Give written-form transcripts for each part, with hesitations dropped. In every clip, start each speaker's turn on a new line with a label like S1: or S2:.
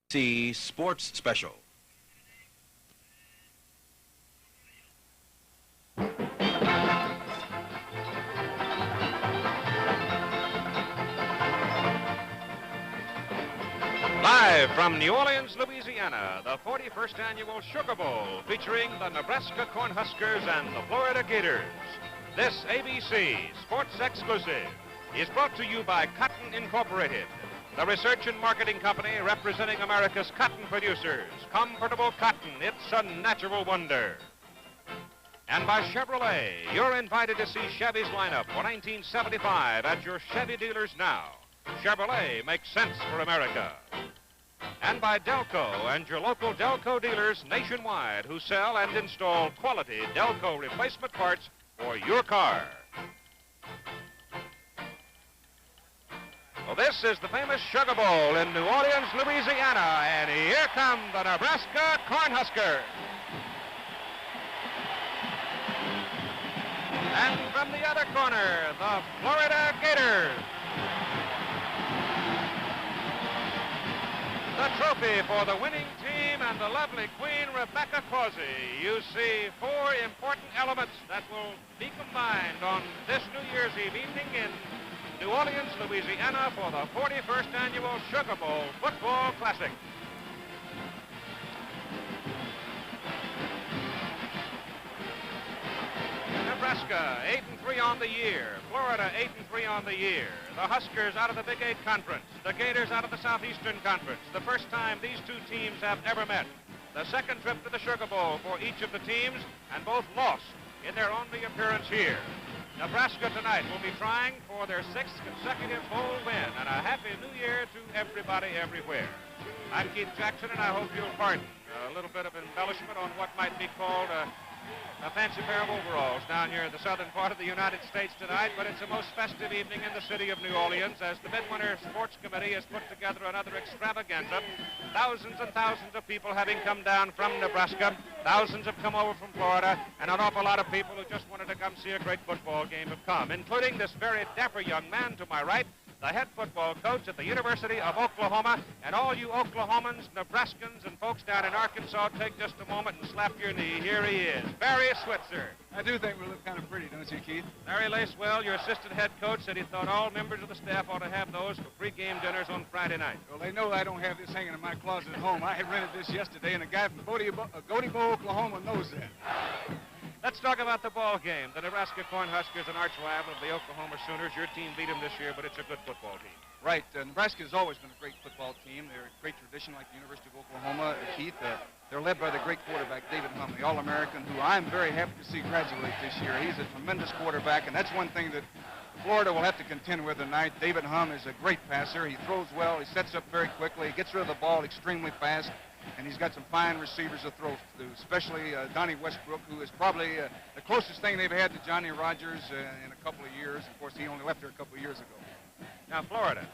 S1: ABC Sports Special.
S2: Live from New Orleans, Louisiana, the 41st Annual Sugar Bowl featuring the Nebraska Cornhuskers and the Florida Gators. This ABC Sports Exclusive is brought to you by Cotton Incorporated, the research and marketing company representing America's cotton producers. Comfortable cotton, it's a natural wonder. And by Chevrolet, you're invited to see Chevy's lineup for 1975 at your Chevy dealers now. Chevrolet makes sense for America. And by Delco and your local Delco dealers nationwide who sell and install quality Delco replacement parts for your car. Well, this is the famous Sugar Bowl in New Orleans, Louisiana, and here come the Nebraska Cornhuskers. And from the other corner, the Florida Gators. The trophy for the winning team and the lovely Queen Rebecca Causey. You see four important elements that will be combined on this New Year's Eve evening in New Orleans, Louisiana for the 41st Annual Sugar Bowl Football Classic. Nebraska 8-3 on the year. Florida 8-3 on the year. The Huskers out of the Big 8 Conference. The Gators out of the Southeastern Conference. The first time these two teams have ever met. The second trip to the Sugar Bowl for each of the teams, and both lost in their only appearance here. Nebraska tonight will be trying for their 6th consecutive bowl win, and a Happy New Year to everybody everywhere. I'm Keith Jackson, and I hope you'll pardon a little bit of embellishment on what might be called a fancy pair of overalls down here in the southern part of the United States tonight, but it's a most festive evening in the city of New Orleans as the Midwinter Sports Committee has put together another extravaganza. Thousands and thousands of people having come down from Nebraska, thousands have come over from Florida, and an awful lot of people who just wanted to come see a great football game have come, including this very dapper young man to my right, the head football coach at the University of Oklahoma. And all you Oklahomans, Nebraskans, and folks down in Arkansas, take just a moment and slap your knee. Here he is, Barry Switzer.
S3: I do think we look kind of pretty, don't you, Keith?
S2: Larry Lacewell, your assistant head coach, said he thought all members of the staff ought to have those for pre-game dinners on Friday night.
S3: Well, they know I don't have this hanging in my closet at home. I had rented this yesterday, and a guy from Godebo, Oklahoma knows that.
S2: Let's talk about the ball game. The Nebraska Cornhuskers, an arch rival of the Oklahoma Sooners. Your team beat them this year, but it's a good football team.
S3: Right. Nebraska has always been a great football team. They're a great tradition like the University of Oklahoma. Keith, they're led by the great quarterback, David Humm, the All-American, who I'm very happy to see graduate this year. He's a tremendous quarterback, and that's one thing that Florida will have to contend with tonight. David Humm is a great passer. He throws well. He sets up very quickly. He gets rid of the ball extremely fast. And he's got some fine receivers to throw to, especially Donnie Westbrook, who is probably the closest thing they've had to Johnny Rogers in a couple of years. Of course, he only left there a couple of years ago.
S2: Now, Florida.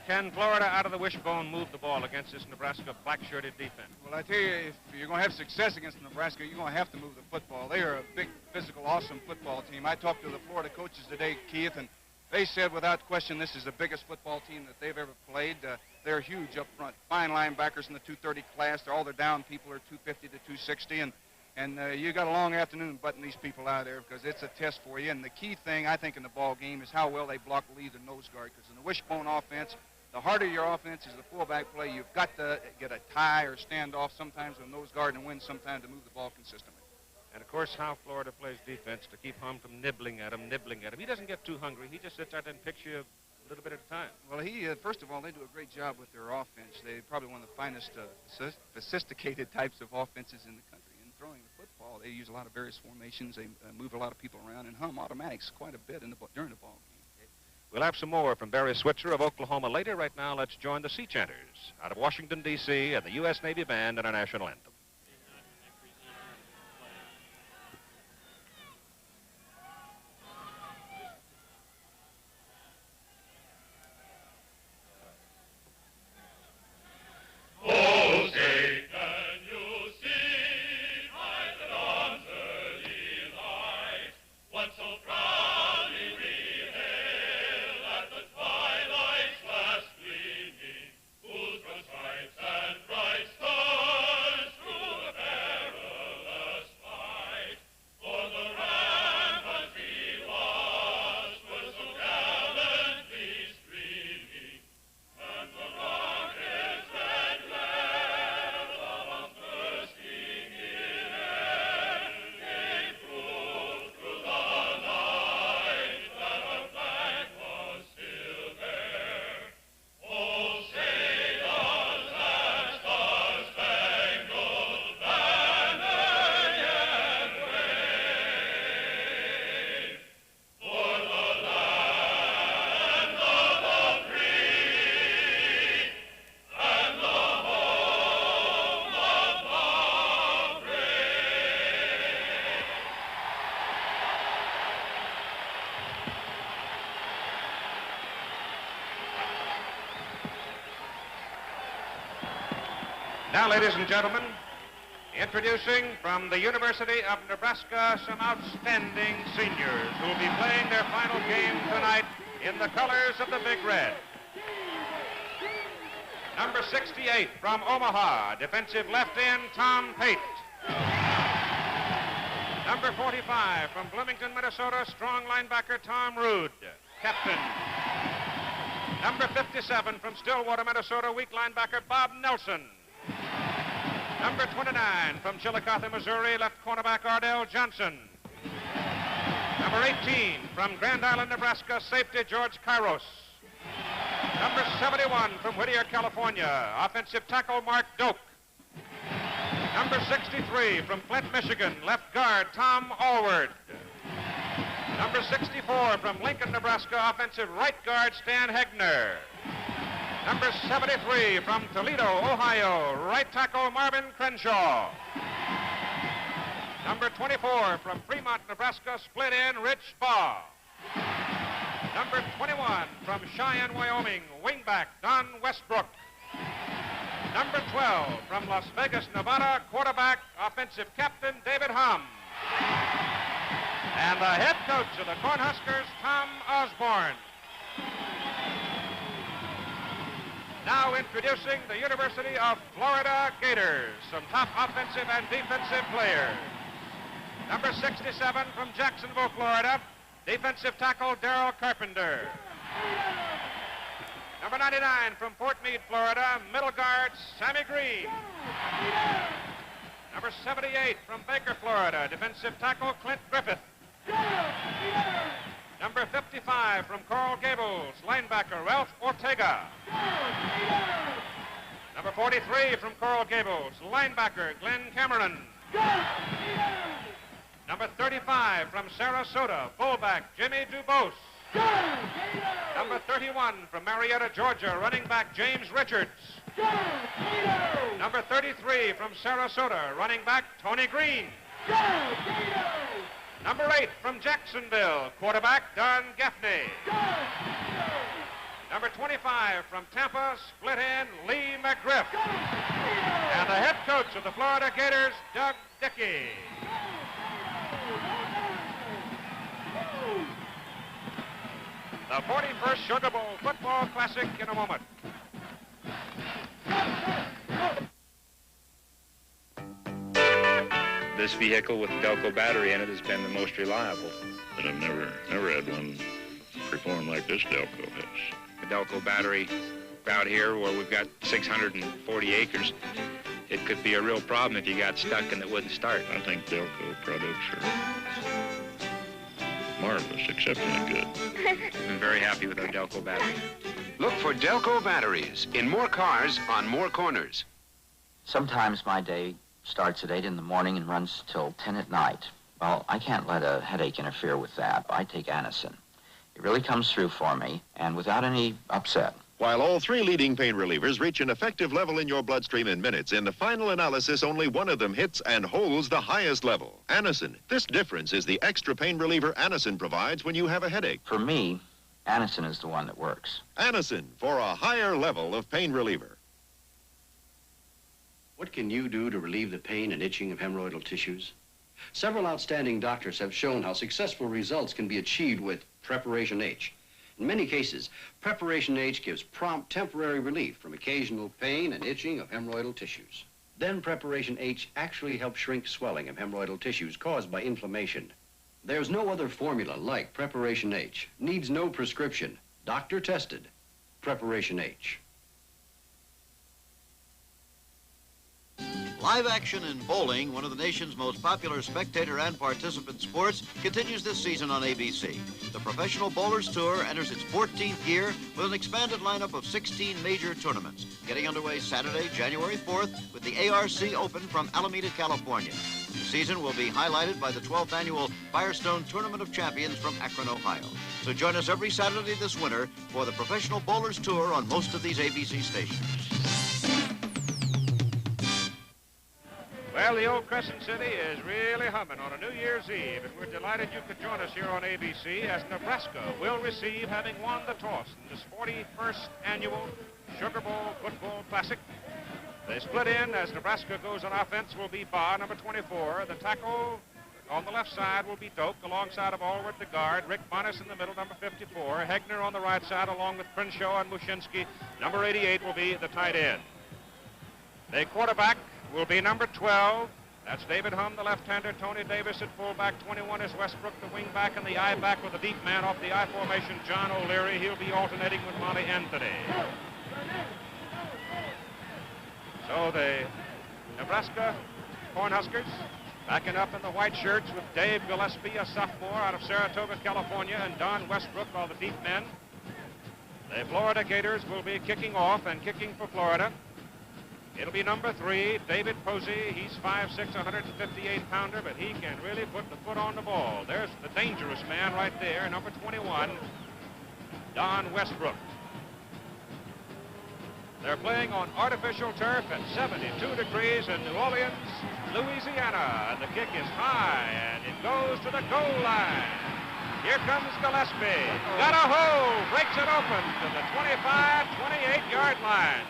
S2: Can Florida, out of the wishbone, move the ball against this Nebraska black-shirted defense?
S3: Well, I tell you, if you're going to have success against Nebraska, you're going to have to move the football. They are a big, physical, awesome football team. I talked to the Florida coaches today, Keith, and they said without question this is the biggest football team that they've ever played. They're huge up front. Fine linebackers in the 230 class. All their down people are 250 to 260. And you got a long afternoon butting these people out of there because it's a test for you. And the key thing, I think, in the ball game is how well they block lead and nose guard. Because in the wishbone offense, the harder your offense is the fullback play. You've got to get a tie or standoff sometimes with nose guard and win sometimes to move the ball consistently.
S2: And, of course, how Florida plays defense to keep Humm from nibbling at him. He doesn't get too hungry. He just sits out there and picks you a little bit at a time.
S3: Well, first of all, they do a great job with their offense. They're probably one of the finest sophisticated types of offenses in the country. In throwing the football, they use a lot of various formations. They move a lot of people around, and Humm automatics quite a bit during the ball game.
S2: We'll have some more from Barry Switzer of Oklahoma later. Right now, let's join the Sea Chanters out of Washington, D.C., and the U.S. Navy Band and our national anthem.
S4: Whose broad stripes and bright
S2: Now, ladies and gentlemen, introducing from the University of Nebraska some outstanding seniors who will be playing their final game tonight in the colors of the Big Red. Number 68 from Omaha, defensive left end, Tom Pate. Number 45 from Bloomington, Minnesota, strong linebacker, Tom Rude, captain. Number 57 from Stillwater, Minnesota, weak linebacker, Bob Nelson. Number 29 from Chillicothe, Missouri, left cornerback, Ardell Johnson. Number 18 from Grand Island, Nebraska, safety, George Kairos. Number 71 from Whittier, California, offensive tackle, Mark Doak. Number 63 from Flint, Michigan, left guard, Tom Allward. Number 64 from Lincoln, Nebraska, offensive right guard, Stan Hegner. Number 73 from Toledo, Ohio, right tackle, Marvin Crenshaw. Number 24 from Fremont, Nebraska, split end, Rich Baugh. Number 21 from Cheyenne, Wyoming, wingback, Don Westbrook. Number 12 from Las Vegas, Nevada, quarterback, offensive captain, David Hum. And the head coach of the Cornhuskers, Tom Osborne. Now introducing the University of Florida Gators, some top offensive and defensive players. Number 67 from Jacksonville, Florida, defensive tackle, Darrell Carpenter. Number 99 from Fort Meade, Florida, middle guard, Sammy Green. Number 78 from Baker, Florida, defensive tackle, Clint Griffith. Number 55 from Coral Gables, linebacker, Ralph Ortega. Number 43 from Coral Gables, linebacker, Glenn Cameron. Number 35 from Sarasota, fullback, Jimmy Dubose. Number 31 from Marietta, Georgia, running back, James Richards. Number 33 from Sarasota, running back, Tony Green. Number 8 from Jacksonville, quarterback, Don Gaffney. Number 25 from Tampa, split end, Lee McGriff. And the head coach of the Florida Gators, Doug Dickey. The 41st Sugar Bowl Football Classic in a moment.
S4: This vehicle with the Delco battery in it has been the most reliable.
S5: But I've never had one perform like this Delco has.
S4: The Delco battery out here where we've got 640 acres, it could be a real problem if you got stuck and it wouldn't start.
S5: I think Delco products are marvelous, exceptionally good.
S4: I'm very happy with our Delco battery.
S1: Look for Delco batteries in more cars on more corners.
S6: Sometimes my day starts at 8 in the morning and runs till 10 at night. Well, I can't let a headache interfere with that. I take Anacin. It really comes through for me and without any upset.
S7: While all three leading pain relievers reach an effective level in your bloodstream in minutes, in the final analysis, only one of them hits and holds the highest level. Anacin. This difference is the extra pain reliever Anacin provides when you have a headache.
S6: For me, Anacin is the one that works.
S7: Anacin, for a higher level of pain reliever.
S8: What can you do to relieve the pain and itching of hemorrhoidal tissues? Several outstanding doctors have shown how successful results can be achieved with Preparation H. In many cases, Preparation H gives prompt temporary relief from occasional pain and itching of hemorrhoidal tissues. Then Preparation H actually helps shrink swelling of hemorrhoidal tissues caused by inflammation. There's no other formula like Preparation H. Needs no prescription. Doctor tested. Preparation H.
S9: Live action in bowling, one of the nation's most popular spectator and participant sports, continues this season on ABC. The Professional Bowlers Tour enters its 14th year with an expanded lineup of 16 major tournaments, getting underway Saturday, January 4th with the ARC Open from Alameda, California. The season will be highlighted by the 12th annual Firestone Tournament of Champions from Akron, Ohio. So join us every Saturday this winter for the Professional Bowlers Tour on most of these ABC stations.
S2: Well, the old Crescent City is really humming on a New Year's Eve, and we're delighted you could join us here on ABC as Nebraska will receive, having won the toss in this 41st annual Sugar Bowl Football Classic, They split in as Nebraska goes on offense will be Ba, number 24. The tackle on the left side will be Doak alongside of Allward, the guard. Rick Bonas in the middle, number 54. Hegner on the right side along with Crenshaw and Mushinski. Number 88 will be the tight end. The quarterback will be number 12. That's David Humm, the left-hander. Tony Davis at fullback. 21 is Westbrook, the wingback, and the I-back with the deep man off the I formation, John O'Leary. He'll be alternating with Monty Anthony. So the Nebraska Cornhuskers backing up in the white shirts with Dave Gillespie, a sophomore out of Saratoga, California, and Don Westbrook, all the deep men. The Florida Gators will be kicking off and kicking for Florida. It'll be number 3, David Posey. He's 5'6", 158-pounder, but he can really put the foot on the ball. There's the dangerous man right there, number 21, Don Westbrook. They're playing on artificial turf at 72 degrees in New Orleans, Louisiana. And the kick is high, and it goes to the goal line. Here comes Gillespie. Got a hole. Breaks it open to the 25, 28-yard line.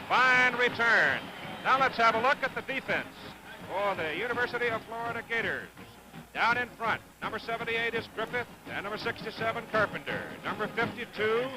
S2: Fine return. Now let's have a look at the defense for the University of Florida Gators. Down in front, number 78 is Griffith, and number 67, Carpenter. Number 52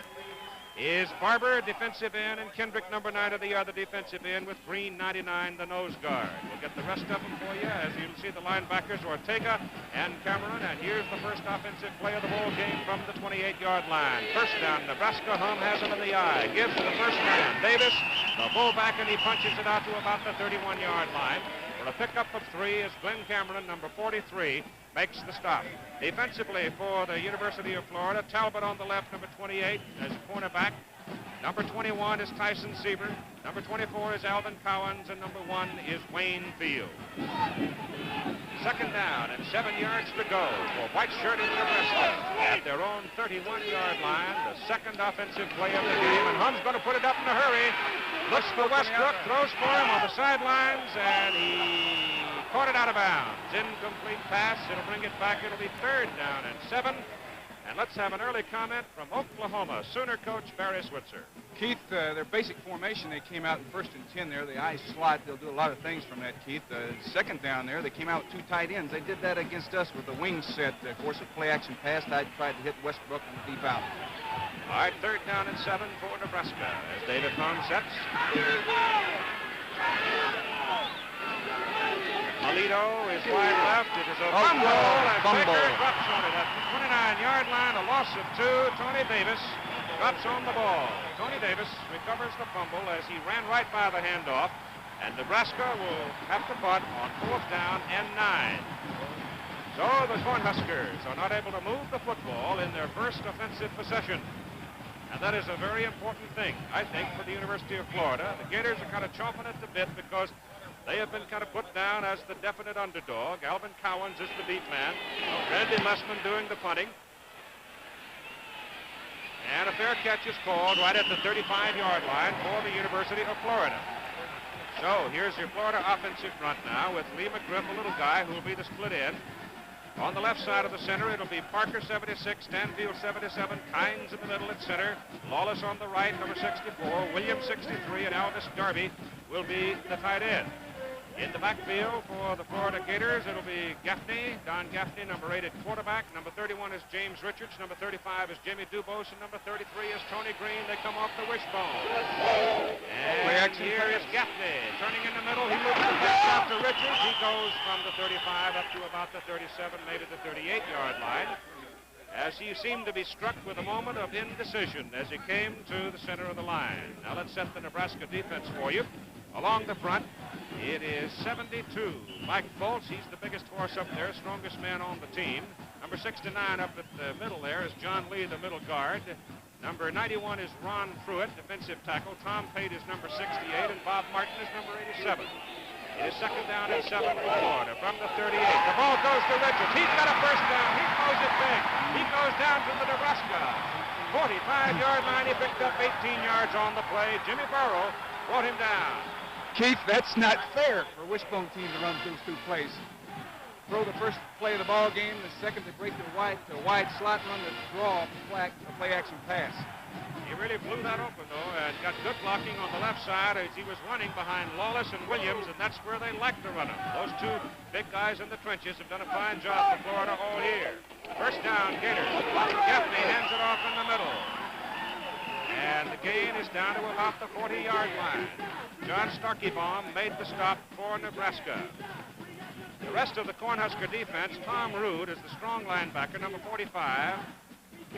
S2: is Barber, defensive end, and Kendrick, number 9, of the other defensive end, with Green, 99, the nose guard. We'll get the rest of them for you. As you can see, the linebackers, Ortega and Cameron, and here's the first offensive play of the ball game from the 28-yard line. First down, Nebraska. Humm has him in the eye. Gives to the first man, Davis, the fullback, and he punches it out to about the 31-yard line. For a pickup of 3 is Glenn Cameron, number 43, makes the stop. Defensively for the University of Florida, Talbot on the left, number 28, as cornerback. Number 21 is Tyson Seaver. Number 24 is Alvin Cowens, and number 1 is Wayne Field. Second down and 7 yards to go for white shirt in Nebraska at their own 31-yard line. The second offensive play of the game, and Humm's going to put it up in a hurry. Looks for Westbrook, throws for him on the sidelines, and he caught it out of bounds. Incomplete pass. It'll bring it back. It'll be third down and 7. And let's have an early comment from Oklahoma, Sooner coach Barry Switzer.
S3: Keith, their basic formation, they came out in 1st and 10 there. The I slot, they'll do a lot of things from that, Keith. Second down there, they came out with 2 tight ends. They did that against us with the wing set. Of course, a play-action pass. I tried to hit Westbrook on the deep out.
S2: All right, third down and 7 for Nebraska as David Humm sets. Alito is wide left. It is a fumble, and Baker drops on it at the 29-yard line. A loss of 2. Tony Davis drops on the ball. Tony Davis recovers the fumble as he ran right by the handoff, and Nebraska will have to punt on 4th down and 9. So the Cornhuskers are not able to move the football in their first offensive possession. And that is a very important thing, I think, for the University of Florida. The Gators are kind of chomping at the bit because they have been kind of put down as the definite underdog. Alvin Cowens is the deep man. Randy Lessman doing the punting. And a fair catch is called right at the 35-yard line for the University of Florida. So here's your Florida offensive front now with Lee McGriff, a little guy who will be the split end. On the left side of the center, it'll be Parker, 76, Stanfield, 77, Kynes in the middle at center, Lawless on the right, number 64, Williams, 63, and Alvis Darby will be the tight end. In the backfield for the Florida Gators, it'll be Gaffney, Don Gaffney, number 8 at quarterback. Number 31 is James Richards. Number 35 is Jimmy Dubose. And number 33 is Tony Green. They come off the wishbone. And here is Gaffney turning in the middle. He moves the pass out to Richards. He goes from the 35 up to about the 37, maybe the 38-yard line, as he seemed to be struck with a moment of indecision as he came to the center of the line. Now let's set the Nebraska defense for you. Along the front, it is 72. Mike Foltz, he's the biggest horse up there, strongest man on the team. Number 69 up at the middle there is John Lee, the middle guard. Number 91 is Ron Pruitt, defensive tackle. Tom Pate is number 68, and Bob Martin is number 87. It is second down and 7 for Florida from the 38. The ball goes to Richards. He's got a first down. He throws it big. He goes down to the Nebraska 45-yard line. He picked up 18 yards on the play. Jimmy Burrow brought him down.
S3: Keith, that's not fair for a wishbone team to run those 2 plays. Throw the first play of the ball game, the second to break the wide slot run, to draw the play action pass.
S2: He really blew that open, though, and got good blocking on the left side as he was running behind Lawless and Williams, and that's where they like to run him. Those two big guys in the trenches have done a fine job for Florida all year. First down, Gators. Gaffney hands it off in the middle. And the gain is down to about the 40-yard line. John Starkybaum made the stop for Nebraska. The rest of the Cornhusker defense, Tom Rood is the strong linebacker, number 45.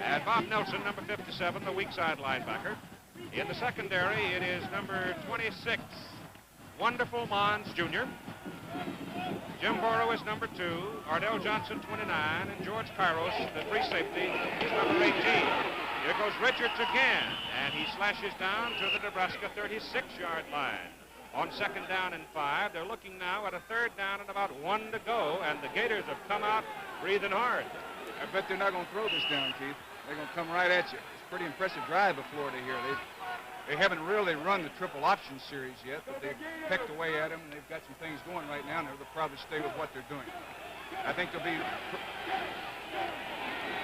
S2: And Bob Nelson, number 57, the weak side linebacker. In the secondary, it is number 26, Wonderful Mons Jr. Jim Borrow is number 2, Ardell Johnson, 29, and George Kairos, the free safety, is number 18. Here goes Richards again, and he slashes down to the Nebraska 36-yard line. On second down and 5, they're looking now at a third down and about 1 to go, and the Gators have come out breathing hard.
S3: I bet they're not going to throw this down, Keith. They're going to come right at you. It's a pretty impressive drive of Florida here. They haven't really run the triple option series yet, but they've pecked away at them, and they've got some things going right now, and they'll probably stay with what they're doing. I think they'll be...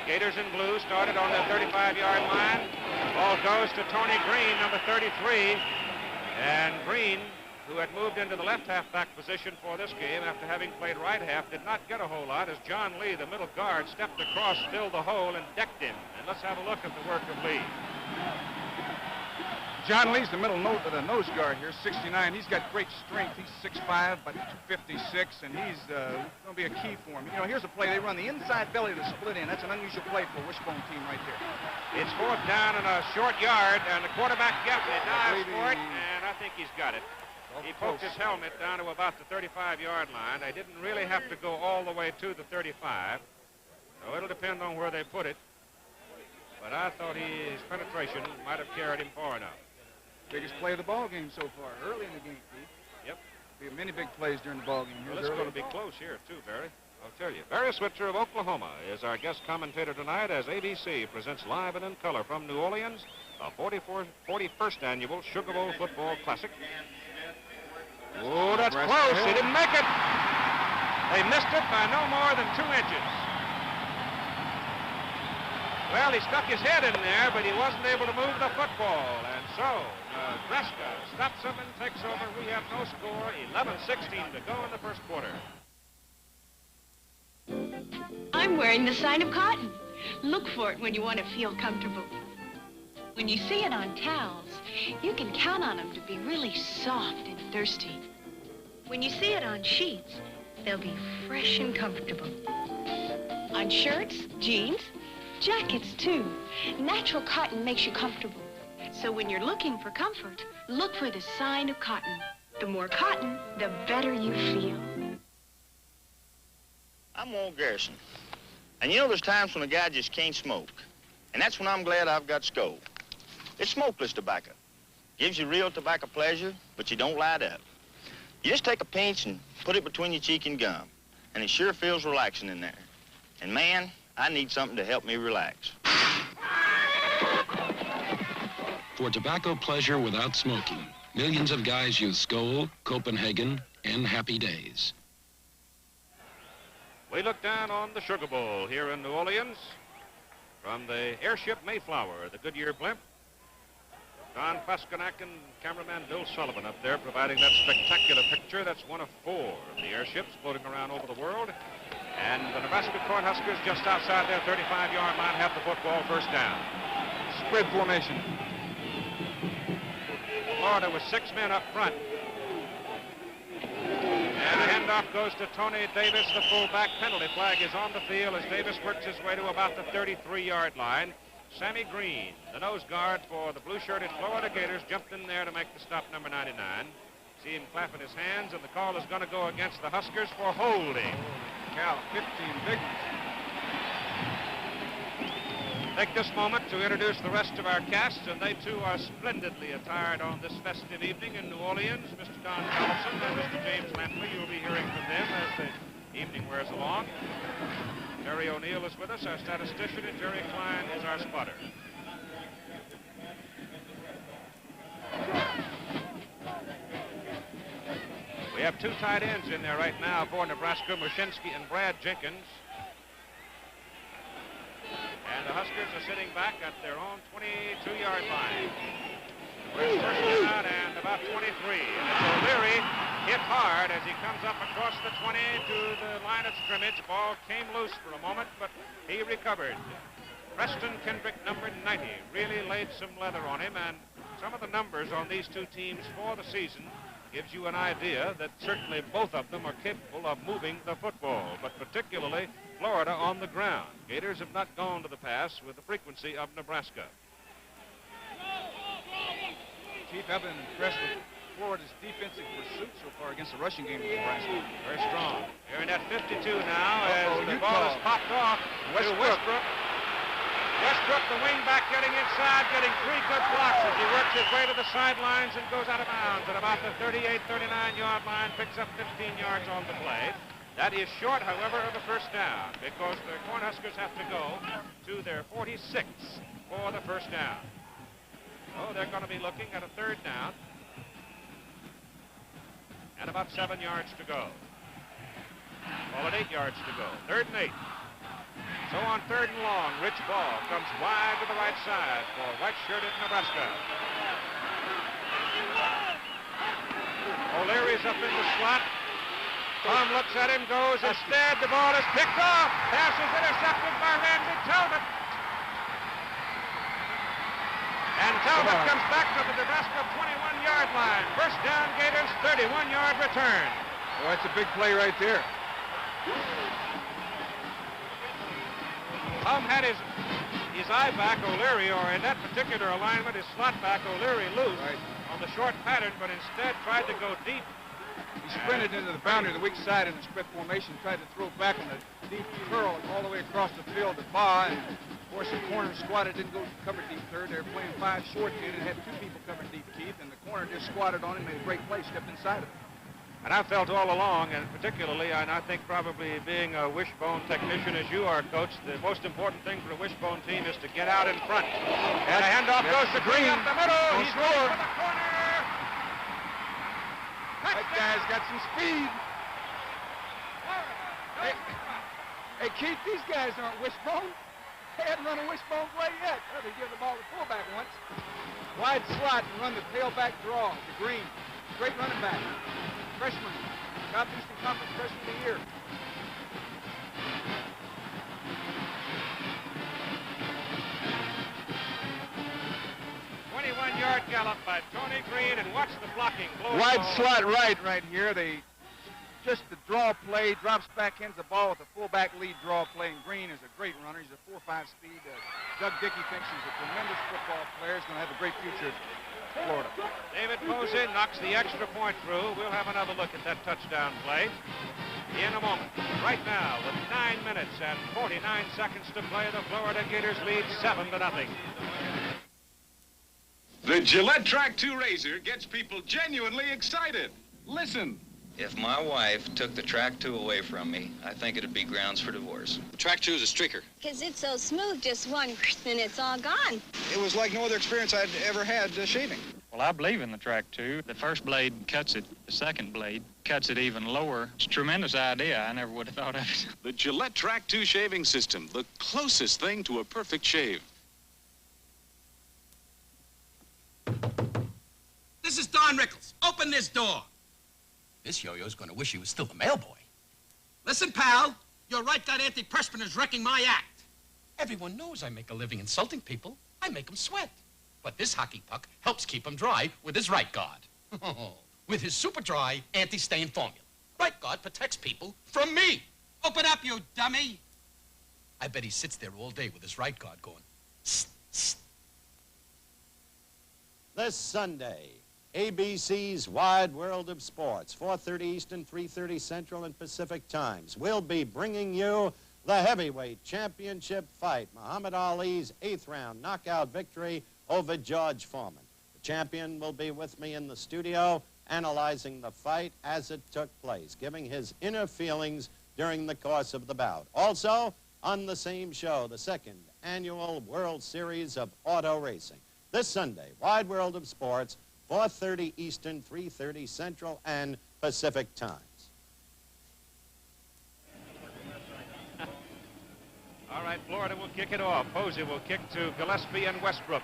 S2: Gators in blue started on the 35-yard line. Ball goes to Tony Green, number 33. And Green, who had moved into the left halfback position for this game after having played right half, did not get a whole lot as John Lee, the middle guard, stepped across, filled the hole, and decked him. And let's have a look at the work of Lee.
S3: John Lee's the nose guard here, 69. He's got great strength. He's 6'5", but 256, and he's going to be a key for him. You know, here's a play. They run the inside belly to split in. That's an unusual play for a wishbone team right there.
S2: It's fourth down and a short yard, and the quarterback Gaffney dives for it, and I think he's got it. He poked his helmet down to about the 35-yard line. They didn't really have to go all the way to the 35, so it'll depend on where they put it. But I thought his penetration might have carried him far enough.
S3: Biggest play of the ball game so far, early in the game, Keith.
S2: Yep.
S3: Be many big plays during the ball game.
S2: Well, it's going to be close here, too, Barry. I'll tell you. Barry Switzer of Oklahoma is our guest commentator tonight as ABC presents live and in color from New Orleans, the 41st annual Sugar Bowl Football Classic. Oh, that's close. He didn't make it. They missed it by no more than 2 inches. Well, he stuck his head in there, but he wasn't able to move the football. And so, Nebraska stops him and takes over. We have no score, 11-16 to go in the first quarter.
S10: I'm wearing the sign of cotton. Look for it when you want to feel comfortable. When you see it on towels, you can count on them to be really soft and thirsty. When you see it on sheets, they'll be fresh and comfortable. On shirts, jeans, jackets, too. Natural cotton makes you comfortable. So when you're looking for comfort, look for the sign of cotton. The more cotton, the better you feel.
S11: I'm Walt Garrison. And you know there's times when a guy just can't smoke. And that's when I'm glad I've got Skoal. It's smokeless tobacco. Gives you real tobacco pleasure, but you don't light up. You just take a pinch and put it between your cheek and gum. And it sure feels relaxing in there. And man, I need something to help me relax.
S12: For tobacco pleasure without smoking, millions of guys use Skoal, Copenhagen, and Happy Days.
S2: We look down on the Sugar Bowl here in New Orleans from the airship Mayflower, the Goodyear blimp. Don Pasternak and cameraman Bill Sullivan up there providing that spectacular picture. That's one of 4 of the airships floating around over the world. And the Nebraska Cornhuskers just outside their 35-yard line have the football, first down.
S3: Spread formation.
S2: Florida with 6 men up front. And the handoff goes to Tony Davis, the fullback. Penalty flag is on the field as Davis works his way to about the 33-yard line. Sammy Green, the nose guard for the blue-shirted Florida Gators, jumped in there to make the stop, number 99. See him clapping his hands, and the call is going to go against the Huskers for holding.
S3: Cal, 15 big ones.
S2: Take this moment to introduce the rest of our cast, and they too are splendidly attired on this festive evening in New Orleans. Mr. Don Carlson and Mr. James Lampley, you'll be hearing from them as the evening wears along. Jerry O'Neill is with us, our statistician, and Jerry Klein is our spotter. We have 2 tight ends in there right now for Nebraska, Mushinski and Brad Jenkins. And and the Huskers are sitting back at their own 22-yard line. First down and about 23. And it's O'Leary hit hard as he comes up across the 20 to the line of scrimmage. Ball came loose for a moment, but he recovered. Preston Kendrick, number 90, really laid some leather on him, and some of the numbers on these two teams for the season gives you an idea that certainly both of them are capable of moving the football, but particularly Florida on the ground. Gators have not gone to the pass with the frequency of Nebraska.
S3: Chief, I've been impressed with Florida's defensive pursuit so far against the rushing game of Nebraska.
S2: Very strong. They're in that 52 now as the ball is popped off to Westbrook. Westbrook, the wingback, getting inside, getting 3 good blocks as he works his way to the sidelines and goes out of bounds at about the 38, 39-yard line, picks up 15 yards on the play. That is short, however, of the first down because the Cornhuskers have to go to their 46 for the first down. So they're going to be looking at a third down and about 7 yards to go. Call it 8 yards to go. 3rd and 8. So on 3rd and long, Rich Ball comes wide to the right side for white-shirted Nebraska. O'Leary's up in the slot. Tom looks at him, goes instead. The ball is picked off. Pass is intercepted by Randy Talbot. And Talbot comes back to the Nebraska 21-yard line. First down, Gators, 31-yard return.
S3: Well, that's a big play right there.
S2: Tom had his eye back, O'Leary, or in that particular alignment, his slot back, O'Leary loose on the short pattern, but instead tried to go deep.
S3: He sprinted into the boundary of the weak side in the spread formation, tried to throw back on the deep curl all the way across the field to Ba, and of course the corner squatted, didn't go cover deep third. They were playing 5 short then and had 2 people covering deep, Keith, and the corner just squatted on him, made a great play, stepped inside of it.
S2: And I felt all along, and particularly, and I think probably being a wishbone technician as you are, Coach, the most important thing for a wishbone team is to get out in front. And a handoff goes to Green up the middle. He's going for the corner.
S3: That guy's got some speed. Hey, Keith, these guys aren't wishbone. They hadn't run a wishbone play yet. Well, they give the ball to fullback once. Wide slot and run the tailback draw to Green. Great running back. Freshman, Southeastern Conference Freshman of the Year.
S2: Yard gallop by Tony Green, and watch the blocking.
S3: Wide slot right here. They just the draw play, drops back, ends the ball with a fullback lead draw play, and Green is a great runner. He's a 4.5 speed. Doug Dickey thinks he's a tremendous football player. He's going to have a great future at Florida.
S2: David Posey knocks the extra point through. We'll have another look at that touchdown play in a moment. Right now, with 9 minutes and 49 seconds to play, the Florida Gators lead 7-0.
S1: The Gillette Track 2 razor gets people genuinely excited. Listen.
S13: If my wife took the Track 2 away from me, I think it'd be grounds for divorce.
S14: The Track 2 is a streaker.
S15: Because it's so smooth, just one and it's all gone.
S14: It was like no other experience I'd ever had shaving.
S16: Well, I believe in the Track 2. The first blade cuts it. The second blade cuts it even lower. It's a tremendous idea. I never would have thought of it.
S1: The Gillette Track 2 shaving system, the closest thing to a perfect shave.
S17: This is Don Rickles. Open this door. This yo-yo's gonna wish he was still the mail boy. Listen, pal, your right guard antiperspirant is wrecking my act. Everyone knows I make a living insulting people. I make them sweat. But this hockey puck helps keep them dry with his right guard. With his super dry anti-stain formula. Right guard protects people from me. Open up, you dummy. I bet he sits there all day with his right guard going, "Sst, sst."
S18: This Sunday, ABC's Wide World of Sports, 4:30 Eastern, 3:30 Central and Pacific times. We'll be bringing you the heavyweight championship fight, Muhammad Ali's 8th round knockout victory over George Foreman. The champion will be with me in the studio analyzing the fight as it took place, giving his inner feelings during the course of the bout. Also, on the same show, the 2nd annual World Series of Auto Racing. This Sunday, Wide World of Sports, 4:30 Eastern, 3:30 Central and Pacific times.
S2: All right. right, Florida will kick it off. Posey will kick to Gillespie and Westbrook.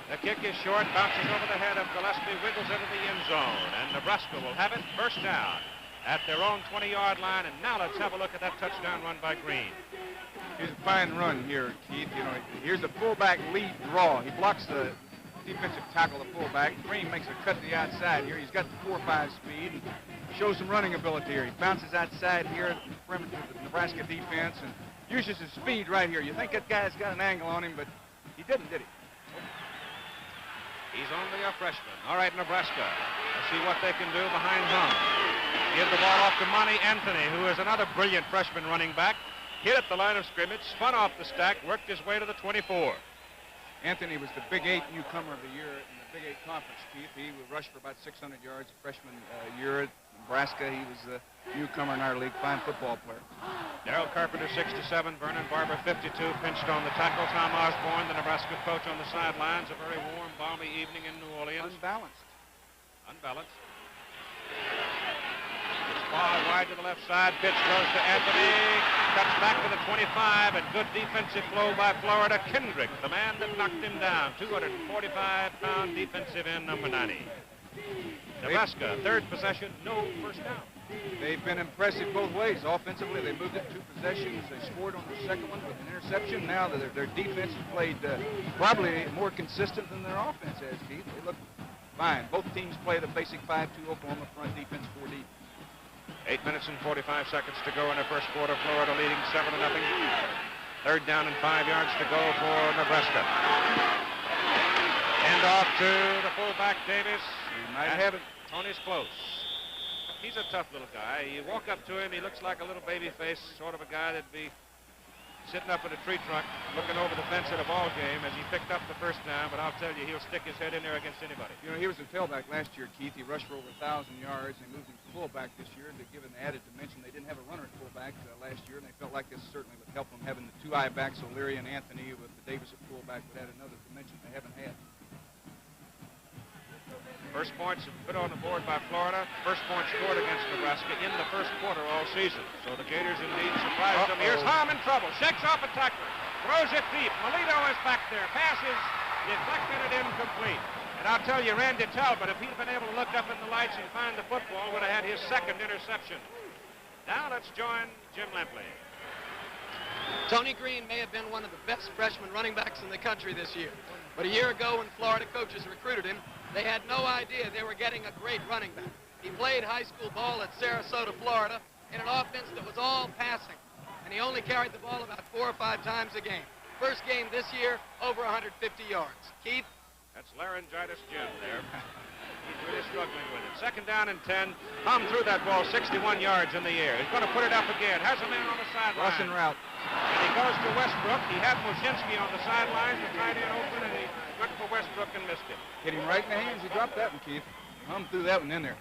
S2: The kick is short, bounces over the head of Gillespie, wiggles into the end zone, and Nebraska will have it first down at their own 20-yard line. And now let's have a look at that touchdown run by Green.
S3: Here's a fine run here, Keith. You know, here's the fullback lead draw. He blocks the defensive tackle, the fullback. Green makes a cut to the outside here. He's got the 4.5 speed and shows some running ability here. He bounces outside here in the perimeter of the Nebraska defense and uses his speed right here. You think that guy's got an angle on him, but he didn't, did he?
S2: He's only a freshman. All right, Nebraska. Let's see what they can do behind Hum. Give the ball off to Monty Anthony, who is another brilliant freshman running back. Hit at the line of scrimmage, spun off the stack, worked his way to the 24.
S3: Anthony was the Big 8 newcomer of the year in the Big 8 conference, Keith. He rushed for about 600 yards freshman year at Nebraska. He was the newcomer in our league, fine football player.
S2: Darrell Carpenter, 67. Vernon Barber, 52, pinched on the tackle. Tom Osborne, the Nebraska coach, on the sidelines. A very warm, balmy evening in New Orleans. Unbalanced. It's far wide to the left side. Pitch goes to Anthony. Cuts back to the 25, and good defensive flow by Florida. Kendrick, the man that knocked him down. 245-pound defensive end, number 90. Nebraska, third possession, no first down.
S3: They've been impressive both ways. Offensively, they moved it 2 possessions. They scored on their second one with an interception. Now their defense has played probably more consistent than their offense has, Keith. They look fine. Both teams play the basic 5-2 Oklahoma front defense, 4 deep.
S2: 8 minutes and 45 seconds to go in the first quarter. Florida leading 7-0. Third down and 5 yards to go for Nebraska. Hand off to the fullback, Davis.
S3: He might have it.
S2: Tony's close. He's a tough little guy. You walk up to him, he looks like a little baby face, sort of a guy that'd be sitting up in a tree trunk looking over the fence at a ball game as he picked up the first down, but I'll tell you, he'll stick his head in there against anybody.
S3: You know, he was a tailback last year, Keith. He rushed for over 1,000 yards. They moved him to fullback this year to give an added dimension. They didn't have a runner at fullback last year, and they felt like this certainly would help them, having the 2 I-backs, O'Leary and Anthony, with the Davis at fullback, would add another dimension they haven't had.
S2: First points put on the board by Florida. First point scored against Nebraska in the first quarter all season. So the Gators indeed surprised them. Here's Hum in trouble. Shakes off a tackler. Throws it deep. Melito is back there. Passes deflected and incomplete. And I'll tell you, Randy Talbot, if he'd been able to look up in the lights and find the football, would have had his second interception. Now let's join Jim Lempley.
S19: Tony Green may have been one of the best freshman running backs in the country this year. But a year ago when Florida coaches recruited him, they had no idea they were getting a great running back. He played high school ball at Sarasota, Florida, in an offense that was all passing. And he only carried the ball about 4 or 5 times a game. First game this year, over 150 yards. Keith?
S2: That's laryngitis Jim there. He's really struggling with it. Second down and 10. Hum threw that ball 61 yards in the air. He's going to put it up again. Has a man on the sideline.
S3: Russian route.
S2: And he goes to Westbrook. He had Mushinski on the sidelines. The tight end open, and he went for Westbrook and missed it.
S3: Hit him right in the hands. He dropped that one, Keith. Hum threw that one in there.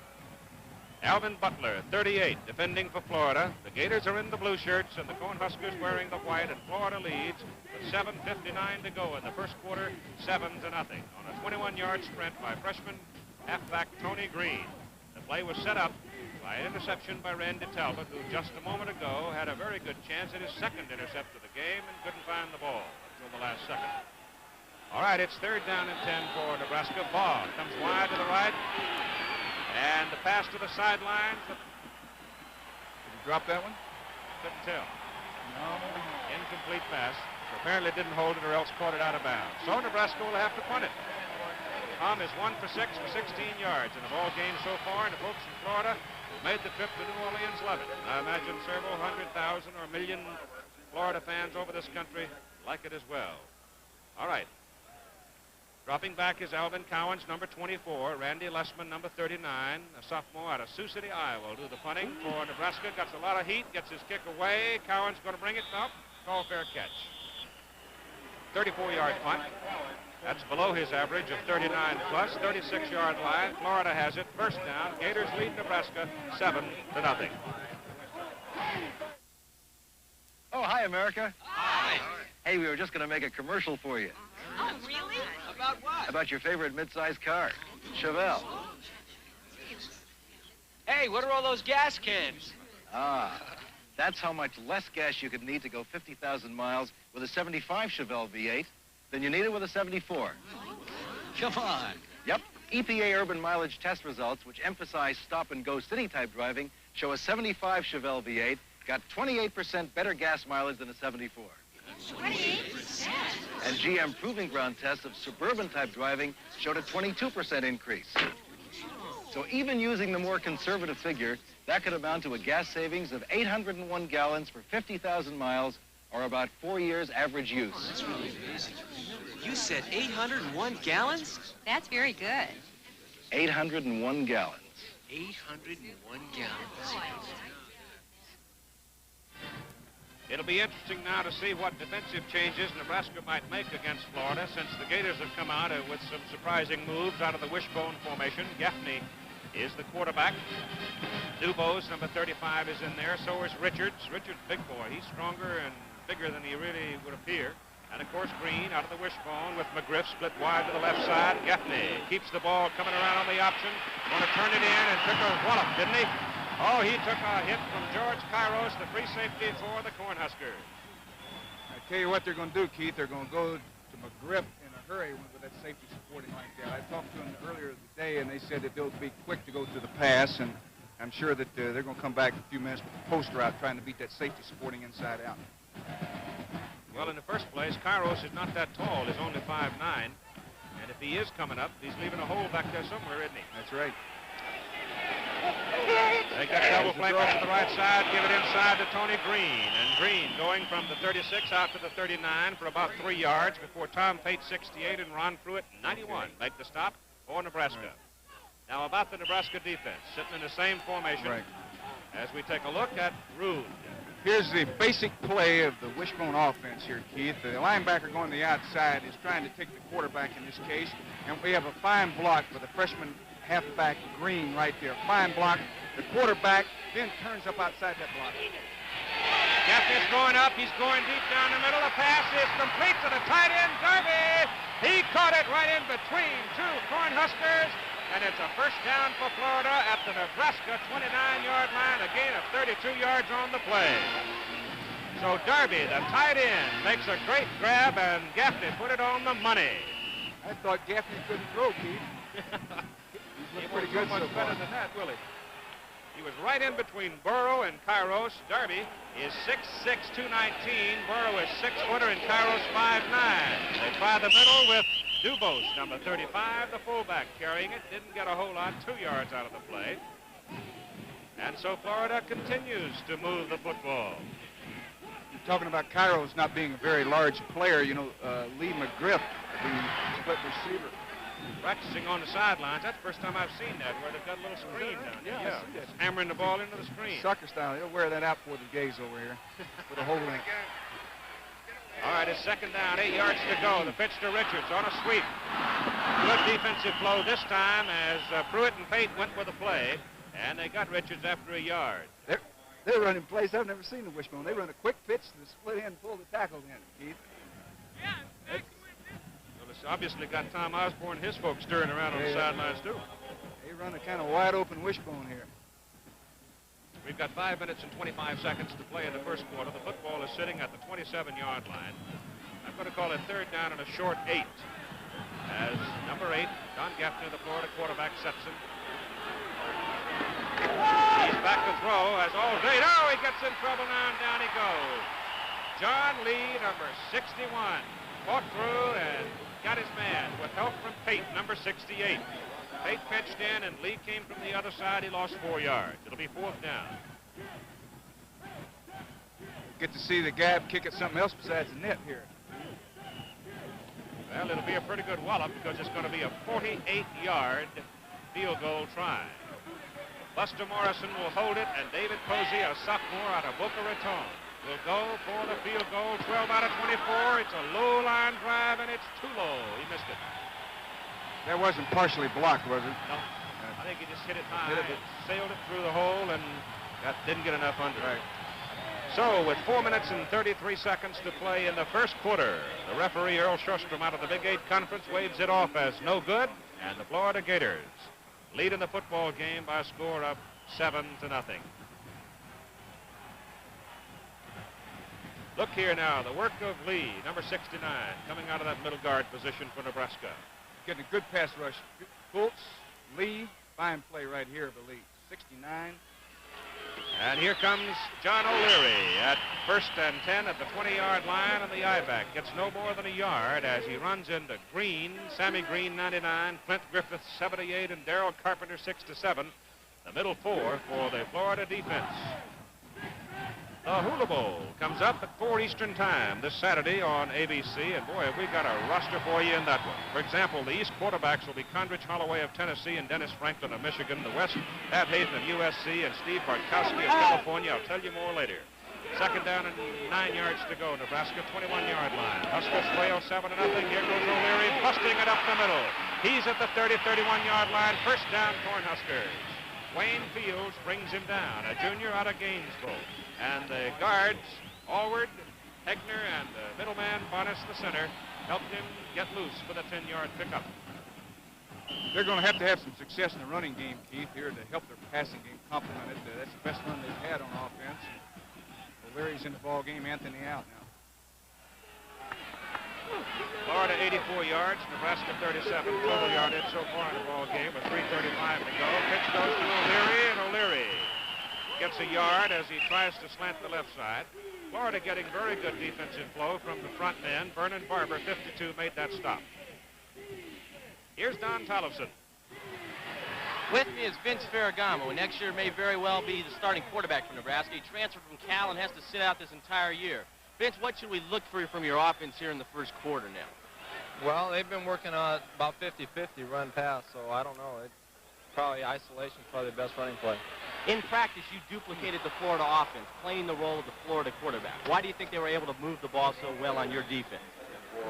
S2: Alvin Butler, 38, defending for Florida. The Gators are in the blue shirts, and the Cornhuskers wearing the white, and Florida leads with 7:59 to go in the first quarter, 7-0, on a 21-yard sprint by freshman halfback Tony Green. The play was set up by an interception by Randy Talbot, who just a moment ago had a very good chance at his second intercept of the game and couldn't find the ball until the last second. All right, it's third down and 10 for Nebraska. Ball comes wide to the right. And the pass to the sidelines.
S3: Did he drop that one?
S2: Couldn't tell.
S3: No.
S2: Incomplete pass. Apparently didn't hold it or else caught it out of bounds. So Nebraska will have to punt it. Hum is 1 for 6 for 16 yards in the ball game so far, and the folks in Florida who made the trip to New Orleans love it. I imagine several 100,000 or a million Florida fans over this country like it as well. All right. Dropping back is Alvin Cowens, number 24. Randy Lessman, number 39, a sophomore out of Sioux City, Iowa, will do the punting for Nebraska. Gets a lot of heat, gets his kick away. Cowens going to bring it up. Call fair catch. 34-yard punt. That's below his average of 39 plus. 36-yard line. Florida has it. First down. Gators lead Nebraska 7-0.
S20: Oh, hi, America. Hi. Hey, we were just going to make a commercial for you.
S15: Oh, really? About what?
S20: About your favorite mid-sized car, Chevelle.
S21: Hey, what are all those gas cans?
S20: Ah, That's how much less gas you could need to go 50,000 miles with a 75 Chevelle V8 than you needed with a 74.
S17: Come on.
S20: Yep. EPA urban mileage test results, which emphasize stop-and-go city-type driving, show a 75 Chevelle V8 got 28% better gas mileage than a 74.
S15: 28%?
S20: And GM proving ground tests of suburban-type driving showed a 22% increase. So even using the more conservative figure, that could amount to a gas savings of 801 gallons for 50,000 miles, or about 4 years average use.
S17: That's really amazing. You said 801 gallons?
S15: That's very good.
S20: 801 gallons.
S17: 801 gallons.
S2: It'll be interesting now to see what defensive changes Nebraska might make against Florida, since the Gators have come out with some surprising moves out of the wishbone formation. Gaffney is the quarterback. Dubose, number 35, is in there. So is Richards. Richards, big boy. He's stronger and bigger than he really would appear. And, of course, Green out of the wishbone with McGriff split wide to the left side. Gaffney keeps the ball coming around on the option. Going to turn it in and took a wallop, didn't he? Oh, he took a hit from George Kairos, the free safety for the Cornhuskers.
S3: I tell you what they're going to do, Keith. They're going to go to McGriff in a hurry with that safety supporting like that. I talked to them earlier today, and they said that they'll be quick to go to the pass, and I'm sure that they're going to come back in a few minutes with the poster out trying to beat that safety supporting inside out.
S2: Well, in the first place, Kairos is not that tall. He's only 5'9". And if he is coming up, he's leaving a hole back there somewhere, isn't he?
S3: That's right.
S2: They got double flank off to the right side, give it inside to Tony Green. And Green going from the 36 out to the 39 for about 3 yards before Tom Pate, 68, and Ron Pruitt, 91, make the stop for Nebraska. Right. Now about the Nebraska defense, sitting in the same formation as we take a look at Rude.
S3: Here's the basic play of the wishbone offense here, Keith. The linebacker going to the outside is trying to take the quarterback in this case, and we have a fine block for the freshman halfback Green right there. Fine block. The quarterback then turns up outside that block.
S2: Gaffney's going up. He's going deep down the middle. The pass is complete to the tight end, Darby. He caught it right in between two Cornhuskers, and it's a first down for Florida at the Nebraska 29-yard line, a gain of 32 yards on the play. So Darby, the tight end, makes a great grab, and Gaffney put it on the money.
S3: I thought Gaffney couldn't throw, Keith.
S2: He pretty good, much better than that, will he? He was right in between Burrow and Kairos. Darby is 6'6", 219. Burrow is 6-footer and Kairos 5'9". They try the middle with Dubose, number 35, the fullback, carrying it. Didn't get a whole lot, 2 yards out of the play. And so Florida continues to move the football.
S3: You're talking about Kairos not being a very large player. You know, Lee McGriff, the split receiver.
S2: Practicing on the sidelines. That's the first time I've seen that, where they've got a little screen down there. Yeah. Just hammering the ball into the screen.
S3: Soccer style. He'll wear that out for the gays over here. With a hole in it.
S2: All right, it's second down, 8 yards to go. The pitch to Richards on a sweep. Good defensive flow this time as Pruitt and Pate went with the play, and they got Richards after a yard.
S3: They're running plays I've never seen in Wishbone. They run a quick pitch to the split end, pull the tackle in, Keith.
S2: Well, it's obviously got Tom Osborne and his folks stirring around on the sidelines, too.
S3: They run a kind of wide-open Wishbone here.
S2: We've got 5 minutes and 25 seconds to play in the first quarter. The football is sitting at the 27-yard line. I'm going to call it third down and a short 8. As number 8, Don Gaffney, the Florida quarterback, sets him. He's back to throw as Allstate. Oh, he gets in trouble now, and down he goes. John Lee, number 61, fought through and got his man with help from Pate, number 68. Pate pitched in, and Lee came from the other side. He lost 4 yards. It'll be fourth down.
S3: Get to see the Gab kick at something else besides the net here.
S2: Well, it'll be a pretty good wallop because it's going to be a 48-yard field goal try. Buster Morrison will hold it, and David Posey, a sophomore out of Boca Raton, will go for the field goal. 12 out of 24. It's a low line drive, and it's too low. He missed it.
S3: That wasn't partially blocked, was it?
S2: No. I think he just hit it high. Sailed it through the hole and didn't get enough under. Right. So, with 4 minutes and 33 seconds to play in the first quarter, the referee, Earl Shostrom, out of the Big 8 Conference, waves it off as no good, and the Florida Gators lead in the football game by a score of 7-0. Look here now, the work of Lee, number 69, coming out of that middle guard position for Nebraska.
S3: Getting a good pass rush. Fultz, Lee, fine play right here by Lee. 69.
S2: And here comes John O'Leary at 1st and 10 at the 20-yard line, and the I-back gets no more than a yard as he runs into Green, Sammy Green, 99, Clint Griffith, 78, and Darrell Carpenter, 6-7. The middle four for the Florida defense. The Hula Bowl comes up at 4 Eastern Time this Saturday on ABC, and boy, have we got a roster for you in that one. For example, the East quarterbacks will be Condridge Holloway of Tennessee and Dennis Franklin of Michigan. The West, Pat Hayden of USC and Steve Bartkowski of California. I'll tell you more later. 2nd down and 9 yards to go. Nebraska, 21-yard line. Huskers trail 7-0. Here goes O'Leary, busting it up the middle. He's at the 30, 31-yard line. 1st down, Cornhuskers. Wayne Fields brings him down, a junior out of Gainesville. And the guards, Allward, Hegner, and the middleman, Bonus, the center, helped him get loose for the 10-yard pickup.
S3: They're going to have some success in the running game, Keith, here to help their passing game complement it. That's the best run they've had on offense. O'Leary's in the ball game, Anthony out now.
S2: Florida 84 yards, Nebraska 37 total yardage so far in the ball game with 3:35 to go. Pitch goes to O'Leary, and O'Leary gets a yard as he tries to slant the left side. Florida getting very good defensive flow from the front men. Vernon Barber, 52, made that stop. Here's Don Tollefson.
S21: With me is Vince Ferragamo. Next year may very well be the starting quarterback for Nebraska. He transferred from Cal and has to sit out this entire year. Vince, what should we look for from your offense here in the first quarter now?
S22: Well, they've been working on about 50-50 run pass, so I don't know. Probably isolation is probably the best running play.
S21: In practice, you duplicated the Florida offense, playing the role of the Florida quarterback. Why do you think they were able to move the ball so well on your defense?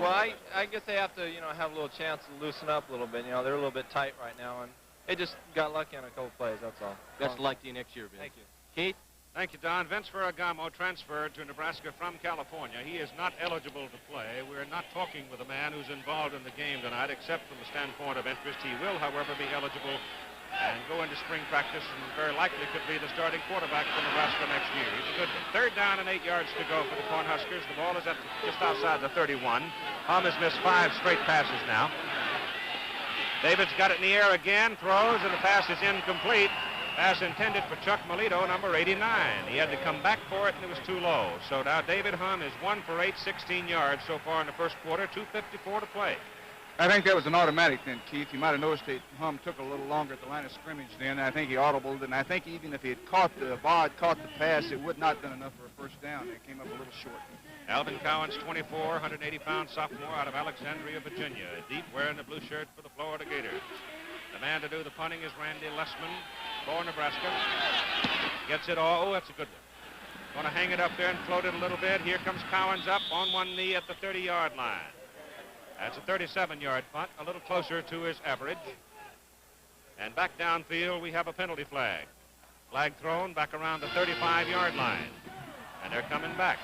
S22: Well, I guess they have to, have a little chance to loosen up a little bit. They're a little bit tight right now, and they just got lucky on a couple plays, that's all.
S21: Best of luck to you next year, Vince.
S22: Thank you.
S21: Keith?
S2: Thank you, Don. Vince Ferragamo transferred to Nebraska from California. He is not eligible to play. We're not talking with a man who's involved in the game tonight, except from the standpoint of interest. He will, however, be eligible and go into spring practice and very likely could be the starting quarterback for Nebraska next year. He's a good one. 3rd down and 8 yards to go for the Cornhuskers. The ball is at just outside the 31. Hum has missed 5 straight passes now. David's got it in the air again, throws, and the pass is incomplete. Pass intended for Chuck Melito, number 89. He had to come back for it, and it was too low. So now David Hum is 1 for 8, 16 yards so far in the first quarter, 2:54 to play.
S3: I think that was an automatic then, Keith. You might have noticed that Hum took a little longer at the line of scrimmage then. I think he audibled, and I think even if he had caught the pass, it would not have been enough for a first down. It came up a little short.
S2: Alvin Cowan's 24, 180-pound sophomore out of Alexandria, Virginia. Deep wearing the blue shirt for the Florida Gators. The man to do the punting is Randy Lessman for Nebraska. Gets it all. Oh, that's a good one. Going to hang it up there and float it a little bit. Here comes Cowens up on one knee at the 30-yard line. That's a 37-yard punt, a little closer to his average. And back downfield, we have a penalty flag. Flag thrown back around the 35-yard line. And they're coming back.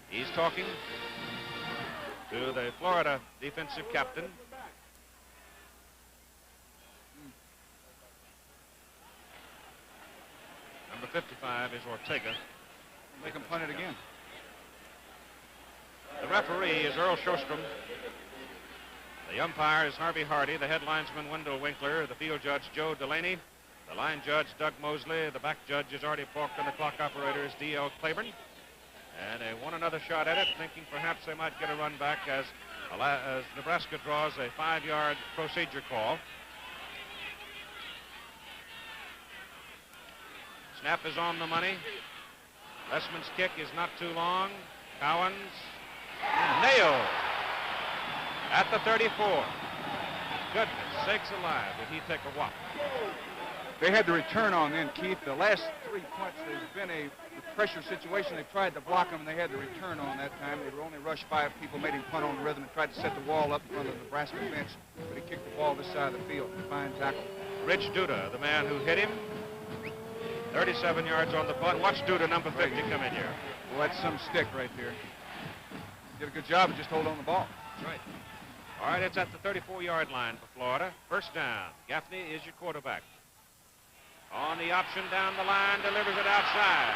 S2: He's talking to the Florida defensive captain. Number 55 is Ortega.
S3: Make him punt it again.
S2: The referee is Earl Shostrom. The umpire is Harvey Hardy. The head linesman Wendell Winkler. The field judge Joe Delaney. The line judge Doug Mosley. The back judge is Artie Falk, and the clock operator is D.L. Claiborne. And they want another shot at it, thinking perhaps they might get a run back as Nebraska draws a 5-yard procedure call. Snap is on the money. Lessman's kick is not too long. Cowens nailed at the 34. Goodness sakes alive, did he take a whop.
S3: They had the return on then, Keith. The last 3 punts, there's been a pressure situation. They tried to block him, and they had the return on that time. They only rushed 5 people, made him punt on the rhythm, and tried to set the wall up in front of the Nebraska bench. But he kicked the ball this side of the field. Fine tackle.
S2: Rich Duda, the man who hit him. 37 yards on the punt. Watch Duda, number 50, come in here.
S3: Well, that's some stick right there. Did a good job of just holding on the ball.
S2: That's right. All right, it's at the 34-yard line for Florida. First down. Gaffney is your quarterback. On the option down the line, delivers it outside.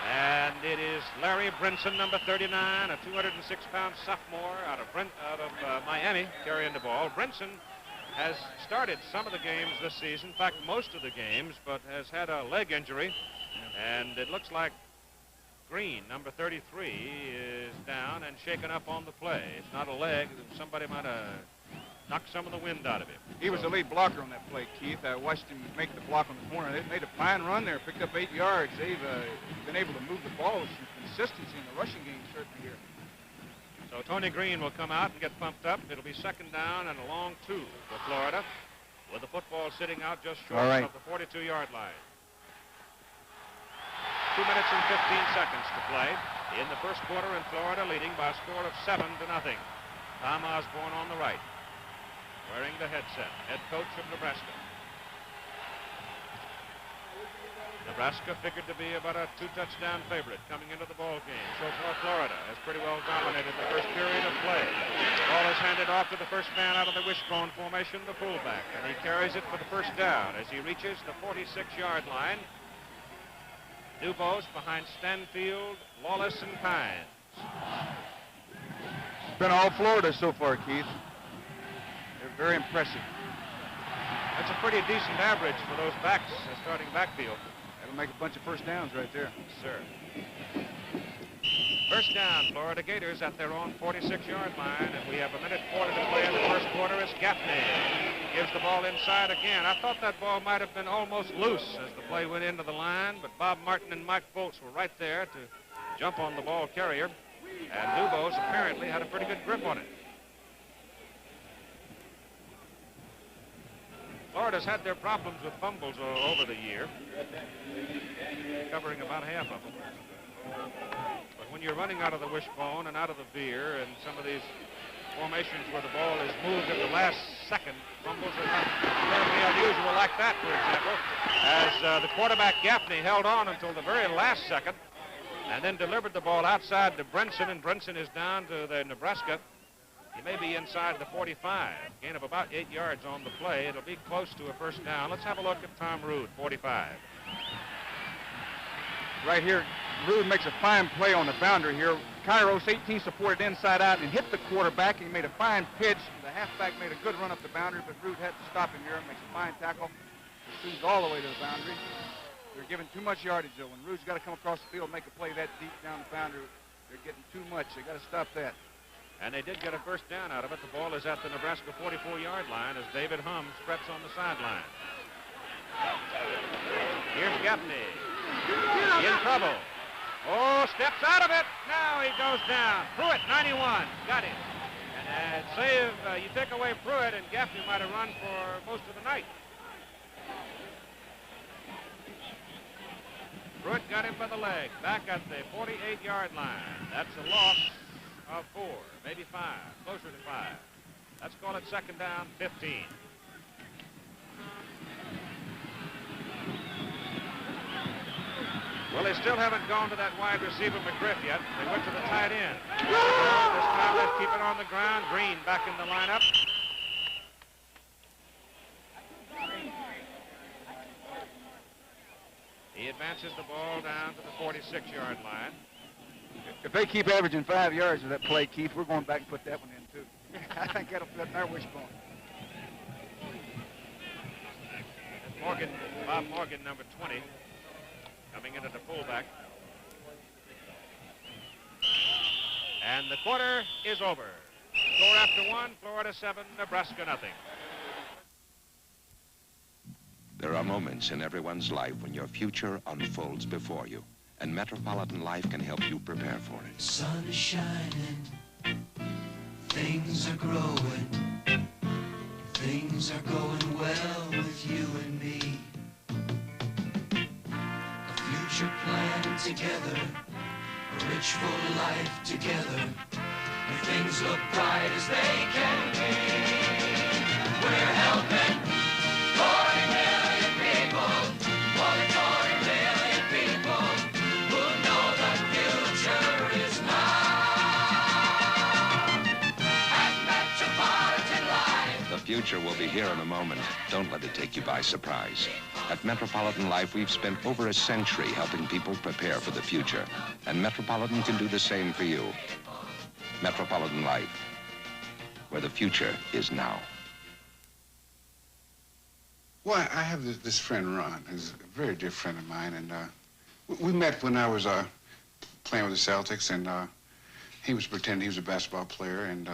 S2: And it is Larry Brinson, number 39, a 206-pound sophomore out of Miami, carrying the ball. Brinson has started some of the games this season, in fact, most of the games, but has had a leg injury. And it looks like Green, number 33, is down and shaken up on the play. It's not a leg. Somebody might have knocked some of the wind out of him.
S3: He was the lead blocker on that play, Keith. I watched him make the block on the corner. They made a fine run there, picked up 8 yards. They've been able to move the ball with some consistency in the rushing game, certainly here.
S2: So Tony Green will come out and get pumped up. It'll be second down and a long 2 for Florida, with the football sitting out just short of the 42-yard line. 2 minutes and 15 seconds to play in the first quarter, in Florida leading by a score of 7-0. Tom Osborne on the right, wearing the headset, head coach of Nebraska. Nebraska figured to be about a 2-touchdown favorite coming into the ball game. So far, Florida has pretty well dominated the first period of play. The ball is handed off to the first man out of the wishbone formation, the fullback, and he carries it for the first down as he reaches the 46-yard line. Dubose behind Stanfield, Lawless, and Pines.
S3: It's been all Florida so far, Keith. They're very impressive.
S2: That's a pretty decent average for those backs, starting backfield.
S3: That'll make a bunch of first downs right there.
S2: Yes, sir. First down, Florida Gators at their own 46-yard line, and we have 1:40 to play in the first quarter as Gaffney gives the ball inside again. I thought that ball might have been almost loose as the play went into the line, but Bob Martin and Mike Bolts were right there to jump on the ball carrier, and Dubose apparently had a pretty good grip on it. Florida's had their problems with fumbles over the year, covering about half of them. But when you're running out of the wishbone and out of the veer and some of these formations where the ball is moved at the last second, fumbles are not terribly unusual like that, for example, as the quarterback Gaffney held on until the very last second and then delivered the ball outside to Brinson, and Brinson is down to the Nebraska. He may be inside the 45. Gain of about 8 yards on the play. It'll be close to a first down. Let's have a look at Tom Rood, 45.
S3: Right here, Rood makes a fine play on the boundary here. Kairos, 18, supported inside out and hit the quarterback. He made a fine pitch. The halfback made a good run up the boundary, but Rood had to stop him here and makes a fine tackle. Pursues all the way to the boundary. They're giving too much yardage, though. When Rood's got to come across the field and make a play that deep down the boundary, they're getting too much. They got to stop that.
S2: And they did get a first down out of it. The ball is at the Nebraska 44-yard line as David Hum frets on the sideline. Here's Gaffney. In trouble. Oh, steps out of it. Now he goes down. Pruitt, 91. Got him. And save, you take away Pruitt, and Gaffney might have run for most of the night. Pruitt got him by the leg. Back at the 48-yard line. That's a loss of 4, maybe 5, closer to 5. Let's call it second down, 15. Well, they still haven't gone to that wide receiver McGriff yet. They went to the tight end. This time let's keep it on the ground. Green back in the lineup. He advances the ball down to the 46-yard line.
S3: If they keep averaging 5 yards of that play, Keith, we're going back and put that one in, too. I think that'll flip our wishbone.
S2: Morgan, Bob Morgan, number 20, coming into the fullback. And the quarter is over. Score after 1, Florida 7, Nebraska nothing.
S4: There are moments in everyone's life when your future unfolds before you, and Metropolitan Life can help you prepare for it.
S5: Sun is shining, things are growing, things are going well with you and me. A future planned together, a rich full life together, where things look bright as they can be. We're helping 40 million people, more than 40 million people, who know the future is now. At Metropolitan Life.
S4: The future will be here in a moment. Don't let it take you by surprise. At Metropolitan Life, we've spent over a century helping people prepare for the future. And Metropolitan can do the same for you. Metropolitan Life, where the future is now.
S6: Well, I have this friend, Ron, who's a very dear friend of mine, and we met when I was playing with the Celtics, and he was pretending he was a basketball player, and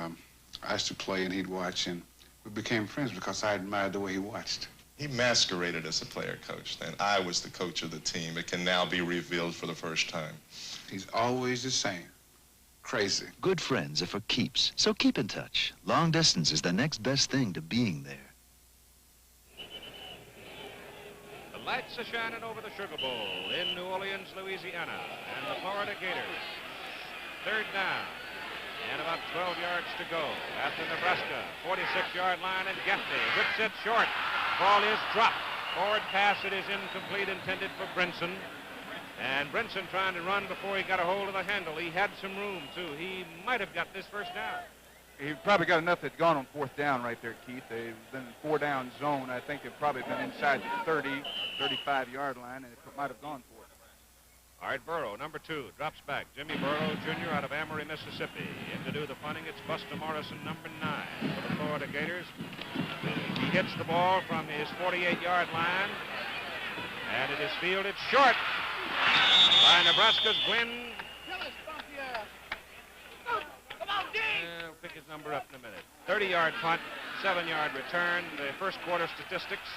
S6: I used to play and he'd watch, and we became friends because I admired the way he watched.
S7: He masqueraded as a player coach, and I was the coach of the team. It can now be revealed for the first time.
S6: He's always the same. Crazy.
S23: Good friends are for keeps, so keep in touch. Long distance is the next best thing to being there.
S2: The lights are shining over the Sugar Bowl in New Orleans, Louisiana, and the Florida Gators. Third down, and about 12 yards to go at the Nebraska 46-yard line, and Gaffney whips it short. Ball is dropped. Forward pass, it is incomplete, intended for Brinson. And Brinson trying to run before he got a hold of the handle. He had some room, too. He might have got this first down.
S3: He probably got enough that gone on fourth down right there, Keith. They've been in four-down zone. I think they've probably been inside the 30, 35-yard line, and it might have gone for it.
S2: All right, Burrow, number 2, drops back. Jimmy Burrow, Jr. out of Amory, Mississippi. In to do the punting, it's Buster Morrison, number 9 for the Florida Gators. He hits the ball from his 48-yard line, and it is fielded short by Nebraska's Glenn. We'll pick his number up in a minute. 30-yard punt, 7-yard return. The first quarter statistics.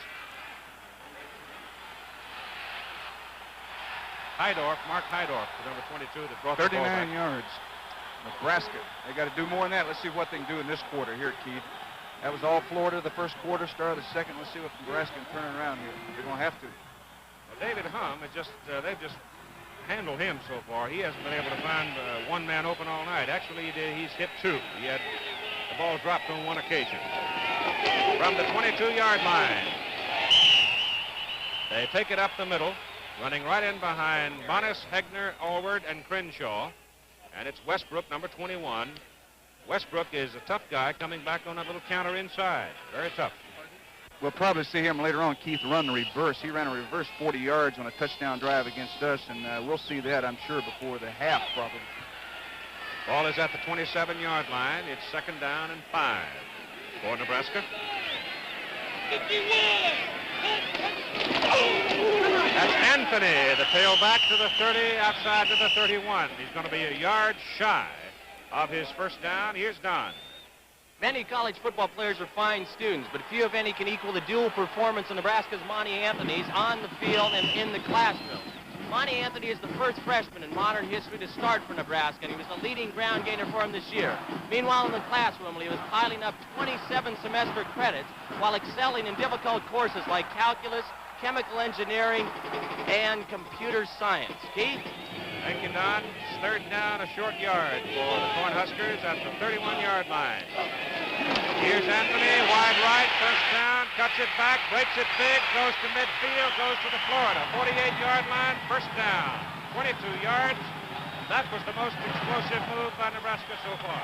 S2: Mark Heidorf, the number 22 that brought the ball back.
S3: 39 yards. Nebraska. They got to do more than that. Let's see what they can do in this quarter here, Keith. That was all Florida the first quarter, start of the second. Let's see what Nebraska can turn around here. They're going to have to.
S2: Well, David Hum, they've just handled him so far. He hasn't been able to find one man open all night. Actually, he's hit 2. He had the ball dropped on one occasion. From the 22-yard line, they take it up the middle, running right in behind Bonis, Hegner, Allward, and Crenshaw. And it's Westbrook, number 21. Westbrook is a tough guy coming back on that little counter inside. Very tough.
S3: We'll probably see him later on, Keith, run the reverse. He ran a reverse 40 yards on a touchdown drive against us, and we'll see that, I'm sure, before the half, probably.
S2: Ball is at the 27-yard line. It's 2nd down and 5 for Nebraska. That's Anthony, the tailback to the 30, outside to the 31. He's going to be a yard shy of his first down. Here's Don.
S21: Many college football players are fine students, but few, if any, can equal the dual performance of Nebraska's Monty Anthony's on the field and in the classroom. Monty Anthony is the first freshman in modern history to start for Nebraska, and he was the leading ground gainer for him this year. Meanwhile, in the classroom, he was piling up 27 semester credits while excelling in difficult courses like calculus, chemical engineering, and computer science. Keith?
S2: Thank you, Don. It's 3rd down, a short yard for the Cornhuskers at the 31-yard line. Here's Anthony, wide right, first down, cuts it back, breaks it big, goes to midfield, goes to the Florida 48-yard line, first down, 22 yards. That was the most explosive move by Nebraska so far.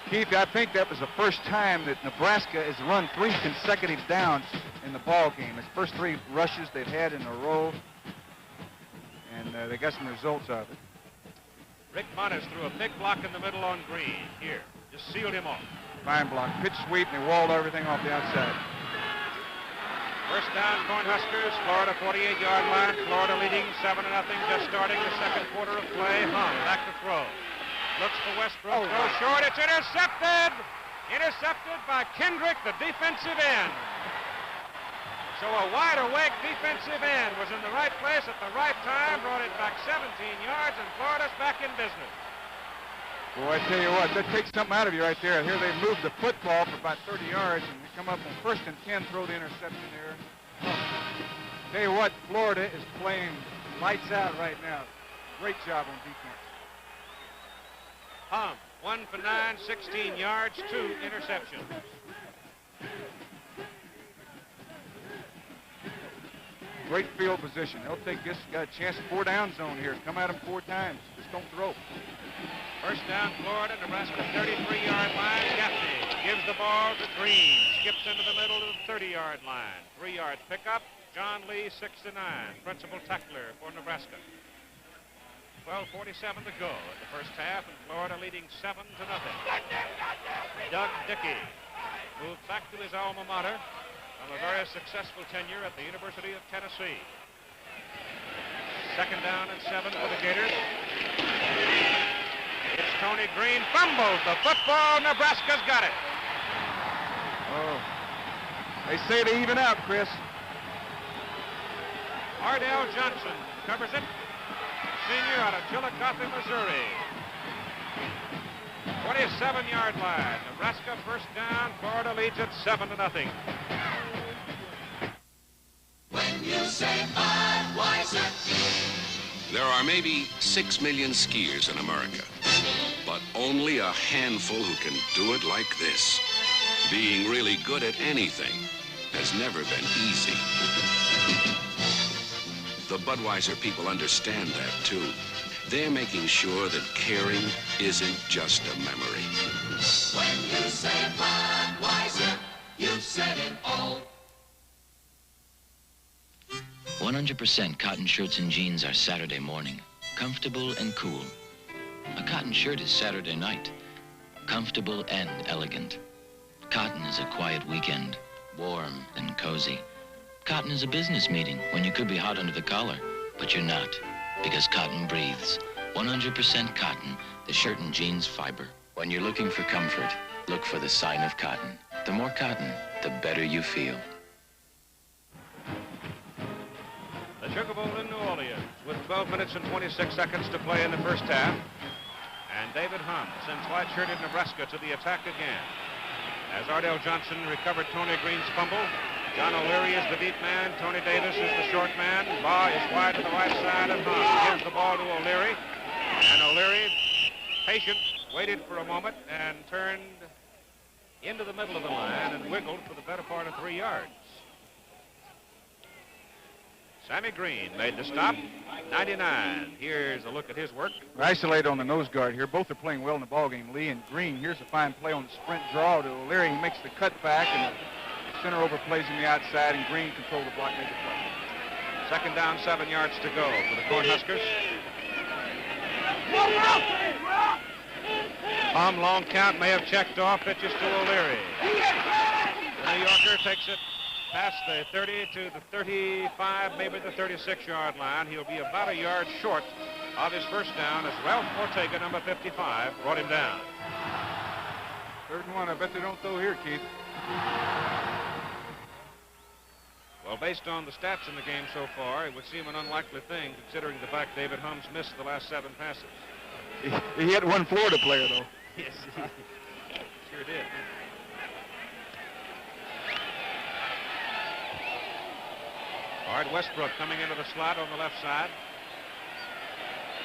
S3: Keith, I think that was the first time that Nebraska has run 3 consecutive downs in the ball game. It's first 3 rushes they've had in a row, and they got some results out of it.
S2: Rick Monis threw a big block in the middle on Green. Here, just sealed him off.
S3: Fine block, pitch sweep, and they walled everything off the outside.
S2: First down, Cornhuskers, Florida 48-yard line. Florida leading 7-0, just starting the second quarter of play. Hung back to throw. Looks for Westbrook, throws short, it's intercepted! Intercepted by Kendrick, the defensive end. So a wide-awake defensive end was in the right place at the right time, brought it back 17 yards, and Florida's back in business.
S3: Boy, I tell you what, that takes something out of you right there. Here they moved the football for about 30 yards, and they come up on 1st and 10, throw the interception there. Tell you what, Florida is playing lights out right now. Great job on defense.
S2: Hum, 1 for 9, 16 yards, 2 interceptions.
S3: Great field position. They'll take this. Got a chance to 4-down zone here. Come at them 4 times. Just don't throw.
S2: First down, Florida. Nebraska 33-yard line. Gaffney gives the ball to Green. Skips into the middle of the 30-yard line. 3-yard pickup. John Lee, 69, principal tackler for Nebraska. 12:47 to go in the first half, and Florida leading 7-0. Doug Dickey moved back to his alma mater from a very successful tenure at the University of Tennessee. Second down and 7 for the Gators. It's Tony Green, fumbles the football. Nebraska's got it.
S3: Oh, they say they even out, Chris.
S2: Ardell Johnson covers it. Senior out of Chillicothe, Missouri. 27-yard line. Nebraska first down. Florida leads it 7-0.
S5: When you say Budweiser.
S12: There are maybe 6 million skiers in America, but only a handful who can do it like this. Being really good at anything has never been easy. The Budweiser people understand that, too. They're making sure that caring isn't just a memory.
S5: When you say Budweiser, you've said it all.
S8: 100% cotton shirts and jeans are Saturday morning, comfortable and cool. A cotton shirt is Saturday night, comfortable and elegant. Cotton is a quiet weekend, warm and cozy. Cotton is a business meeting when you could be hot under the collar, but you're not, because cotton breathes. 100% cotton, the shirt and jeans fiber. When you're looking for comfort, look for the sign of cotton. The more cotton, the better you feel.
S2: The Sugar Bowl in New Orleans with 12 minutes and 26 seconds to play in the first half. And David Humm sends white-shirted Nebraska to the attack again. As Ardell Johnson recovered Tony Green's fumble, John O'Leary is the deep man. Tony Davis is the short man. Baugh is wide to the right side, and Humm gives the ball to O'Leary. And O'Leary, patient, waited for a moment and turned into the middle of the line and wiggled for the better part of 3 yards. Sammy Green made the stop, 99. Here's a look at his work.
S3: We're isolated on the nose guard here. Both are playing well in the ballgame, Lee and Green. Here's a fine play on the sprint draw to O'Leary. He makes the cutback, and the center overplays him the outside, and Green controls the block, make the play.
S2: Second down, 7 yards to go for the Cornhuskers. Humm, long count, may have checked off, pitches to O'Leary. The New Yorker takes it past the 30 to the 35, maybe the 36-yard line. He'll be about a yard short of his first down as Ralph Ortega, number 55, brought him down.
S3: 3rd and 1. I bet they don't throw here, Keith.
S2: Well, based on the stats in the game so far, it would seem an unlikely thing, considering the fact David Humm's missed the last 7 passes.
S3: He hit one Florida player, though.
S2: Yes, he sure did. Art Westbrook coming into the slot on the left side.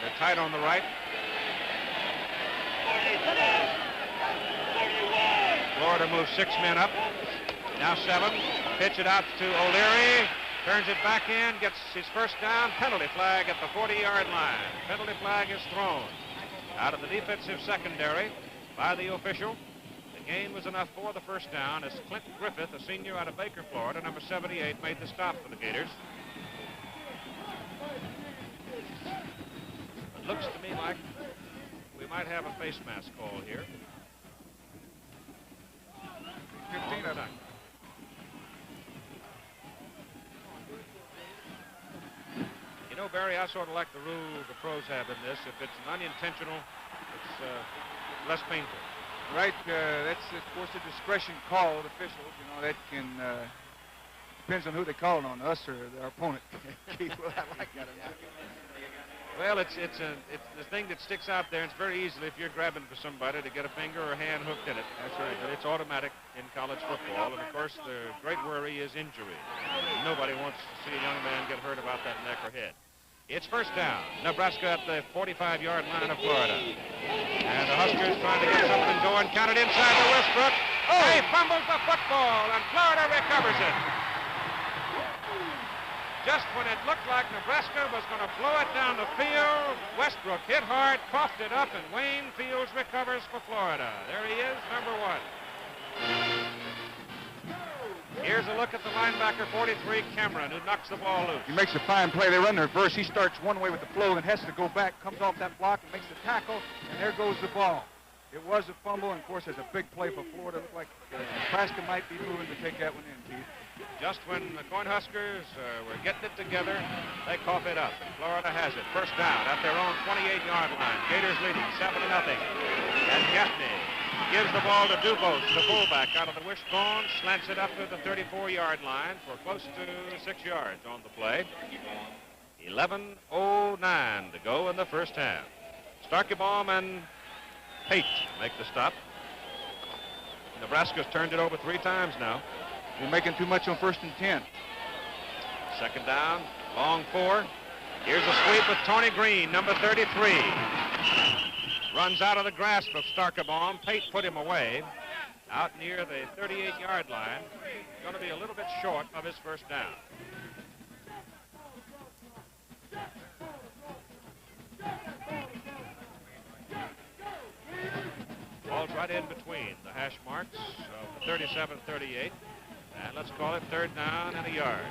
S2: They're tight on the right. Florida moves 6 men up. Now 7. Pitch it out to O'Leary. Turns it back in. Gets his first down. Penalty flag at the 40-yard line. Penalty flag is thrown out of the defensive secondary by the official. The gain was enough for the first down as Clint Griffith, a senior out of Baker, Florida, number 78, made the stop for the Gators. It looks to me like we might have a face mask call here. 15 of them. You know, Barry, I sort of like the rule the pros have in this. If it's an unintentional, it's less painful.
S3: Right, that's, of course, a discretion call of officials. You know, that can, depends on who they call it on, us or our opponent. Keith, well, I like that.
S2: Well, it's the thing that sticks out there. It's very easily, if you're grabbing for somebody, to get a finger or a hand hooked in it. That's right. But it's automatic in college football. And, of course, the great worry is injury. Nobody wants to see a young man get hurt about that neck or head. It's first down. Nebraska at the 45-yard line of Florida. And the Huskers trying to get something going. Counted inside to Westbrook. Oh! He fumbles the football, and Florida recovers it. Just when it looked like Nebraska was going to blow it down the field, Westbrook hit hard, coughed it up, and Wayne Fields recovers for Florida. There he is, number 1. Here's a look at the linebacker, 43, Cameron, who knocks the ball loose.
S3: He makes a fine play. They run the reverse. He starts one way with the flow and has to go back, comes off that block and makes the tackle, and there goes the ball. It was a fumble, and of course, it's a big play for Florida. It looked like Nebraska might be moving to take that one in, Keith.
S2: Just when the Cornhuskers were getting it together, they cough it up, and Florida has it. First down at their own 28-yard line. Gators leading 7-0. And Gaffney gives the ball to Dubose, the fullback, out of the wishbone, slants it up to the 34-yard line for close to 6 yards on the play. 11:09 to go in the first half. Starkebaum and Pate make the stop. Nebraska's turned it over 3 times now.
S3: They're making too much on 1st and 10.
S2: Second down, long 4. Here's a sweep with Tony Green, number 33. Runs out of the grasp of Starkebaum. Pate put him away out near the 38-yard line. Going to be a little bit short of his first down. Ball's right in between the hash marks of the 37-38. And let's call it 3rd down and a yard.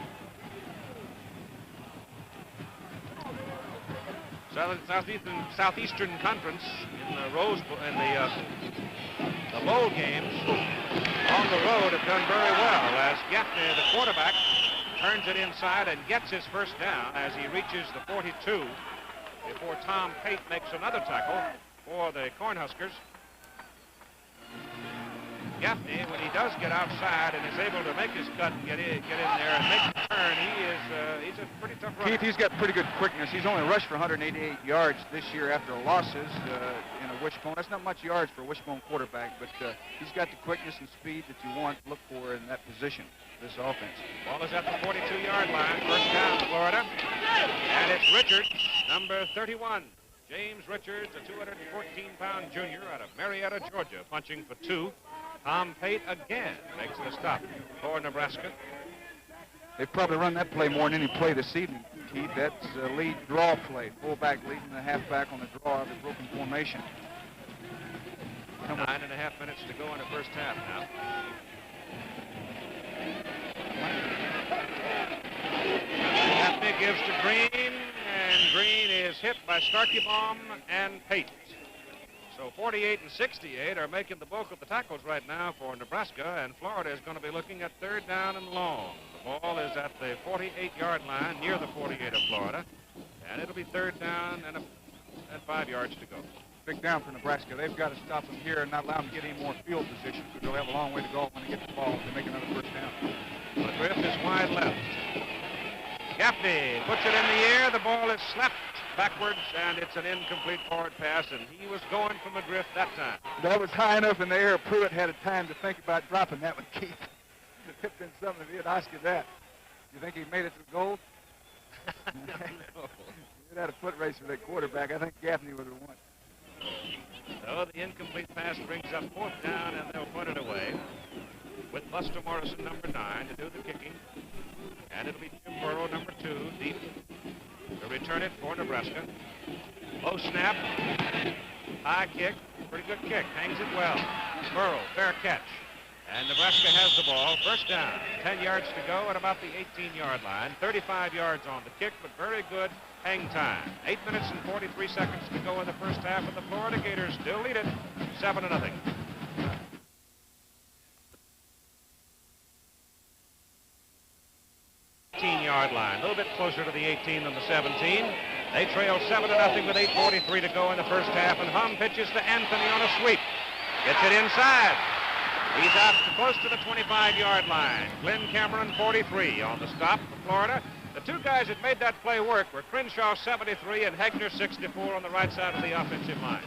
S2: Southeastern Conference in the Rose Bowl, in the bowl games on the road have done very well as Gaffney, the quarterback, turns it inside and gets his first down as he reaches the 42 before Tom Pate makes another tackle for the Cornhuskers. Gaffney, when he does get outside and is able to make his cut and get in there and make the turn, he's a pretty tough runner.
S3: Keith, he's got pretty good quickness. He's only rushed for 188 yards this year after losses in a wishbone. That's not much yards for a wishbone quarterback, but he's got the quickness and speed that you want to look for in that position, this offense.
S2: Ball is at the 42-yard line. First down, Florida. And it's Richards, number 31. James Richards, a 214-pound junior out of Marietta, Georgia, punching for 2. Tom Pate again makes the stop for Nebraska.
S3: They've probably run that play more than any play this evening, Keith. That's a lead draw play. Fullback leading the halfback on the draw of the broken formation.
S2: 9.5 minutes to go in the first half now. Gaffney gives to Green, and Green is hit by Starkebaum and Pate. So 48 and 68 are making the bulk of the tackles right now for Nebraska, and Florida is going to be looking at 3rd down and long. The ball is at the 48-yard line, near the 48 of Florida, and it'll be 3rd down and 5 yards to go.
S3: Big down for Nebraska. They've got to stop them here and not allow them to get any more field position, because they'll have a long way to go when they get the ball to make another first down.
S2: McGriff is wide left. Gaffney puts it in the air. The ball is slapped backwards, and it's an incomplete forward pass, and he was going for McGriff that time.
S3: That was high enough in the air. Pruitt had a time to think about dropping that one, Keith. It would have been something if he'd asked you that. You think he made it to the goal? You'd had a foot race for that quarterback. I think Gaffney would have won.
S2: So the incomplete pass brings up 4th down, and they'll put it away with Buster Morrison, number 9, to do the kicking. And it'll be Jim Burrow, number 2, deep, to return it for Nebraska. Low snap, high kick, pretty good kick, hangs it well. Burrow, fair catch. And Nebraska has the ball, first down. 10 yards to go at about the 18-yard line. 35 yards on the kick, but very good hang time. 8 minutes and 43 seconds to go in the first half, and the Florida Gators still lead it 7-0. 18-yard line, a little bit closer to the 18 than the 17. They trail 7-0 with 8:43 to go in the first half, and Hum pitches to Anthony on a sweep. Gets it inside. He's out close to the 25-yard line. Glenn Cameron, 43 on the stop for Florida. The two guys that made that play work were Crenshaw, 73, and Hegner, 64 on the right side of the offensive line.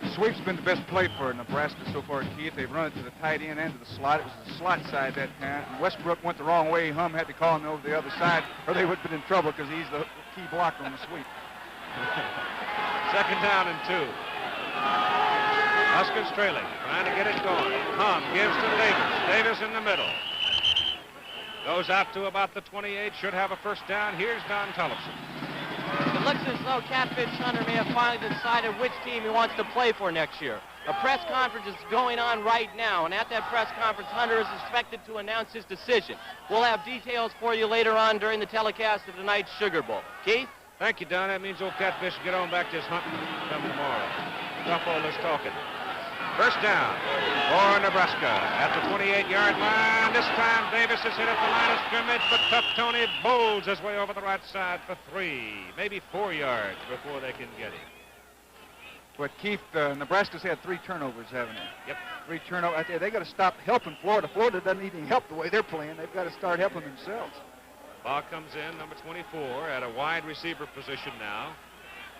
S3: The sweep's been the best play for Nebraska so far, Keith. They've run it to the tight end and to the slot. It was the slot side that time. And Westbrook went the wrong way. Hum had to call him over the other side, or they would have been in trouble because he's the key blocker on the sweep.
S2: 2nd down and 2. Huskers trailing, trying to get it going. Hum gives to Davis. Davis in the middle. Goes out to about the 28, should have a first down. Here's Don Tollefson.
S21: It looks as though Catfish Hunter may have finally decided which team he wants to play for next year. A press conference is going on right now, and at that press conference, Hunter is expected to announce his decision. We'll have details for you later on during the telecast of tonight's Sugar Bowl. Keith?
S2: Thank you, Don. That means old Catfish get on back to his hunting come tomorrow. Stop all this talking. First down for Nebraska at the 28-yard line. This time Davis has hit at the line of scrimmage, but tough Tony bowls his way over the right side for 3, maybe 4 yards before they can get him.
S3: But Keith, Nebraska's had 3 turnovers, haven't they?
S2: Yep.
S3: 3 turnovers. They got to stop helping Florida. Florida doesn't need any help the way they're playing. They've got to start helping themselves.
S2: Ball comes in, number 24, at a wide receiver position now.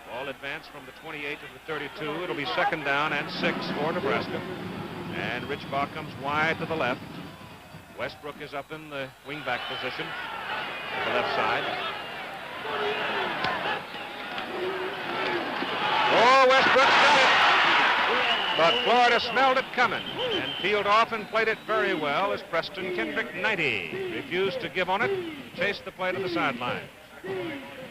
S2: Ball advanced from the 28 to the 32. It'll be second down and 6 for Nebraska. And Rich Ball comes wide to the left. Westbrook is up in the wingback position to the left side. Oh, Westbrook's got it. But Florida smelled it coming and peeled off and played it very well as Preston Kendrick, 90, refused to give on it, chased the play to the sideline.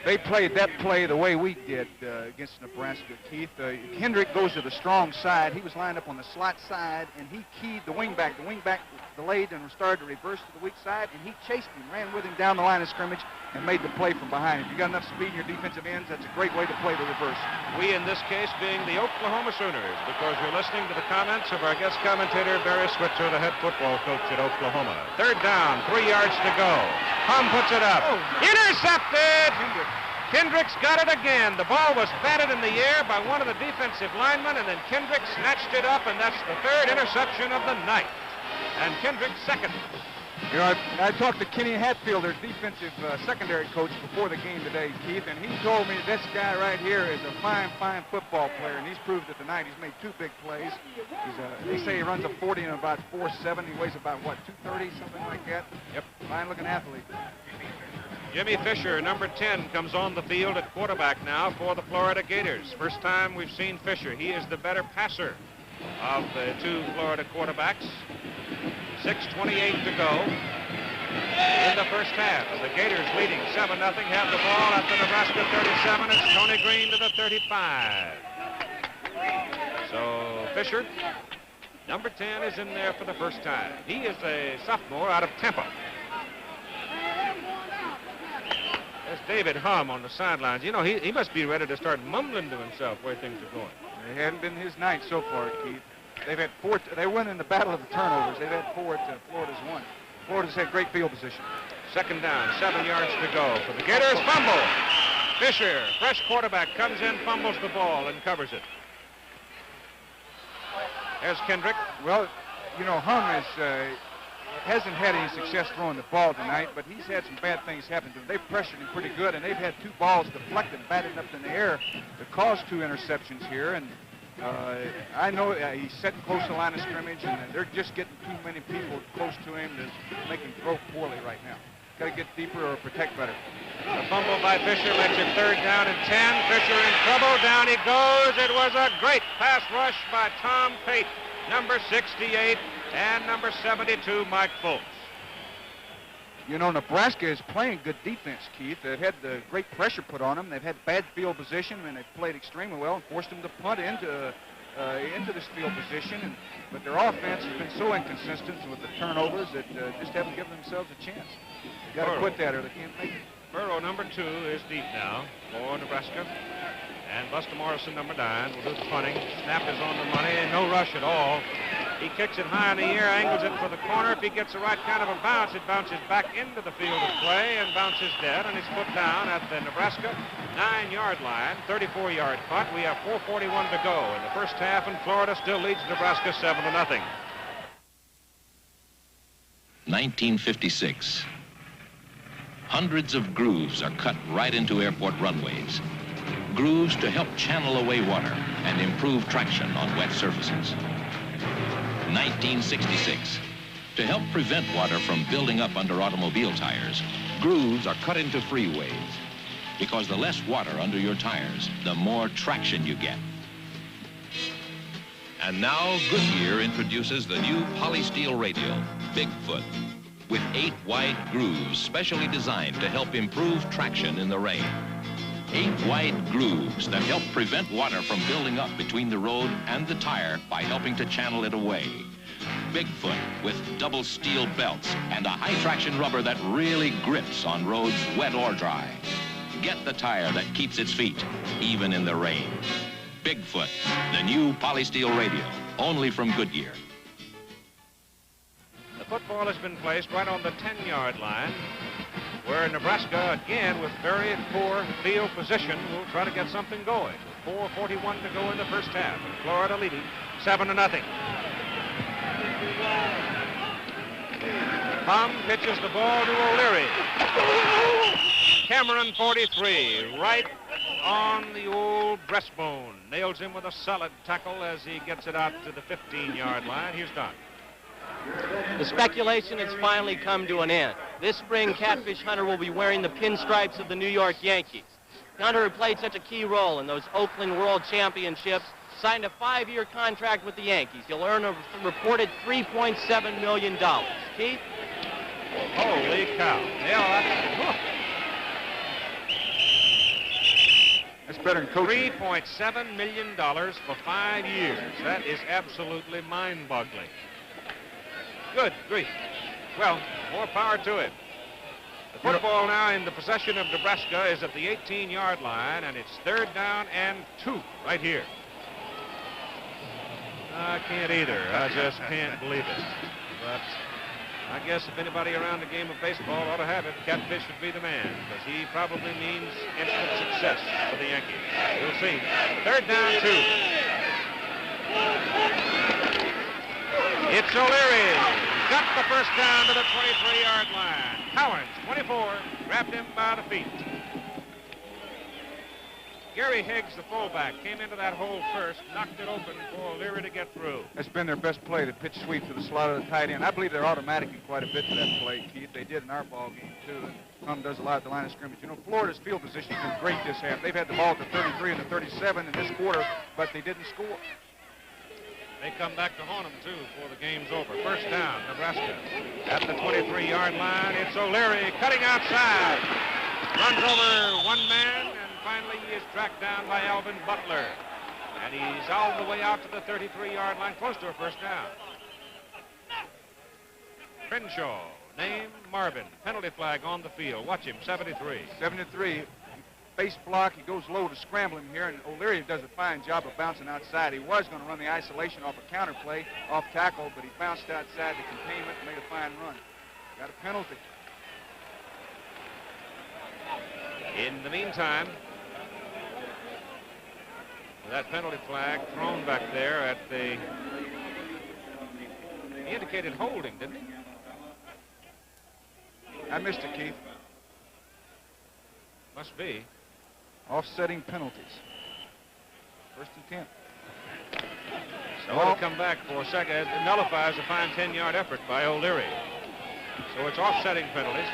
S3: They played that play the way we did against Nebraska, Keith. Kendrick goes to the strong side. He was lined up on the slot side, and he keyed the wingback. The wingback delayed and started to reverse to the weak side, and he chased him, ran with him down the line of scrimmage, and made the play from behind. If you got enough speed in your defensive ends, that's a great way to play the reverse.
S2: We, in this case, being the Oklahoma Sooners, because you're listening to the comments of our guest commentator, Barry Switzer, the head football coach at Oklahoma. Third down, 3 yards to go. Hum puts it up. Oh. Intercepted! Kendrick's got it again. The ball was batted in the air by one of the defensive linemen, and then Kendrick snatched it up, and that's the 3rd interception of the night. And Kendrick's second.
S3: You know, I talked to Kenny Hatfield, their defensive secondary coach, before the game today, Keith, and he told me this guy right here is a fine, fine football player, and he's proved it tonight. He's made 2 big plays. They say he runs a 40 and about 4.7. He weighs about, what, 230, something like that?
S2: Yep.
S3: Fine-looking athlete.
S2: Jimmy Fisher, number 10, comes on the field at quarterback now for the Florida Gators. First time we've seen Fisher. He is the better passer of the 2 Florida quarterbacks. 6:28 to go in the first half. The Gators leading 7-0, have the ball at the Nebraska 37. It's Tony Green to the 35. So Fisher, number 10, is in there for the first time. He is a sophomore out of Tampa. There's David Hum on the sidelines. You know, he must be ready to start mumbling to himself where things are going.
S3: It hadn't been his night so far, Keith. They've had 4. They won in the battle of the turnovers. They've had 4 to Florida's 1. Florida's had great field position.
S2: Second down, 7 yards to go for the Gators. Fumble. Fisher, fresh quarterback, comes in, fumbles the ball, and covers it. There's Kendrick.
S3: Well, you know, Hum hasn't had any success throwing the ball tonight, but he's had some bad things happen to him. They've pressured him pretty good, and they've had 2 balls deflected, batted up in the air that caused 2 interceptions here. And I know he's sitting close to the line of scrimmage, and they're just getting too many people close to him to make him throw poorly right now. Got to get deeper or protect better.
S2: The fumble by Fisher makes it 3rd down and 10. Fisher in trouble. Down he goes. It was a great pass rush by Tom Pate, number 68, and number 72, Mike Fultz.
S3: You know, Nebraska is playing good defense, Keith. They've had the great pressure put on them. They've had bad field position, and they've played extremely well and forced them to punt into this field position. But their offense has been so inconsistent with the turnovers that just haven't given themselves a chance. They've got to quit that or they can't make it.
S2: Burrow, number 2, is deep now for Nebraska. And Buster Morrison, number 9, will do the punting. Snap is on the money, and no rush at all. He kicks it high in the air, angles it for the corner. If he gets the right kind of a bounce, it bounces back into the field of play and bounces dead, and he's put down at the Nebraska 9-yard line, 34-yard punt. We have 4:41 to go in the first half, and Florida still leads Nebraska 7-0.
S8: 1956. Hundreds of grooves are cut right into airport runways. Grooves to help channel away water and improve traction on wet surfaces. 1966. To help prevent water from building up under automobile tires, grooves are cut into freeways. Because the less water under your tires, the more traction you get. And now Goodyear introduces the new polysteel radial, Bigfoot, with 8 wide grooves specially designed to help improve traction in the rain.
S9: 8 wide grooves that help prevent water from building up between the road and the tire by helping to channel it away. Bigfoot with double steel belts and a high traction rubber that really grips on roads wet or dry. Get the tire that keeps its feet, even in the rain. Bigfoot, the new polysteel radial, only from Goodyear.
S2: The football has been placed right on the 10-yard line, where Nebraska, again, with very poor field position, will try to get something going. 4:41 to go in the first half, and Florida leading 7-0. Tom pitches the ball to O'Leary. Cameron, 43, right on the old breastbone. Nails him with a solid tackle as he gets it out to the 15-yard line. Here's Don.
S21: The speculation has finally come to an end. This spring, Catfish Hunter will be wearing the pinstripes of the New York Yankees. Hunter, who played such a key role in those Oakland World Championships, signed a 5-year contract with the Yankees. He'll earn a reported $3.7 million. Keith?
S2: Holy cow. Yeah,
S3: that's better than coaching.
S2: $3.7 million for 5 years. That is absolutely mind-boggling. Good grief. Well, more power to it. The football now in the possession of Nebraska is at the 18-yard line, and it's 3rd down and 2 right here. I can't either. I just can't believe it. But I guess if anybody around a game of baseball ought to have it, Catfish would be the man, because he probably means instant success for the Yankees. We'll see. 3rd down, 2. It's O'Leary. Got the first down to the 23-yard line. Howard, 24, grabbed him by the feet. Gary Higgs, the fullback, came into that hole first, knocked it open for O'Leary to get through.
S3: That's been their best play, the pitch sweep to the slot of the tight end. I believe they're automaticing quite a bit to that play, Keith. They did in our ball game, too. And Tom does a lot at the line of scrimmage. You know, Florida's field position has been great this half. They've had the ball at the 33 and the 37 in this quarter, but they didn't score.
S2: They come back to haunt them, too, before the game's over. First down, Nebraska. At the 23-yard line, it's O'Leary cutting outside. Runs over one man, and finally he is tracked down by Alvin Butler. And he's all the way out to the 33-yard line, close to a first down. Crenshaw, name Marvin. Penalty flag on the field. Watch him, 73.
S3: 73. Base block, he goes low to scramble him here, and O'Leary does a fine job of bouncing outside. He was going to run the isolation off a counter play, off tackle, but he bounced outside the containment and made a fine run. Got a penalty.
S2: In the meantime, that penalty flag thrown back there at the... He indicated holding, didn't he?
S3: I missed it, Keith.
S2: Must be.
S3: Offsetting penalties. 1st and 10.
S2: So it'll come back for a second. It nullifies a fine 10-yard effort by O'Leary. So it's offsetting penalties.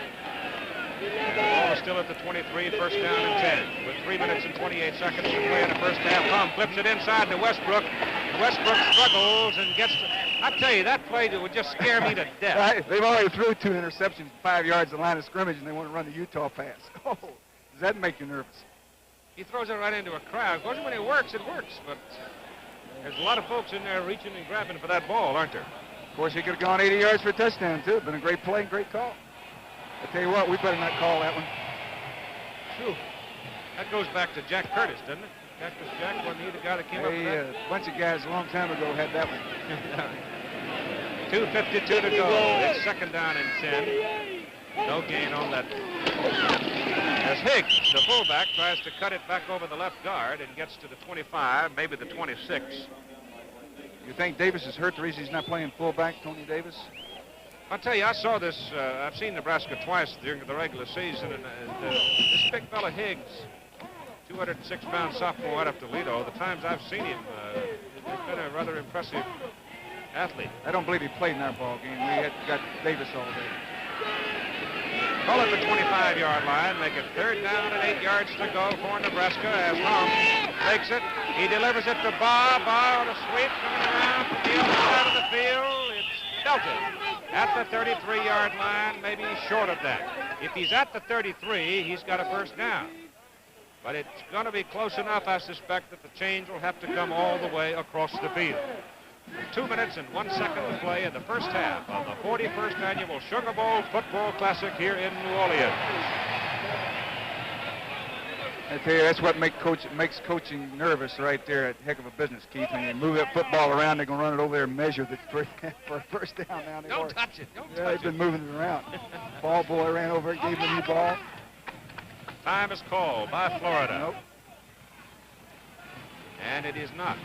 S2: And the ball is still at the 23, 1st down and 10. With 3 minutes and 28 seconds to play in the first half. Tom flips it inside to Westbrook. And Westbrook struggles and gets to... I tell you, that play would just scare me to death.
S3: Right. They've already threw 2 interceptions, 5 yards of the line of scrimmage, and they want to run the Utah pass. Oh, does that make you nervous?
S2: He throws it right into a crowd. Of course, when it works, but there's a lot of folks in there reaching and grabbing for that ball, aren't there?
S3: Of course, he could have gone 80 yards for a touchdown, too. Been a great play and great call. I tell you what, we better not call that one.
S2: Phew. That goes back to Jack Curtis, doesn't it? Cactus Jack, wasn't he the guy that came up with that?
S3: A bunch of guys a long time ago had that one.
S2: 2:52 to go. It's 2nd down and 10. No gain on that. As Higgs, the fullback, tries to cut it back over the left guard and gets to the 25, maybe the 26.
S3: You think Davis is hurt, the reason he's not playing fullback, Tony Davis?
S2: I'll tell you, I saw this. I've seen Nebraska twice during the regular season, and this big fella Higgs, 206-pound sophomore out of Toledo, the times I've seen him, he's been a rather impressive athlete.
S3: I don't believe he played in our ball game. We got Davis all day.
S2: Call it the 25-yard line. Make it 3rd down and 8 yards to go for Nebraska as Hum takes it. He delivers it to Bob. Bob on a sweep coming around from the other side of the field. It's belted at the 33-yard line, maybe short of that. If he's at the 33, he's got a first down. But it's going to be close enough, I suspect, that the change will have to come all the way across the field. 2 minutes and 1 second to play in the first half of the 41st Annual Sugar Bowl Football Classic here in New Orleans.
S3: I tell you, that's what makes coaching nervous right there. A heck of a business, Keith. When you move that football around, they're going to run it over there and measure for a first down now.
S2: Don't touch it. Don't touch it.
S3: They've been moving it around. Ball boy ran over it, gave him a new ball.
S2: Time is called by Florida.
S3: Nope.
S2: And it is not.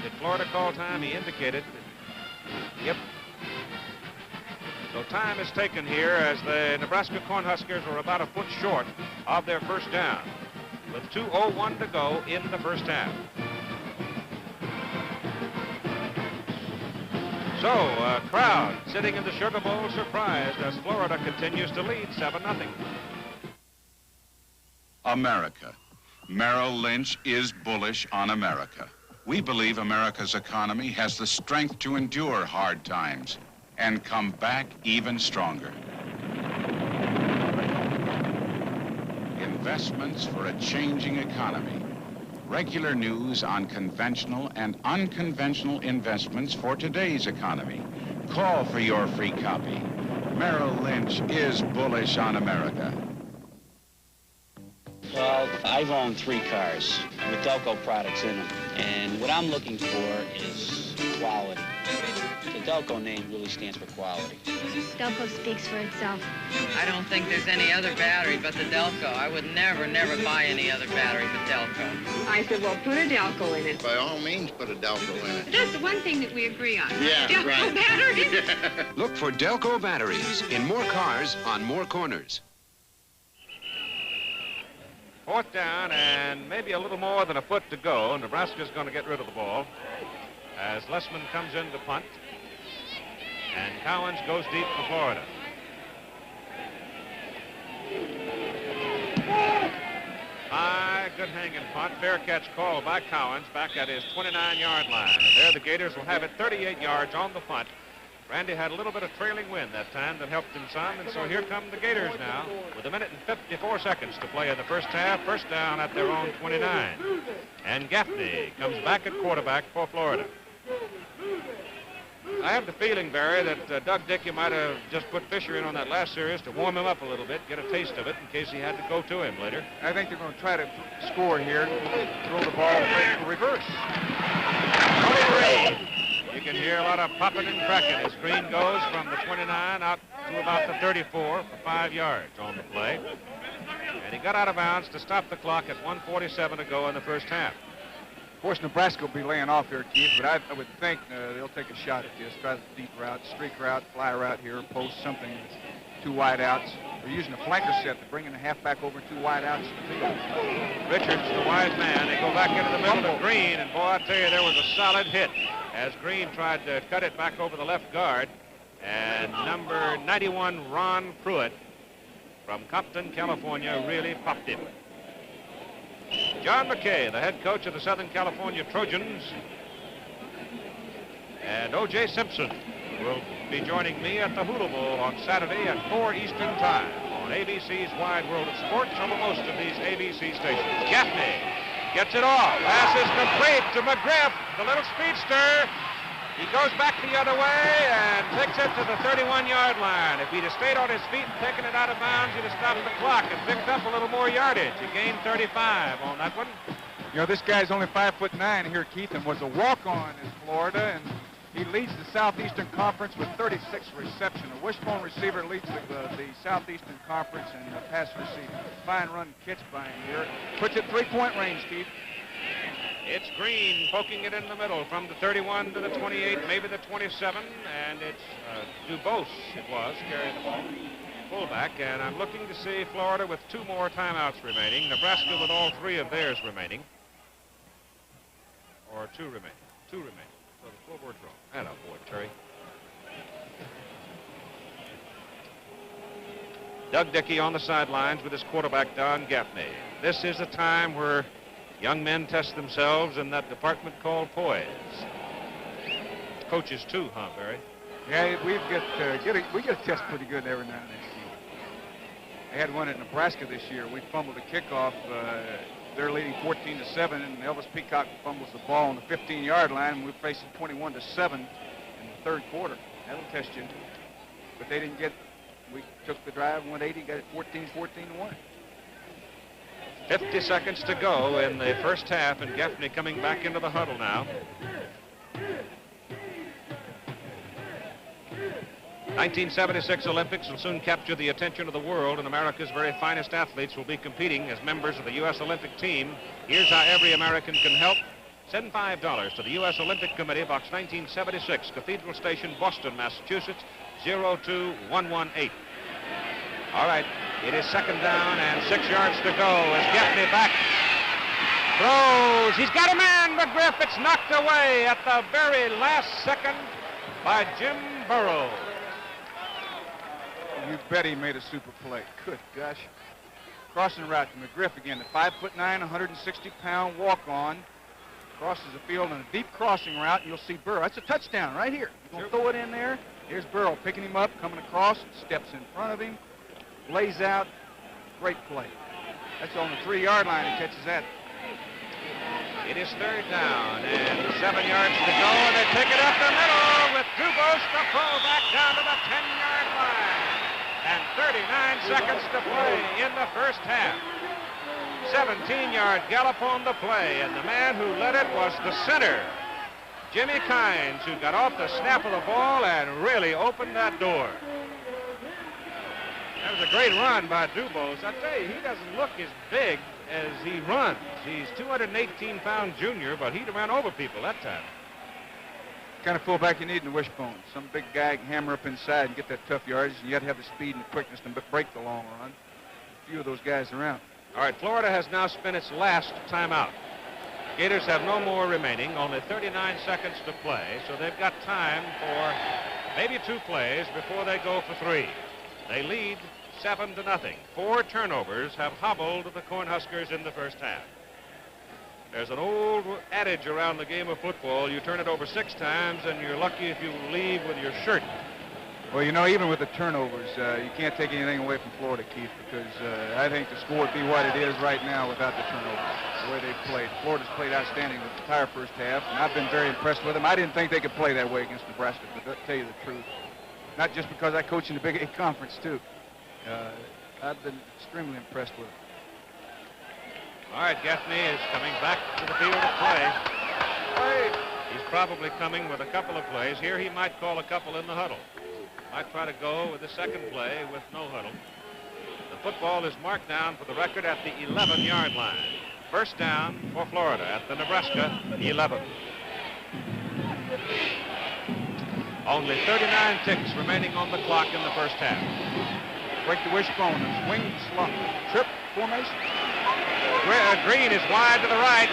S2: Did Florida call time? He indicated. Yep. So time is taken here as the Nebraska Cornhuskers are about a foot short of their first down with 2:01 to go in the first half. So, a crowd sitting in the Sugar Bowl surprised as Florida continues to lead 7-0.
S10: America. Merrill Lynch is bullish on America. We believe America's economy has the strength to endure hard times and come back even stronger. Investments for a changing economy. Regular news on conventional and unconventional investments for today's economy. Call for your free copy. Merrill Lynch is bullish on America.
S11: Well, I've owned 3 cars with Delco products in them, and what I'm looking for is quality. The Delco name really stands for quality.
S13: Delco speaks for itself.
S24: I don't think there's any other battery but the Delco. I would never buy any other battery but Delco.
S25: I said, well, put a Delco in it.
S26: By all means, put a Delco in it.
S25: That's the one thing that we agree on.
S26: Yeah,
S25: Delco
S26: right.
S25: batteries.
S27: Look for Delco batteries in more cars on more corners.
S2: 4th down and maybe a little more than a foot to go. Nebraska's going to get rid of the ball as Lessman comes in to punt. And Cowens goes deep for Florida. High, good hanging punt. Fair catch call by Cowens back at his 29-yard line. And there the Gators will have it 38 yards on the punt. Randy had a little bit of trailing wind that time that helped him some, and so here come the Gators now with 1 minute and 54 seconds to play in the first half. First down at their own 29. And Gaffney comes back at quarterback for Florida. I have the feeling, Barry, that Doug Dickey might have just put Fisher in on that last series to warm him up a little bit, get a taste of it in case he had to go to him later.
S3: I think they're going to try to score here, throw the ball in reverse.
S2: You can hear a lot of popping and cracking as Green goes from the 29 out to about the 34 for 5 yards on the play. And he got out of bounds to stop the clock at 1:47 to go in the first half.
S3: Of course, Nebraska will be laying off here, Keith, but I would think they'll take a shot at this. Try the deep route, streak route, fly route here, post something, 2 wide outs. They're using a flanker set to bring in a halfback over 2 wide outs to the field.
S2: Richards, the wise man, they go back into the middle to Green, and boy, I tell you, there was a solid hit as Green tried to cut it back over the left guard. And number 91, Ron Pruitt from Compton, California, really popped him. John McKay, the head coach of the Southern California Trojans, and O.J. Simpson will be joining me at the Hula Bowl on Saturday at 4 Eastern Time on ABC's Wide World of Sports over most of these ABC stations. Gaffney gets it off. Pass is complete to McGriff, the little speedster. He goes back the other way and takes it to the 31-yard line. If he'd have stayed on his feet and taken it out of bounds, he'd have stopped the clock and picked up a little more yardage. He gained 35 on that one.
S3: You know, this guy's only 5'9" here, Keith, and was a walk-on in Florida, and he leads the Southeastern Conference with 36 receptions. A wishbone receiver leads the Southeastern Conference in pass receiving. Fine run catch by him here. Puts it 3-point range, Keith.
S2: It's Green poking it in the middle from the 31 to the 28, maybe the 27, and it's Dubose, it was, carrying the ball. Fullback, and I'm looking to see Florida with 2 more timeouts remaining. Nebraska with all 3 of theirs remaining. Or 2 remaining. 2 remaining. So the full word's wrong. Atta boy, Terry. Doug Dickey on the sidelines with his quarterback, Don Gaffney. This is a time where young men test themselves in that department called poise. Coaches too, huh, Barry?
S3: Yeah, we get a test pretty good every now and then. They had one at Nebraska this year. We fumbled a kickoff. They're leading 14-7, and Elvis Peacock fumbles the ball on the 15-yard line, and we're facing 21-7 in the third quarter. That'll test you. But they didn't get. We took the drive, 180, got it 14-1.
S2: 50 seconds to go in the first half, and Gaffney coming back into the huddle now. 1976 Olympics will soon capture the attention of the world, and America's very finest athletes will be competing as members of the U.S. Olympic team. Here's how every American can help. Send $5 to the U.S. Olympic Committee, Box 1976, Cathedral Station, Boston, Massachusetts, 02118. All right, it is second down and 6 yards to go as Gaffney back throws. He's got a man, McGriff. It's knocked away at the very last second by Jim Burrows.
S3: You bet he made a super play. Good gosh. Crossing route to McGriff again. The 5'9", 160-pound walk-on crosses the field in a deep crossing route, and you'll see Burrow. That's a touchdown right here. You're going to throw it in there. Here's Burrow picking him up, coming across, steps in front of him, lays out. Great play. That's on the 3-yard line. He catches that.
S2: It is third down and 7 yards to go, and they pick it up the middle with Dubos to pull back down to the 10-yard line. And 39 seconds to play in the first half. 17-yard gallop on the play, and the man who led it was the center, Jimmy Kynes, who got off the snap of the ball and really opened that door. That was a great run by Dubos. I tell you, he doesn't look as big as he runs. He's 218-pound junior, but he ran over people that time.
S3: Kind of fullback you need in the wishbone. Some big guy can hammer up inside and get that tough yardage, and yet have the speed and the quickness to break the long run. A few of those guys around.
S2: All right, Florida has now spent its last timeout. Gators have no more remaining, only 39 seconds to play, so they've got time for maybe 2 plays before they go for 3. They lead 7-0. 4 turnovers have hobbled the Cornhuskers in the first half. There's an old adage around the game of football: you turn it over 6 times, and you're lucky if you leave with your shirt.
S3: Well, you know, even with the turnovers, you can't take anything away from Florida, Keith, because I think the score would be what it is right now without the turnovers, the way they've played. Florida's played outstanding the entire first half, and I've been very impressed with them. I didn't think they could play that way against Nebraska, but to tell you the truth. Not just because I coach in the Big 8 Conference, too. I've been extremely impressed with them.
S2: All right, Gaffney is coming back to the field of play. He's probably coming with a couple of plays. Here he might call a couple in the huddle. Might try to go with the second play with no huddle. The football is marked down for the record at the 11-yard line. First down for Florida at the Nebraska 11. Only 39 ticks remaining on the clock in the first half.
S3: Break the wishbone, swing, slump, trip formation.
S2: Green is wide to the right.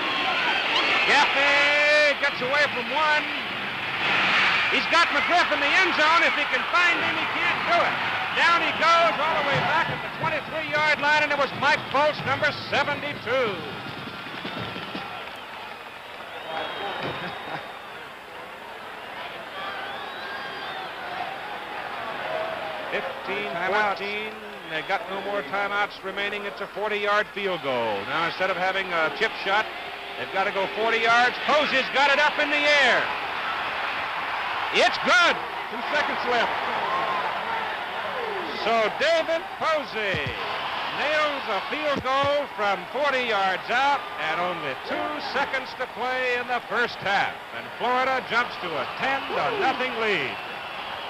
S2: Gaffney gets away from one. He's got McGriff in the end zone. If he can find him, he can't do it. Down he goes all the way back at the 23-yard line, and it was Mike Foltz, number 72. (14) They got no more timeouts remaining. It's a 40-yard field goal. Now, instead of having a chip shot, they've got to go 40 yards. Posey's got it up in the air. It's good.
S3: 2 seconds left.
S2: So David Posey nails a field goal from 40 yards out, and only 2 seconds to play in the first half. And Florida jumps to a 10-0 lead.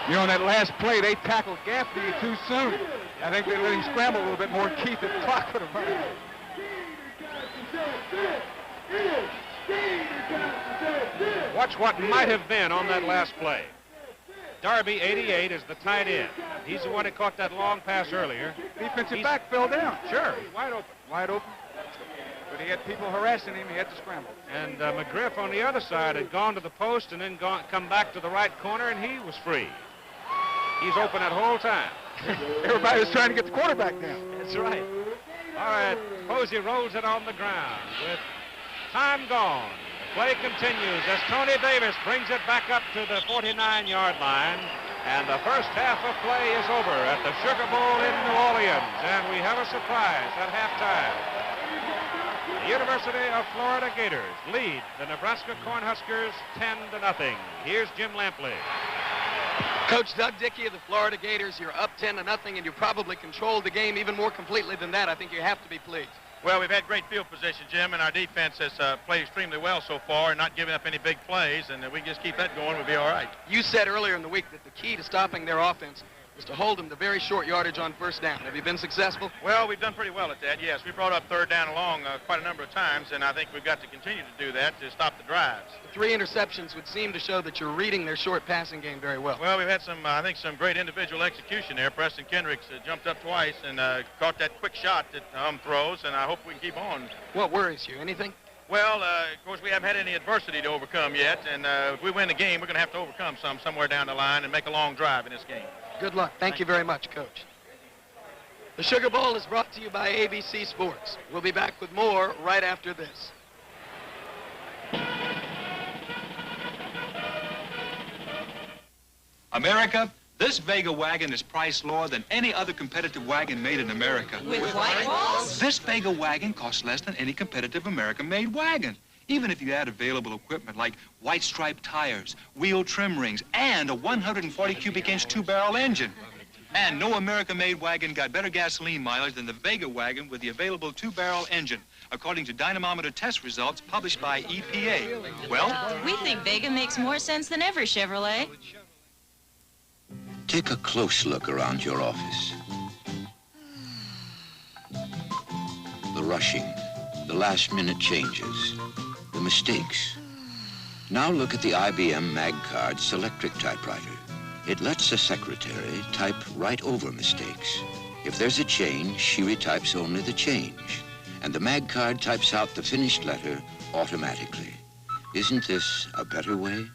S3: You know, on that last play, they tackled Gaffney too soon. I think they let him scramble a little bit more. Keith, the clock would have run out.
S2: Watch what might have been on that last play. Darby, 88, is the tight end. He's the one that caught that long pass earlier.
S3: Defensive back fell down.
S2: Sure, he's wide open.
S3: Wide open. But he had people harassing him. He had to scramble.
S2: And McGriff on the other side had gone to the post and then come back to the right corner, and he was free. He's open that whole time.
S3: Everybody was trying to get the quarterback down.
S2: That's right. All right, Posey rolls it on the ground with time gone. The play continues as Tony Davis brings it back up to the 49-yard line. And the first half of play is over at the Sugar Bowl in New Orleans. And we have a surprise at halftime. The University of Florida Gators lead the Nebraska Cornhuskers 10-0. Here's Jim Lampley.
S1: Coach Doug Dickey of the Florida Gators, you're up 10-0, and you probably controlled the game even more completely than that. I think you have to be pleased.
S14: Well, we've had great field position, Jim, and our defense has played extremely well so far and not giving up any big plays, and if we can just keep that going, we'll be all right.
S1: You said earlier in the week that the key to stopping their offense was to hold them to very short yardage on first down. Have you been successful?
S14: Well, we've done pretty well at that, yes. We brought up third down along quite a number of times, and I think we've got to continue to do that to stop the drives.
S1: The 3 interceptions would seem to show that you're reading their short passing game very well.
S14: Well, we've had some, I think, some great individual execution there. Preston Kendricks jumped up twice and caught that quick shot that throws, and I hope we can keep on.
S1: What worries you? Anything?
S14: Well, of course, we haven't had any adversity to overcome yet, and if we win the game, we're going to have to overcome somewhere down the line and make a long drive in this game.
S1: Good luck. Thank you very much, Coach. The Sugar Bowl is brought to you by ABC Sports. We'll be back with more right after this.
S15: America, this Vega wagon is priced lower than any other competitive wagon made in America.
S16: With white walls?
S15: This Vega wagon costs less than any competitive American-made wagon. Even if you add available equipment like white striped tires, wheel trim rings, and a 140 cubic inch 2-barrel engine. And no American-made wagon got better gasoline mileage than the Vega wagon with the available 2-barrel engine, according to dynamometer test results published by EPA. Well,
S16: we think Vega makes more sense than ever, Chevrolet.
S12: Take a close look around your office. The rushing, the last-minute changes, the mistakes. Now look at the IBM MagCard Selectric typewriter. It lets the secretary type right over mistakes. If there's a change, she retypes only the change. And the MagCard types out the finished letter automatically. Isn't this a better way?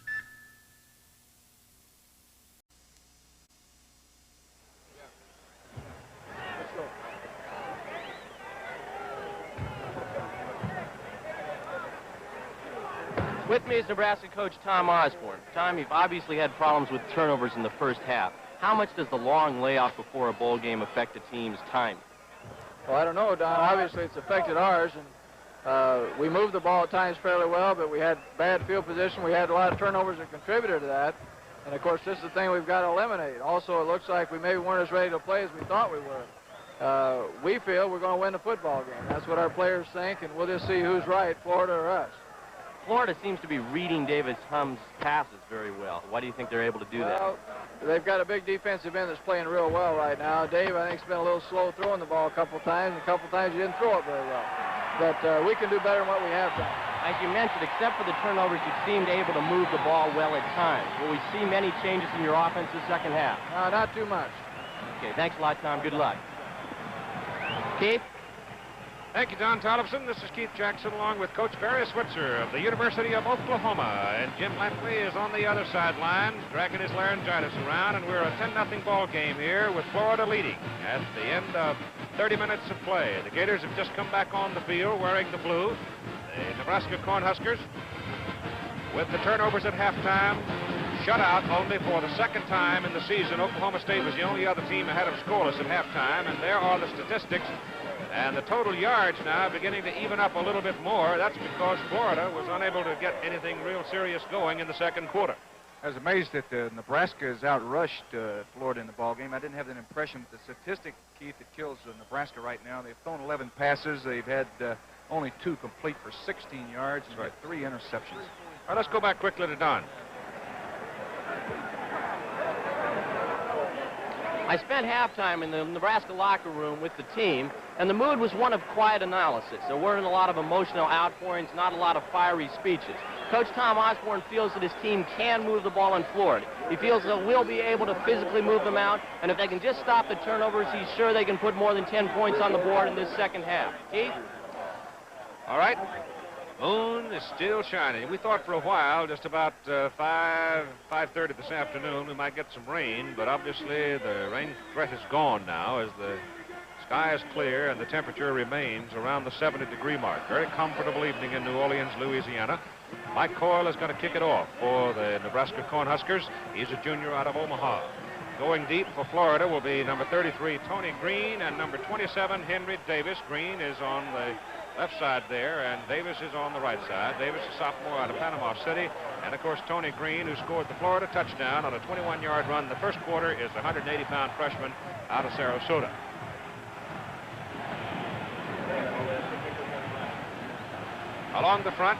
S21: With me is Nebraska coach Tom Osborne. Tom, you've obviously had problems with turnovers in the first half. How much does the long layoff before a bowl game affect a team's time?
S22: Well, I don't know, Don. Obviously, it's affected ours, and we moved the ball at times fairly well, but we had bad field position. We had a lot of turnovers that contributed to that. And, of course, this is the thing we've got to eliminate. Also, it looks like we maybe weren't as ready to play as we thought we were. We feel we're going to win the football game. That's what our players think, and we'll just see who's right, Florida or us.
S21: Florida seems to be reading Davis Hum's passes very well. Why do you think they're able to do that?
S22: Well, they've got a big defensive end that's playing real well right now. Dave, I think, has been a little slow throwing the ball a couple times, and a couple times he didn't throw it very well. But we can do better than what we have done.
S21: As you mentioned, except for the turnovers, you seemed able to move the ball well at times. Will we see many changes in your offense this second half?
S22: No, not too much.
S21: Okay, thanks a lot, Tom. Good luck. Keith?
S2: Thank you, Don Tollefson. This is Keith Jackson along with Coach Barry Switzer of the University of Oklahoma. And Jim Lampley is on the other sideline, dragging his laryngitis around. And we're a 10-0 ball game here with Florida leading at the end of 30 minutes of play. The Gators have just come back on the field wearing the blue. The Nebraska Cornhuskers, with the turnovers at halftime, shut out only for the second time in the season. Oklahoma State was the only other team ahead of scoreless at halftime. And there are the statistics. And the total yards now beginning to even up a little bit more. That's because Florida was unable to get anything real serious going in the second quarter.
S3: I was amazed that Nebraska has outrushed Florida in the ballgame. I didn't have that impression, but the statistic, Keith, that kills Nebraska right now, they've thrown 11 passes. They've had only 2 complete for 16 yards and had 3 interceptions.
S2: All right, let's go back quickly to Don.
S21: I spent halftime in the Nebraska locker room with the team, and the mood was one of quiet analysis. There weren't a lot of emotional outpourings, not a lot of fiery speeches. Coach Tom Osborne feels that his team can move the ball in Florida. He feels that we'll be able to physically move them out, and if they can just stop the turnovers, he's sure they can put more than 10 points on the board in this second half. Keith?
S2: All right. Moon is still shining. We thought for a while, just about 5:30 this afternoon, we might get some rain, but obviously the rain threat is gone now as the sky is clear and the temperature remains around the 70-degree mark. Very comfortable evening in New Orleans, Louisiana. Mike Coyle is going to kick it off for the Nebraska Cornhuskers. He's a junior out of Omaha. Going deep for Florida will be number 33, Tony Green, and number 27, Henry Davis. Green is on the left side there, and Davis is on the right side. Davis, a sophomore out of Panama City. And, of course, Tony Green, who scored the Florida touchdown on a 21-yard run in the first quarter, is a 180-pound freshman out of Sarasota. Along the front,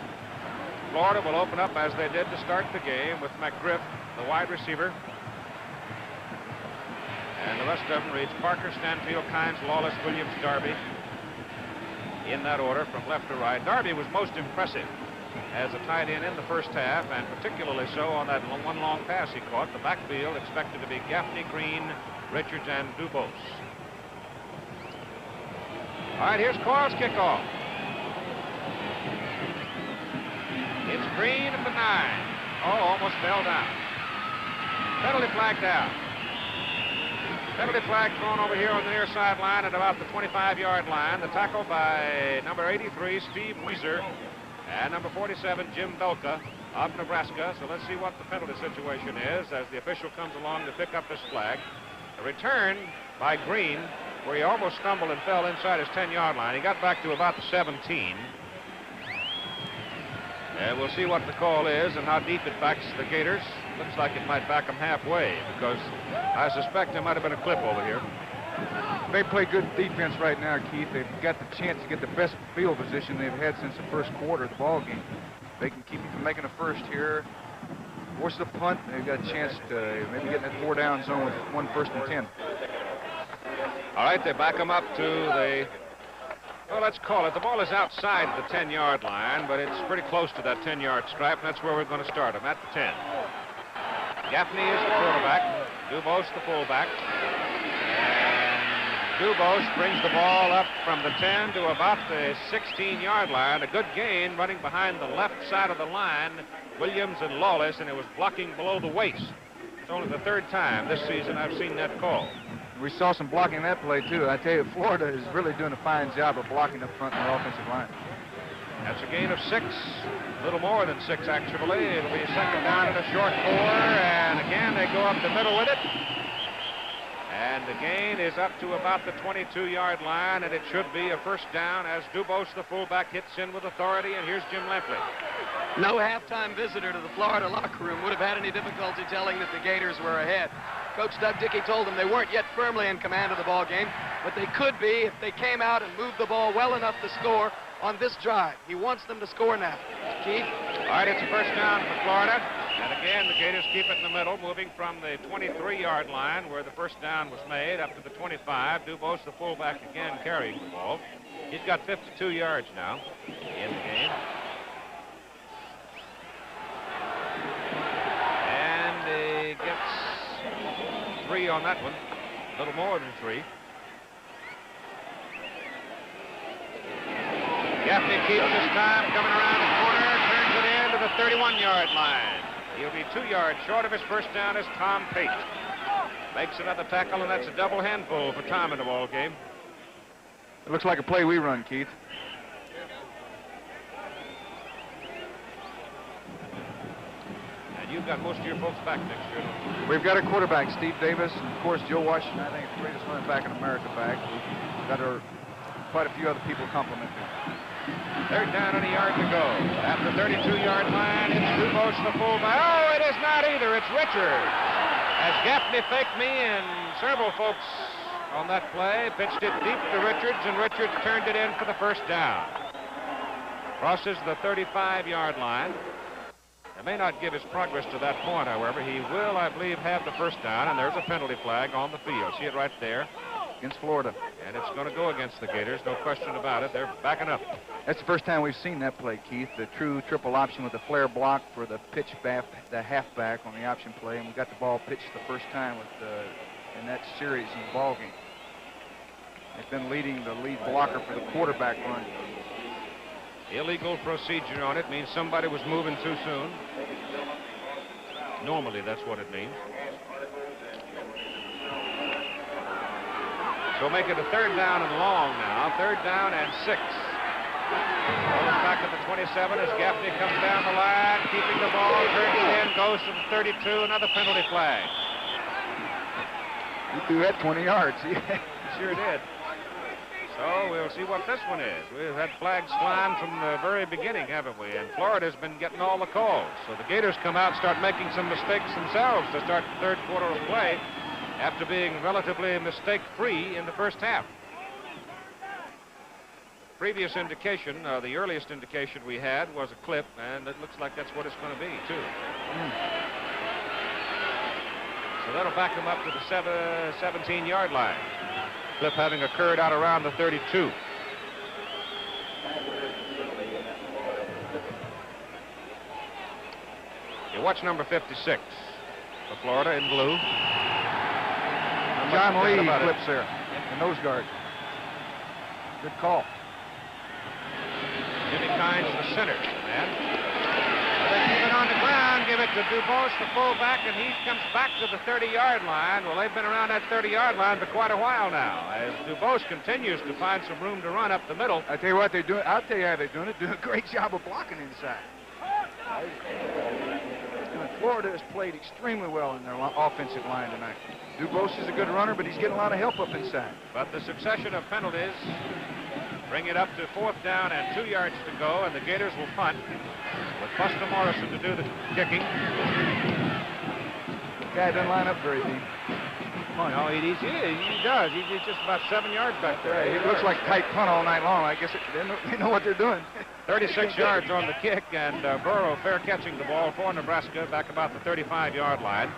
S2: Florida will open up as they did to start the game with McGriff, the wide receiver. And the rest of them reads Parker, Stanfield, Kynes, Lawless, Williams, Darby. In that order from left to right. Darby was most impressive as a tight end in the first half, and particularly so on that one long pass he caught. The backfield expected to be Gaffney, Green, Richards, and Dubose. All right, here's Coyle's kickoff. It's Green at the 9. Oh, almost fell down. Penalty flag down. Penalty flag thrown over here on the near sideline at about the 25-yard line. The tackle by number 83, Steve Weiser, and number 47, Jim Belka of Nebraska. So let's see what the penalty situation is as the official comes along to pick up this flag. A return by Green, where he almost stumbled and fell inside his 10-yard line. He got back to about the 17. And we'll see what the call is and how deep it backs the Gators. Looks like it might back them halfway, because I suspect there might have been a clip over here.
S3: They play good defense right now, Keith. They've got the chance to get the best field position they've had since the first quarter of the ball game. They can keep it from making a first here. Force the punt. They've got a chance to maybe get in that 4-down zone with 1 first and 10.
S2: All right, they back them up to the, well, let's call it, the ball is outside the 10-yard line, but it's pretty close to that 10-yard stripe, and that's where we're going to start them, at the 10. Gaffney is the quarterback, Dubose the fullback, and Dubose brings the ball up from the 10 to about the 16-yard line. A good gain running behind the left side of the line, Williams and Lawless, and it was blocking below the waist. It's only the 3rd time this season I've seen that call.
S3: We saw some blocking that play, too. I tell you, Florida is really doing a fine job of blocking up front in their offensive line.
S2: That's a gain of 6, a little more than 6, actually. It'll be 2nd down at a short 4, and again, they go up the middle with it. And the gain is up to about the 22-yard line, and it should be a 1st down as Dubose, the fullback, hits in with authority, and here's Jim Lempley.
S1: No halftime visitor to the Florida locker room would have had any difficulty telling that the Gators were ahead. Coach Doug Dickey told them they weren't yet firmly in command of the ball game, but they could be if they came out and moved the ball well enough to score on this drive. He wants them to score now. Keith?
S2: All right, it's a 1st down for Florida. And again, the Gators keep it in the middle, moving from the 23-yard line where the 1st down was made up to the 25. Dubose, the fullback, again carrying the ball. He's got 52 yards now in the game. And he gets 3 on that one, a little more than 3. Gaffney keeps his time, coming around the corner, turns it in to the 31-yard line. He'll be 2 yards short of his 1st down as Tom Pate makes another tackle, and that's a double handful for Tom in the ball game.
S3: It looks like a play we run, Keith.
S2: And you've got most of your folks back next year.
S3: We've got a quarterback, Steve Davis, and of course Joe Washington, I think, the greatest running back in America back. We've got quite a few other people complimenting.
S2: 3rd down and a yard to go. At the 32-yard line, it's Dubose, the fullback. Oh, it is not either. It's Richards. As Gaffney faked me, and several folks on that play pitched it deep to Richards, and Richards turned it in for the 1st down. Crosses the 35-yard line. It may not give his progress to that point, however. He will, I believe, have the 1st down, and there's a penalty flag on the field. See it right there?
S3: Against Florida.
S2: And it's going to go against the Gators, no question about it. They're backing up.
S3: That's the first time we've seen that play, Keith. The true triple option with the flare block for the pitch back, the halfback on the option play, and we got the ball pitched the first time in that series in the ball game. They've been leading the lead blocker for the quarterback run.
S2: Illegal procedure on it means somebody was moving too soon. Normally, that's what it means. So make it a 3rd down and long now. 3rd down and 6. Ball is back back at the 27 as Gaffney comes down the line, keeping the ball, turns it in, goes to the 32, another penalty flag.
S3: He threw that 20 yards.
S2: Sure did. So we'll see what this one is. We've had flags flying from the very beginning, haven't we? And Florida's been getting all the calls. So the Gators come out and start making some mistakes themselves to start the third quarter of play after being relatively mistake-free in the first half. Previous indication, the earliest indication we had was a clip, and it looks like that's what it's going to be, too. So that'll back them up to the 17-yard line. Clip having occurred out around the 32. You watch number 56 for Florida in blue.
S3: John Lee clips there, the nose guard. Good call.
S2: Jimmy Kynes, the center, man. They keep it on the ground, give it to Dubose, the fullback, and he comes back to the 30-yard line. Well, they've been around that 30-yard line for quite a while now, as Dubose continues to find some room to run up the middle.
S3: I tell you what they're doing. I'll tell you how they're doing it. Doing a great job of blocking inside. Florida has played extremely well in their offensive line tonight. Dubose is a good runner, but he's getting a lot of help up inside.
S2: But the succession of penalties bring it up to 4th down and 2 yards to go, and the Gators will punt with Buster Morrison to do the kicking.
S3: The guy doesn't line up very deep.
S2: No, he does. He's just about 7 yards back there.
S3: Yeah, he looks like tight punt all night long. I guess they know what they're doing.
S2: 36 yards on the kick, and Burrow fair catching the ball for Nebraska back about the 35-yard line.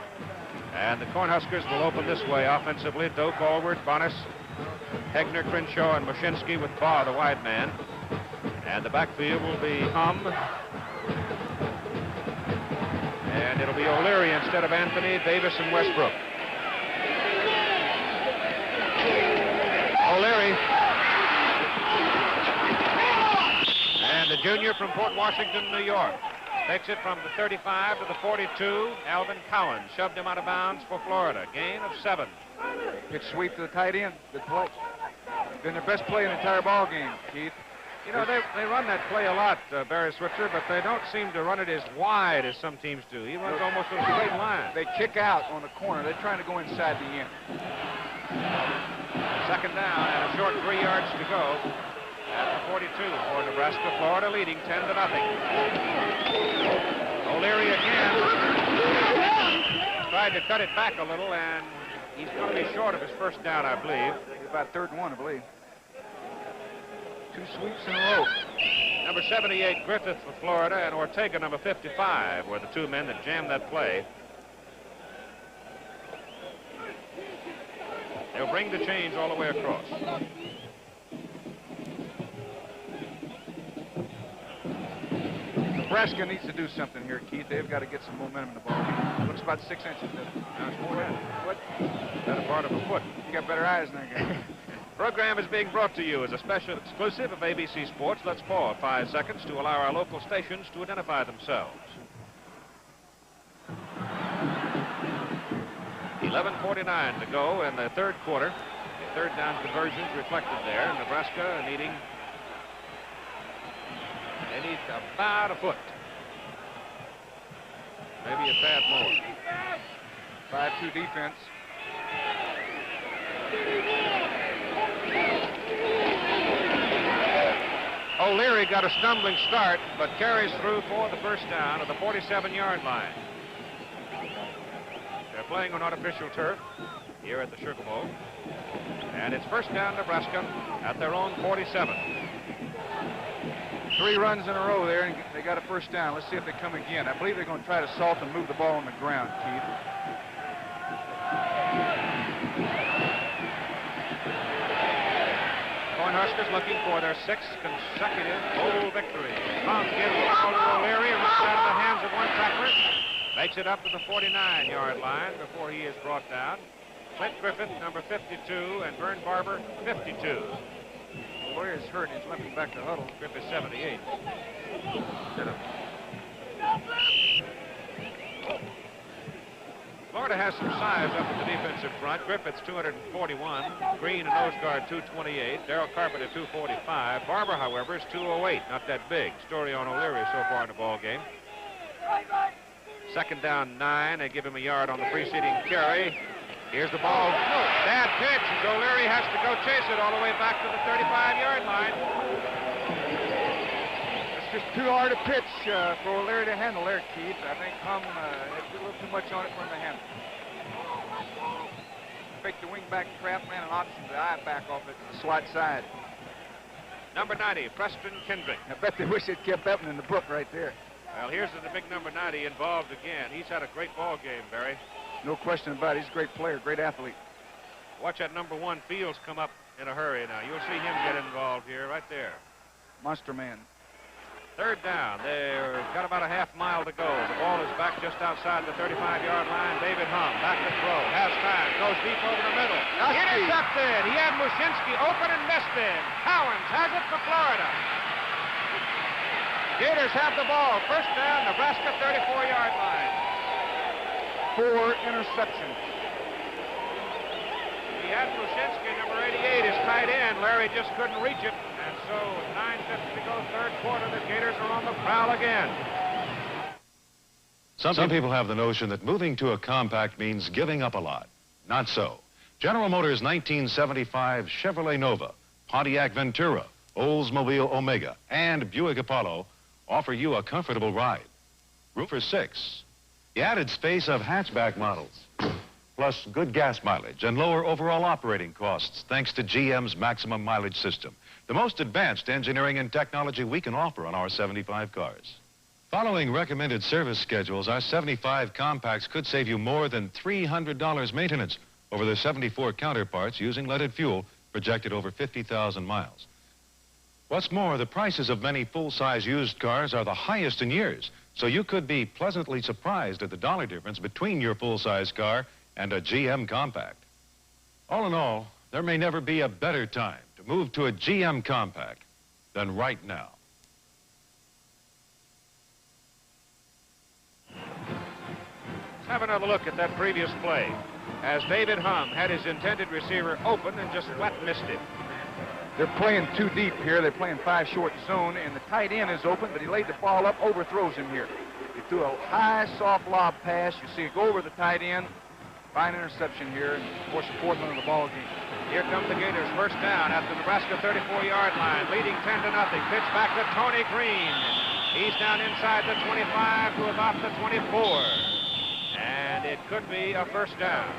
S2: And the Cornhuskers will open this way offensively. Doak, Allward, Bonas, Hegner, Crenshaw, and Moshinsky with Baugh, the wide man. And the backfield will be Hum. And it'll be O'Leary instead of Anthony, Davis, and Westbrook. O'Leary. And the junior from Port Washington, New York. Takes it from the 35 to the 42. Alvin Cowan shoved him out of bounds for Florida. Gain of 7.
S3: Good sweep to the tight end. Good play. Been their best play in the entire ball game, Keith.
S2: You know, they run that play a lot, Barry Switzer, but they don't seem to run it as wide as some teams do. He runs almost a straight line.
S3: They kick out on the corner. They're trying to go inside the end.
S2: 2nd down and a short 3 yards to go. At the 42 for Nebraska. Florida leading 10-0. O'Leary again. Tried to cut it back a little, and he's going to be short of his 1st down, I believe.
S3: About 3rd and 1, I believe. 2 sweeps in a row.
S2: Number 78, Griffith for Florida, and Ortega, number 55, were the 2 men that jammed that play. They'll bring the chains all the way across.
S3: Nebraska needs to do something here, Keith. They've got to get some momentum in the ball game. Looks about 6 inches.
S2: Now it's more than what? Better part of a foot.
S3: You got better eyes than that guy.
S2: Program is being brought to you as a special exclusive of ABC Sports. Let's pause 5 seconds to allow our local stations to identify themselves. 11:49 to go in the 3rd quarter. The 3rd down conversions reflected there. Nebraska needing. They need about a foot. Maybe a tad more.
S3: 5-2 defense.
S2: O'Leary got a stumbling start, but carries through for the 1st down at the 47-yard line. They're playing on artificial turf here at the Sugar Bowl. And it's 1st down Nebraska at their own 47.
S3: 3 runs in a row there, and they got a 1st down. Let's see if they come again. I believe they're going to try to salt and move the ball on the ground, Keith.
S2: Cornhuskers looking for their 6th consecutive bowl victory. Tom gives the ball to O'Leary, rips out of the hands of one tackler, makes it up to the 49-yard line before he is brought down. Clint Griffith, number 52, and Vern Barber, 52.
S3: Lawyer's hurt. He's limping back to huddle.
S2: Griffith, 78. Florida has some size up at the defensive front. Griffith's 241. Green and nose guard 228. Darrell Carpenter 245. Barber, however, is 208. Not that big. Story on O'Leary so far in the ball game. Second down 9. They give him a yard on the preceding carry. Here's the ball. Bad pitch. O'Leary has to go chase it all the way back to the 35-yard line.
S3: Just too hard a pitch for O'Leary to handle there, Keith. I think Hum had a little too much on it for him to handle. Faked the wing-back trap, ran an option to the eye back off it to the slot side.
S2: Number 90, Preston Kendrick.
S3: I bet they wish they'd kept that one in the book right there.
S2: Well, here's the big number 90 involved again. He's had a great ball game, Barry.
S3: No question about it. He's a great player, great athlete.
S2: Watch that number 1 Fields come up in a hurry now. You'll see him get involved here, right there.
S3: Monster man.
S2: Third down. They've got about a half mile to go. The ball is back just outside the 35-yard line. David Hum back to throw. Has time. Goes deep over the middle. Intercepted. He had Mushinski open and missed him. Cowens has it for Florida. Gators have the ball. First down, Nebraska 34-yard line.
S3: 4 interceptions.
S2: He had Mushinski, number 88, his tight end. Larry just couldn't reach it. And so 9:50 to go, third quarter. The Gators are on the prowl again.
S4: Some people have the notion that moving to a compact means giving up a lot. Not so. General Motors' 1975 Chevrolet Nova, Pontiac Ventura, Oldsmobile Omega, and Buick Apollo offer you a comfortable ride. Room for 6. The added space of hatchback models, plus good gas mileage and lower overall operating costs thanks to GM's maximum mileage system, the most advanced engineering and technology we can offer on our 75 cars. Following recommended service schedules, our 75 compacts could save you more than $300 maintenance over their 74 counterparts using leaded fuel projected over 50,000 miles. What's more, the prices of many full-size used cars are the highest in years, so you could be pleasantly surprised at the dollar difference between your full-size car and a GM compact. All in all, there may never be a better time to move to a GM compact than right now.
S2: Let's have another look at that previous play as David Hum had his intended receiver open and just flat missed it.
S3: They're playing too deep here. They're playing 5 short zone, and the tight end is open, but he laid the ball up, overthrows him here. He threw a high, soft lob pass. You see it go over the tight end. Fine interception here, and of course, the 4th one of the ball game.
S2: Here come the Gators, first down at the Nebraska 34-yard line, leading 10-0. Pitch back to Tony Green. He's down inside the 25 to about the 24. And it could be a first down.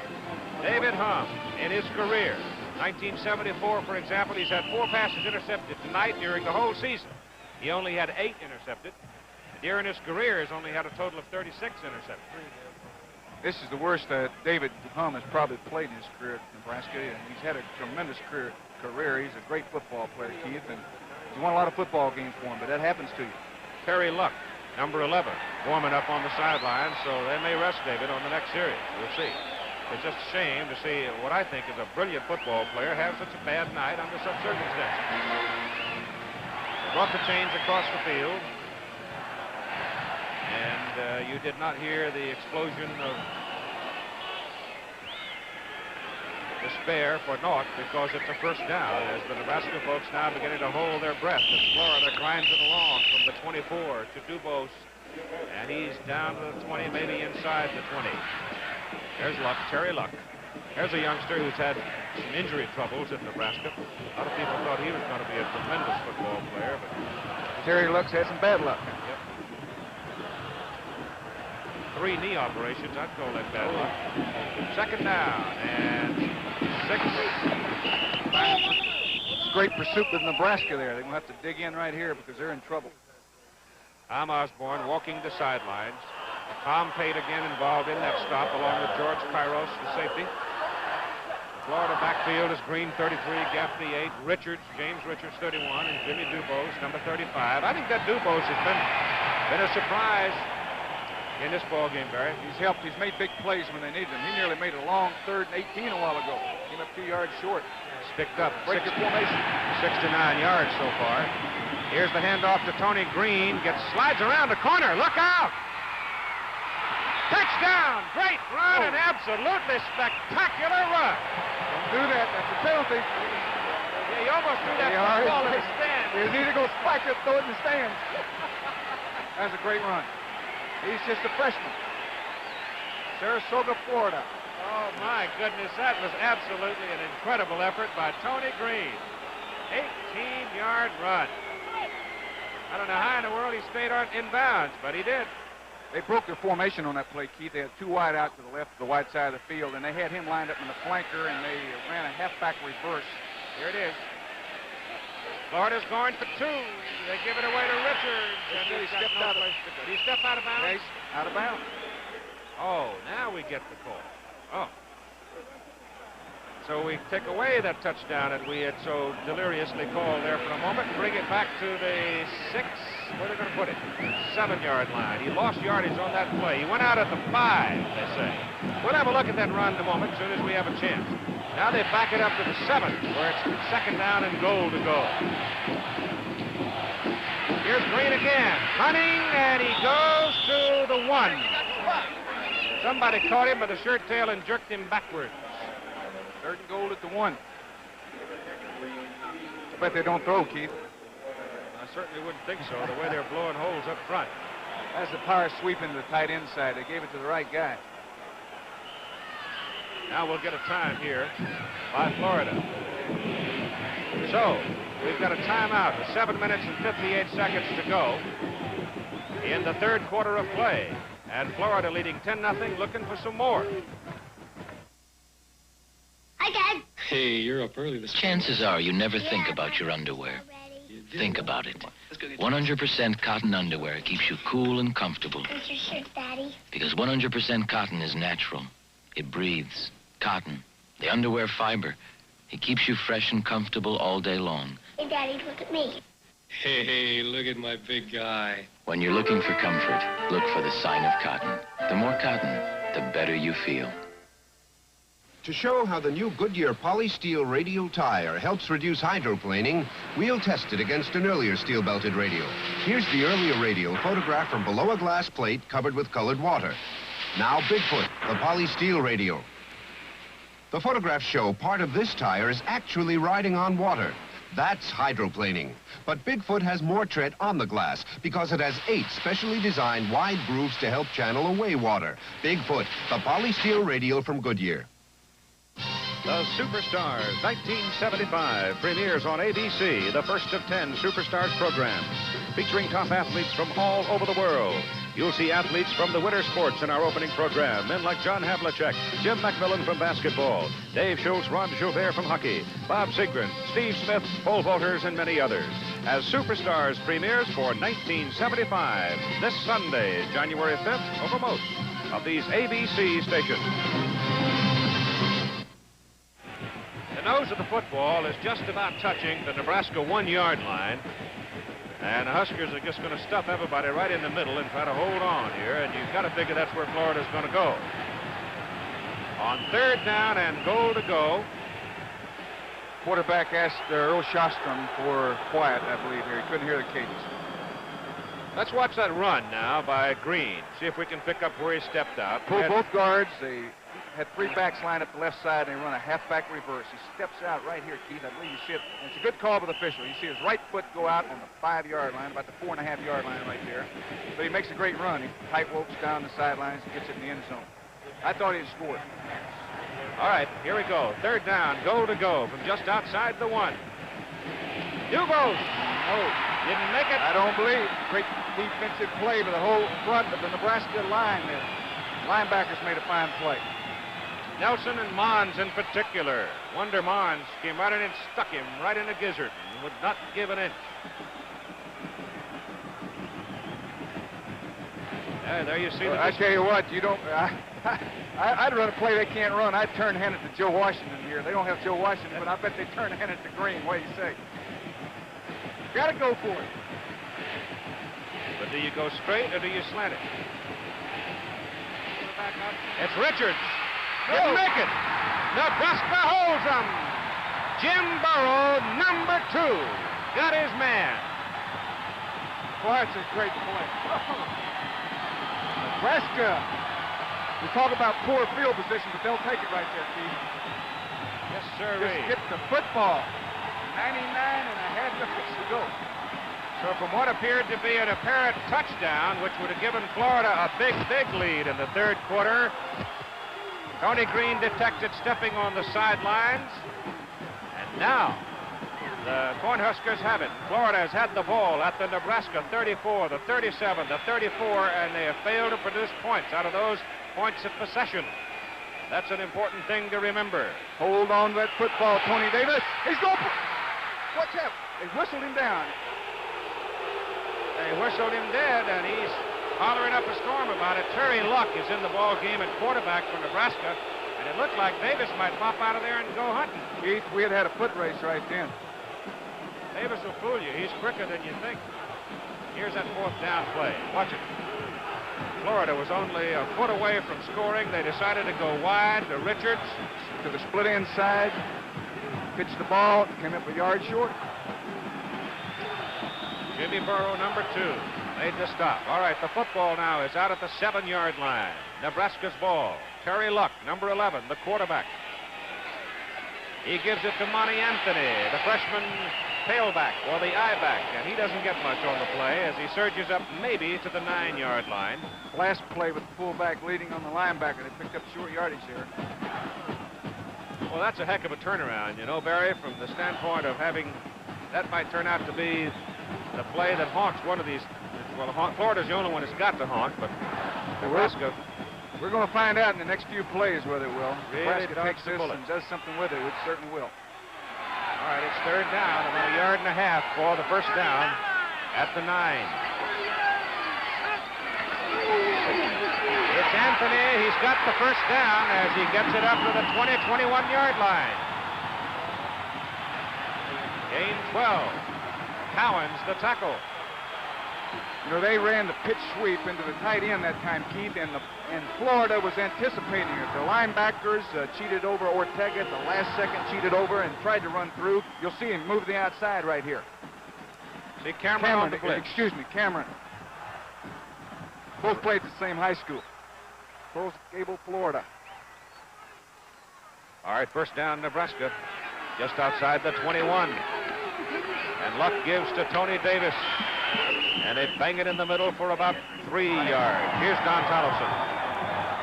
S2: David Hum, in his career, 1974, for example, he's had 4 passes intercepted tonight during the whole season. He only had 8 intercepted. During his career, he's only had a total of 36 intercepted.
S3: This is the worst that David Hum has probably played in his career at Nebraska, and he's had a tremendous career. He's a great football player, Keith, and he's won a lot of football games for him, but that happens to you.
S2: Terry Luck, number 11, warming up on the sideline, so they may rest David on the next series. We'll see. It's just a shame to see what I think is a brilliant football player have such a bad night under such circumstances. They brought the chains across the field, and you did not hear the explosion of despair for naught because it's a first down as the Nebraska folks now beginning to hold their breath as Florida grinds it along from the 24 to Dubose, and he's down to the 20, maybe inside the 20. There's Luck, Terry Luck. There's a youngster who's had some injury troubles at Nebraska. A lot of people thought he was going to be a tremendous football player, but
S3: Terry Luck's had some bad luck.
S2: Yep. 3 knee operations, I'd call that bad luck. Second down and 6.
S3: It's great pursuit with Nebraska there. They're going to have to dig in right here because they're in trouble.
S2: Tom Osborne walking the sidelines. Tom Pate again involved in that stop along with George Kairos, the safety. Florida backfield is Green 33, Gaffney 8, Richards, James Richards 31, and Jimmy Dubose, number 35. I think that Dubose has been a surprise in this ball game, Barry.
S3: He's helped. He's made big plays when they needed him. He nearly made a long 3rd and 18 a while ago. Came up 2 yards short.
S2: He's picked up
S3: break your formation.
S2: 6 to 9 yards so far. Here's the handoff to Tony Green. Slides around the corner. Look out! Touchdown! Touchdown! Great run, an absolutely spectacular run.
S3: Don't do that. That's a penalty.
S2: Yeah, you almost threw that football in the stands.
S3: He was either going to spike it or throw it in the stands. That's a great run. He's just a freshman. Sarasota, Florida.
S2: Oh, my goodness, that was absolutely an incredible effort by Tony Green. 18-yard run. I don't know how in the world he stayed in bounds, but he did.
S3: They broke their formation on that play, Keith. They had two wide out to the left of the wide side of the field, and they had him lined up in the flanker, and they ran a halfback reverse.
S2: Here it is. Florida's going for two. They give it away to Richards. And
S3: He stepped out of
S2: Did he step out of bounds?
S3: Yes, out of bounds.
S2: Oh, now we get the call. Oh. So we take away that touchdown that we had so deliriously called there for a moment and bring it back to the 6, where are they going to put it? 7-yard line. He lost yardage on that play. He went out at the 5, they say. We'll have a look at that run in a moment as soon as we have a chance. Now they back it up to the 7, where it's 2nd down and goal to go. Here's Green again, running, and he goes to the 1. Somebody caught him by the shirt tail and jerked him backwards.
S3: 3rd and goal at the 1. I bet they don't throw, Keith.
S2: I certainly wouldn't think so, the way they're blowing holes up front.
S3: As the power sweep into the tight end side, they gave it to the right guy.
S2: Now we'll get a time here by Florida. So, we've got a timeout with 7 minutes and 58 seconds to go in the 3rd quarter of play. And Florida leading 10-0, looking for some more.
S13: Hi, Dad.
S8: Hey, you're up early this morning. Chances are you never think about your underwear. Think about it. 100% cotton underwear keeps you cool and comfortable.
S13: Where's your shirt, Daddy?
S8: Because 100% cotton is natural. It breathes. Cotton, the underwear fiber. It keeps you fresh and comfortable all day long.
S13: Hey, Daddy, look at me.
S6: Hey, look at my big guy.
S8: When you're looking for comfort, look for the sign of cotton. The more cotton, the better you feel.
S27: To show how the new Goodyear polysteel radial tire helps reduce hydroplaning, we'll test it against an earlier steel-belted radial. Here's the earlier radial photographed from below a glass plate covered with colored water. Now Bigfoot, the polysteel radial. The photographs show part of this tire is actually riding on water. That's hydroplaning. But Bigfoot has more tread on the glass because it has 8 specially designed wide grooves to help channel away water. Bigfoot, the polysteel radial from Goodyear.
S2: The Superstars 1975 premieres on ABC, the first of 10 Superstars programs, featuring top athletes from all over the world. You'll see athletes from the winter sports in our opening program. Men like John Havlicek, Jim McMillan from basketball, Dave Schultz, Ron Joubert from hockey, Bob Sigren, Steve Smith, pole vaulters, and many others. As Superstars premieres for 1975, this Sunday, January 5th, over most of these ABC stations. The nose of the football is just about touching the Nebraska 1-yard line. And the Huskers are just going to stuff everybody right in the middle and try to hold on here. And you've got to figure that's where Florida's going to go. On 3rd down and goal to go.
S3: Quarterback asked Earl Shostrom for quiet, I believe, here. He couldn't hear the cadence.
S2: Let's watch that run now by Green. See if we can pick up where he stepped out.
S3: Pulled both guards. They had 3 backs lined up the left side, and they run a halfback reverse. He steps out right here, Keith. I believe you see it. And it's a good call by the official. You see his right foot go out on the 5-yard line, about the 4.5-yard line right there. But he makes a great run. He tight ropes down the sidelines and gets it in the end zone. I thought he'd scored.
S2: All right, here we go. 3rd down, goal to go from just outside the 1. Dugos. Oh, didn't make it.
S3: I don't believe. Great defensive play by the whole front of the Nebraska line there. Linebackers made a fine play.
S2: Nelson and Mons in particular. Wonder Mons came right in and stuck him right in the gizzard and would not give an inch. There you see.
S3: I tell you what, you don't. I'd run a play they can't run. I'd turn hand it to Joe Washington here. They don't have Joe Washington, but I bet they turn hand it to Green. What do you say? Got to go for it.
S2: But do you go straight or do you slant it? It's Richards. Didn't make it. Nebraska holds him. Jim Burrow, number 2, got his man.
S3: Boy, that's a great play. Nebraska We talk about poor field position, but they'll take it right there, Keith.
S2: Yes, sir.
S3: Just get the football. 99 and a half minutes to go.
S2: So from what appeared to be an apparent touchdown, which would have given Florida a big, big lead in the third quarter, Tony Green detected stepping on the sidelines. And now, the Cornhuskers have it. Florida has had the ball at the Nebraska 34, the 37, the 34, and they have failed to produce points out of those points of possession. That's an important thing to remember.
S3: Hold on to that football, Tony Davis. He's going for... Watch out. They whistled him down.
S2: They whistled him dead, and he's hollering up a storm about it. Terry Luck is in the ball game at quarterback for Nebraska, and it looked like Davis might pop out of there and go hunting.
S3: Keith, we had a foot race right then.
S2: Davis will fool you. He's quicker than you think. Here's that fourth down play. Watch it. Florida was only a foot away from scoring. They decided to go wide to Richards.
S3: To the split inside. Pitched the ball. Came up a yard short.
S2: Jimmy Burrow, number 2, made the stop. All right, the football now is out at the 7-yard line. Nebraska's ball. Terry Luck, number 11, the quarterback. He gives it to Monty Anthony, the freshman tailback, or the I-back, and he doesn't get much on the play as he surges up maybe to the 9-yard line.
S3: Last play with the fullback leading on the linebacker. They picked up short yardage there.
S2: Well, that's a heck of a turnaround, you know, Barry, from the standpoint of having... That might turn out to be the play that haunts one of these. Well, Florida's the only one that's got to haunt, but Nebraska.
S3: We're going to find out in the next few plays whether it will.
S2: Really
S3: Nebraska takes this and does something with it. It certainly will.
S2: All right, it's third down, about a yard and a half for the first down at the 9. It's Anthony. He's got the first down as he gets it up to the 20, 21-yard line. Gain 12. Cowens the tackle.
S3: You know, they ran the pitch sweep into the tight end that time, Keith, and Florida was anticipating it. The linebackers cheated over Ortega at the last second, cheated over and tried to run through. You'll see him move the outside right here.
S2: See Cameron on the blitz.
S3: Excuse me, Cameron. Both played at the same high school. Coral Gable, Florida.
S2: All right, first down, Nebraska. Just outside the 21. And Luck gives to Tony Davis. And they bang it in the middle for about 3 yards. Here's Don Tollefson.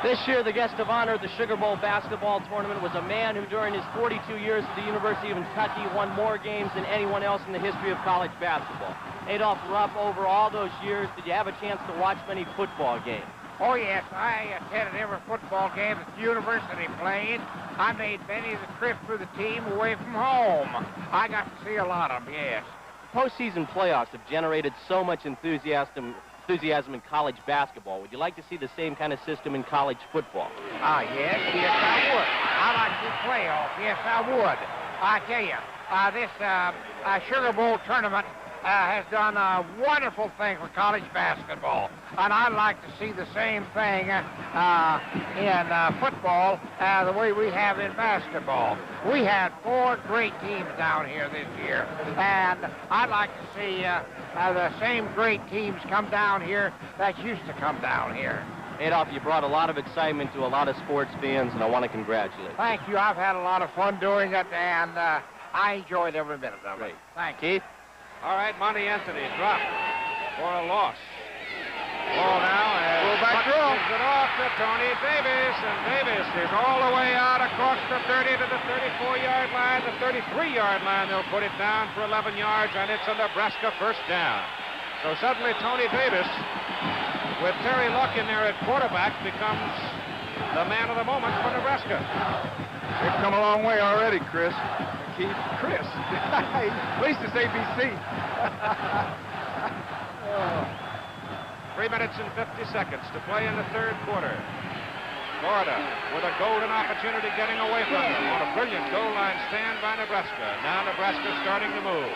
S21: This year, the guest of honor at the Sugar Bowl basketball tournament was a man who, during his 42 years at the University of Kentucky, won more games than anyone else in the history of college basketball. Adolph Rupp, over all those years, did you have a chance to watch many football games?
S5: Oh, yes. I attended every football game that the university played. I made many of the trips with the team away from home. I got to see a lot of them, yes.
S21: Postseason playoffs have generated so much enthusiasm in college basketball. Would you like to see the same kind of system in college football?
S5: Yes, I would. I like to see playoffs. Yes, I would. I tell you, this Sugar Bowl tournament has done a wonderful thing for college basketball. And I'd like to see the same thing in football the way we have in basketball. We had 4 great teams down here this year. And I'd like to see the same great teams come down here that used to come down here.
S21: Adolph, you brought a lot of excitement to a lot of sports fans, and I want to congratulate you.
S5: Thank you. I've had a lot of fun doing it, and I enjoyed every minute of it. Thank you.
S21: Keith?
S2: All right, Monty Anthony dropped for a loss. Ball now, and Buck gives it off to Tony Davis, and Davis is all the way out across the 30 to the 34-yard line, the 33-yard line. They'll put it down for 11 yards, and it's a Nebraska first down. So suddenly Tony Davis, with Terry Luck in there at quarterback, becomes the man of the moment for Nebraska.
S3: They've come a long way already, Chris. Keith, Chris. At least it's ABC.
S2: 3 minutes and 50 seconds to play in the third quarter. Florida with a golden opportunity getting away from them on a brilliant goal line stand by Nebraska. Now Nebraska's starting to move.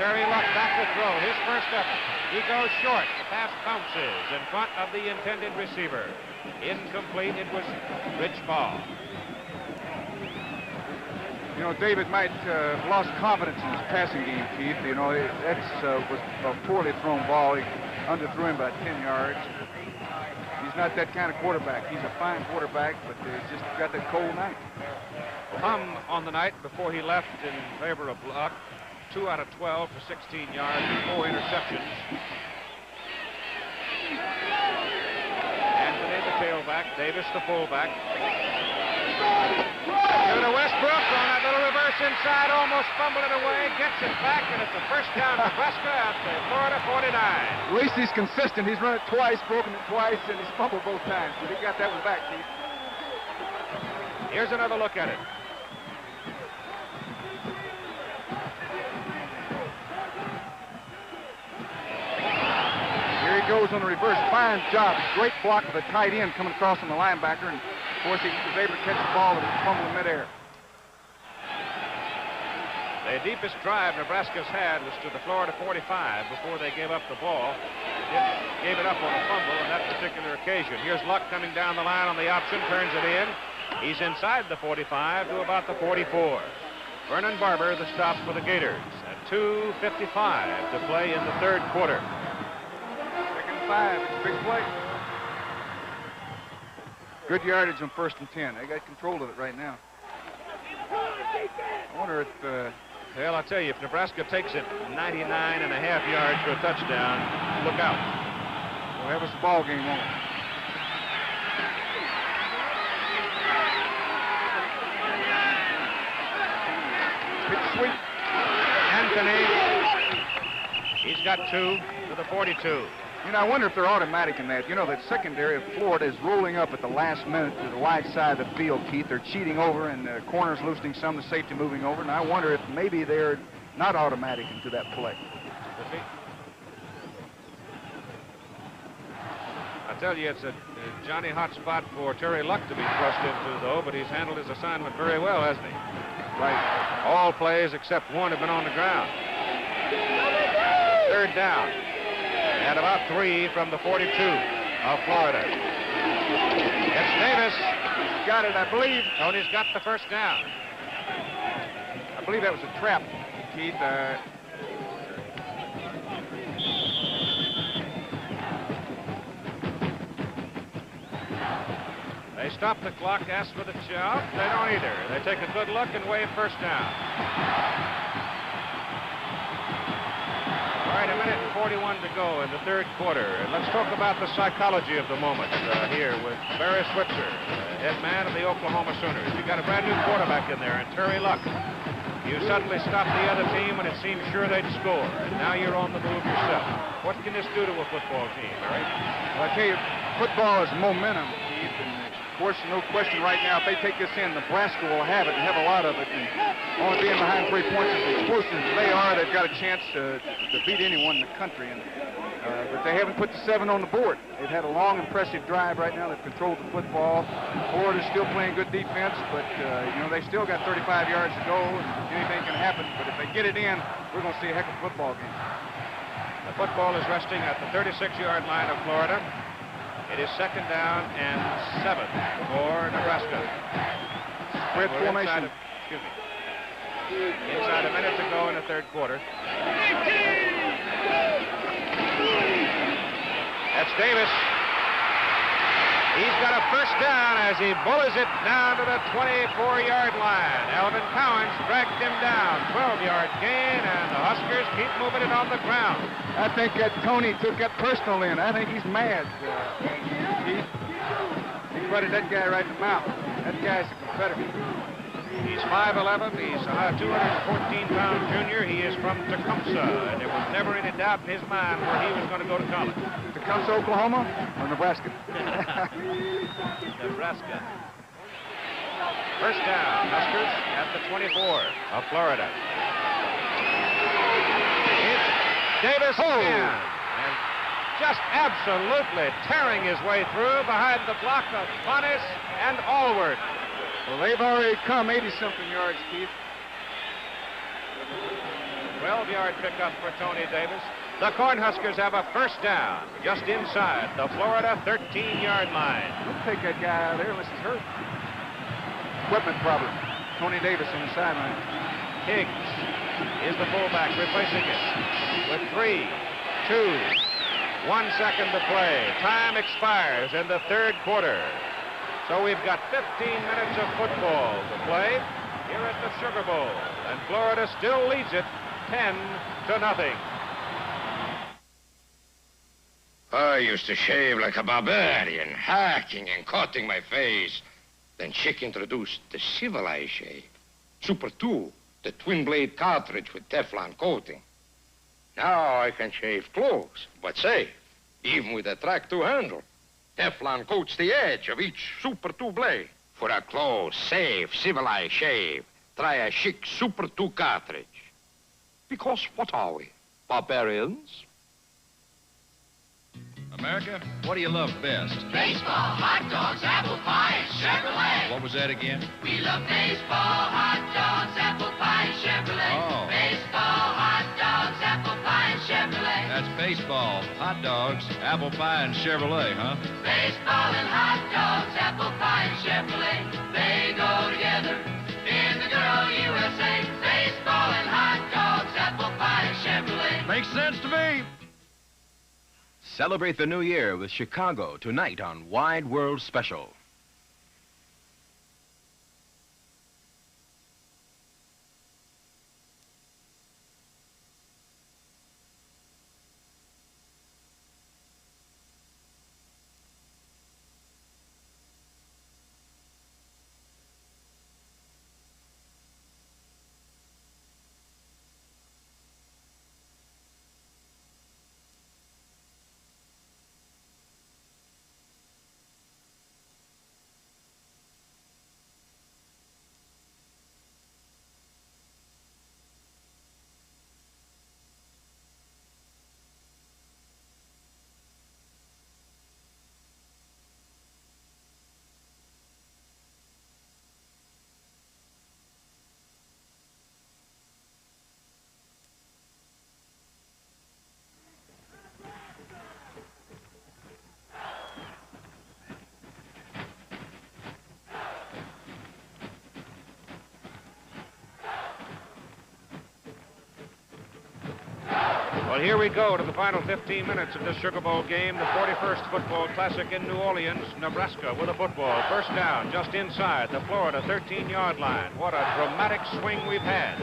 S2: Terry Luck back to throw. His first effort. He goes short. The pass bounces in front of the intended receiver. Incomplete. It was Rich Ball.
S3: You know, David might have lost confidence in his passing game, Keith. You know, that was a poorly thrown ball. He underthrew him by 10 yards. He's he's not that kind of quarterback. He's a fine quarterback, but he's just got that cold night.
S2: Hum on the night before he left in favor of Luck. 2 out of 12 for 16 yards and 4 interceptions. Anthony, the tailback. Davis, the fullback. To the Westbrook on that little reverse inside, almost fumbled it away, gets it back, and it's a first down Nebraska at the Florida 49.
S3: At least he's consistent. He's run it twice, broken it twice, and he's fumbled both times. But he got that one back, Keith.
S2: Here's another look at it.
S3: Here he goes on the reverse. Fine job. Great block with a tight end coming across on the linebacker. And, of course, he was able to catch the ball and fumble in midair.
S2: The deepest drive Nebraska's had was to the Florida 45 before they gave up the ball. Gave it up on a fumble on that particular occasion. Here's Luck coming down the line on the option, turns it in. He's inside the 45 to about the 44. Vernon Barber, the stop for the Gators. At 2:55 to play in the third quarter.
S3: Second and 5. It's a big play. Good yardage on 1st and 10. They got control of it right now. I wonder if...
S2: well, I'll tell you, if Nebraska takes it 99.5 yards for a touchdown, look out.
S3: We'll have us a ball game on. Pitch sweep.
S2: Anthony. He's got 2 to the 42.
S3: You know, I wonder if they're automatic in that. You know, that secondary of Florida is rolling up at the last minute to the wide side of the field, Keith. They're cheating over, and the corners loosening some, the safety moving over. And I wonder if maybe they're not automatic into that play.
S2: I tell you, it's a Johnny hot spot for Terry Luck to be thrust into, though, but he's handled his assignment very well, hasn't he?
S3: Right.
S2: All plays except one have been on the ground. Third down. And about 3 from the 42 of Florida. It's Davis.
S3: He's got it, I believe.
S2: Tony's got the first down.
S3: I believe that was a trap, Keith.
S2: They stop the clock, ask for the shout. They don't either. They take a good look and wave first down. All right, 1:41 to go in the third quarter. And let's talk about the psychology of the moment here with Barry Switzer, head man of the Oklahoma Sooners. You got a brand new quarterback in there, and Terry Luck. You suddenly stop the other team when it seemed sure they'd score, and now you're on the move yourself. What can this do to a football team, Barry?
S3: Well, I tell you, football is momentum, Keith, and of course, no question right now, if they take this in, Nebraska will have it and have a lot of it. And only being behind 3 points as explosive as they are, they've got a chance to beat anyone in the country. And, but they haven't put the 7 on the board. They've had a long, impressive drive right now. They've controlled the football. Florida's still playing good defense, but, you know, they still got 35 yards to go, and anything can happen. But if they get it in, we're going to see a heck of a football game.
S2: The football is resting at the 36-yard line of Florida. It is 2nd down and 7 for Nebraska.
S3: Spread formation.
S2: Inside a minute to go in the third quarter. That's Davis. He's got a first down as he bullies it down to the 24-yard line. Alvin Cowens dragged him down. 12-yard gain, and the Huskers keep moving it on the ground.
S3: I think that Tony took that personal in. I think he's mad. He butted that guy right in the mouth. That guy's a competitor.
S2: He's 5'11". He's a 214-pound junior. He is from Tecumseh, and there was never any doubt in his mind where he was going to go to college.
S3: Tecumseh, Oklahoma, or Nebraska?
S2: Nebraska. First down, Huskers at the 24 of Florida. It's Davis again, and just absolutely tearing his way through behind the block of Bonis and Allward.
S3: Well, they've already come 80-something yards, Keith.
S2: 12-yard pickup for Tony Davis. The Cornhuskers have a first down just inside the Florida 13-yard line.
S3: Don't take that guy out there unless he's hurt. Equipment problem. Tony Davis on the sideline.
S2: Higgs is the fullback replacing it with 3, 2, 1 second to play. Time expires in the third quarter. So we've got 15 minutes of football to play here at the Sugar Bowl. And Florida still leads it 10-0.
S7: I used to shave like a barbarian, hacking and cutting my face. Then Chick introduced the civilized shave. Super 2, the twin-blade cartridge with Teflon coating. Now I can shave clothes, but say, even with a track 2 handle, Teflon coats the edge of each Super 2 blade. For a close, safe, civilized shave, try a Chic Super 2 cartridge. Because what are we? Barbarians?
S9: America, what do you love best?
S17: Baseball, hot dogs, apple pie, and Chevrolet.
S9: What was that again?
S17: We love baseball, hot dogs, apple pie, and Chevrolet.
S9: Oh.
S17: Baseball, hot dogs, apple pie, and Chevrolet.
S9: That's baseball, hot dogs, apple pie, and Chevrolet, huh?
S17: Baseball and hot dogs, apple pie, and Chevrolet. They go together in the good old USA. Baseball and hot dogs, apple pie, and Chevrolet.
S9: Makes sense to me.
S18: Celebrate the new year with Chicago tonight on Wide World Special.
S2: Well, here we go to the final 15 minutes of this Sugar Bowl game, the 41st Football Classic in New Orleans, Nebraska with a football. First down, just inside the Florida 13-yard line. What a dramatic swing we've had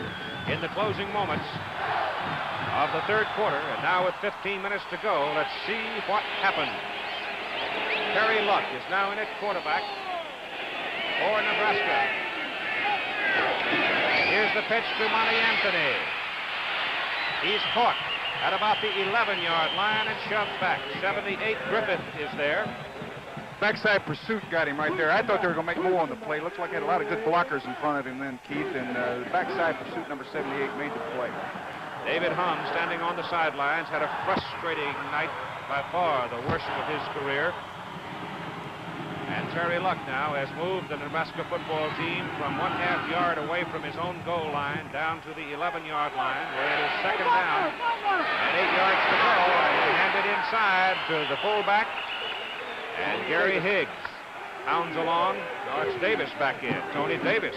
S2: in the closing moments of the third quarter. And now with 15 minutes to go, let's see what happens. Terry Luck is now in at quarterback for Nebraska. Here's the pitch to Monty Anthony. He's caught at about the 11-yard line and shoved back. 78 Griffith is there.
S3: Backside pursuit got him right there. I thought they were going to make more on the play. Looks like he had a lot of good blockers in front of him then, Keith. And backside pursuit number 78 made the play.
S2: David Hum, standing on the sidelines, had a frustrating night, by far the worst of his career. And Terry Luck now has moved the Nebraska football team from 1/2 yard away from his own goal line down to the 11-yard line, where it is second down and 8 yards to go. And he handed inside to the fullback, and Gary Higgs hounds along. Arch Davis back in. Tony Davis,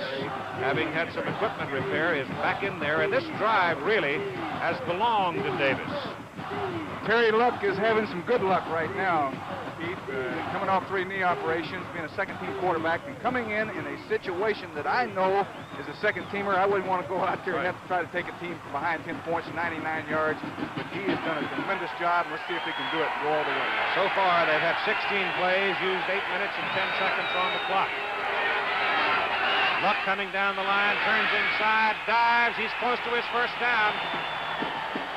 S2: having had some equipment repair, is back in there, and this drive really has belonged to Davis.
S3: Terry Luck is having some good luck right now, Keith, coming off 3 knee operations, being a second-team quarterback, and coming in a situation that I know is a second-teamer. I wouldn't want to go out there and have to try to take a team from behind 10 points, 99 yards, but he has done a tremendous job. Let's see if he can do it and go all the way.
S2: So far, they've had 16 plays, used 8 minutes and 10 seconds on the clock. Luck coming down the line, turns inside, dives. He's close to his first down.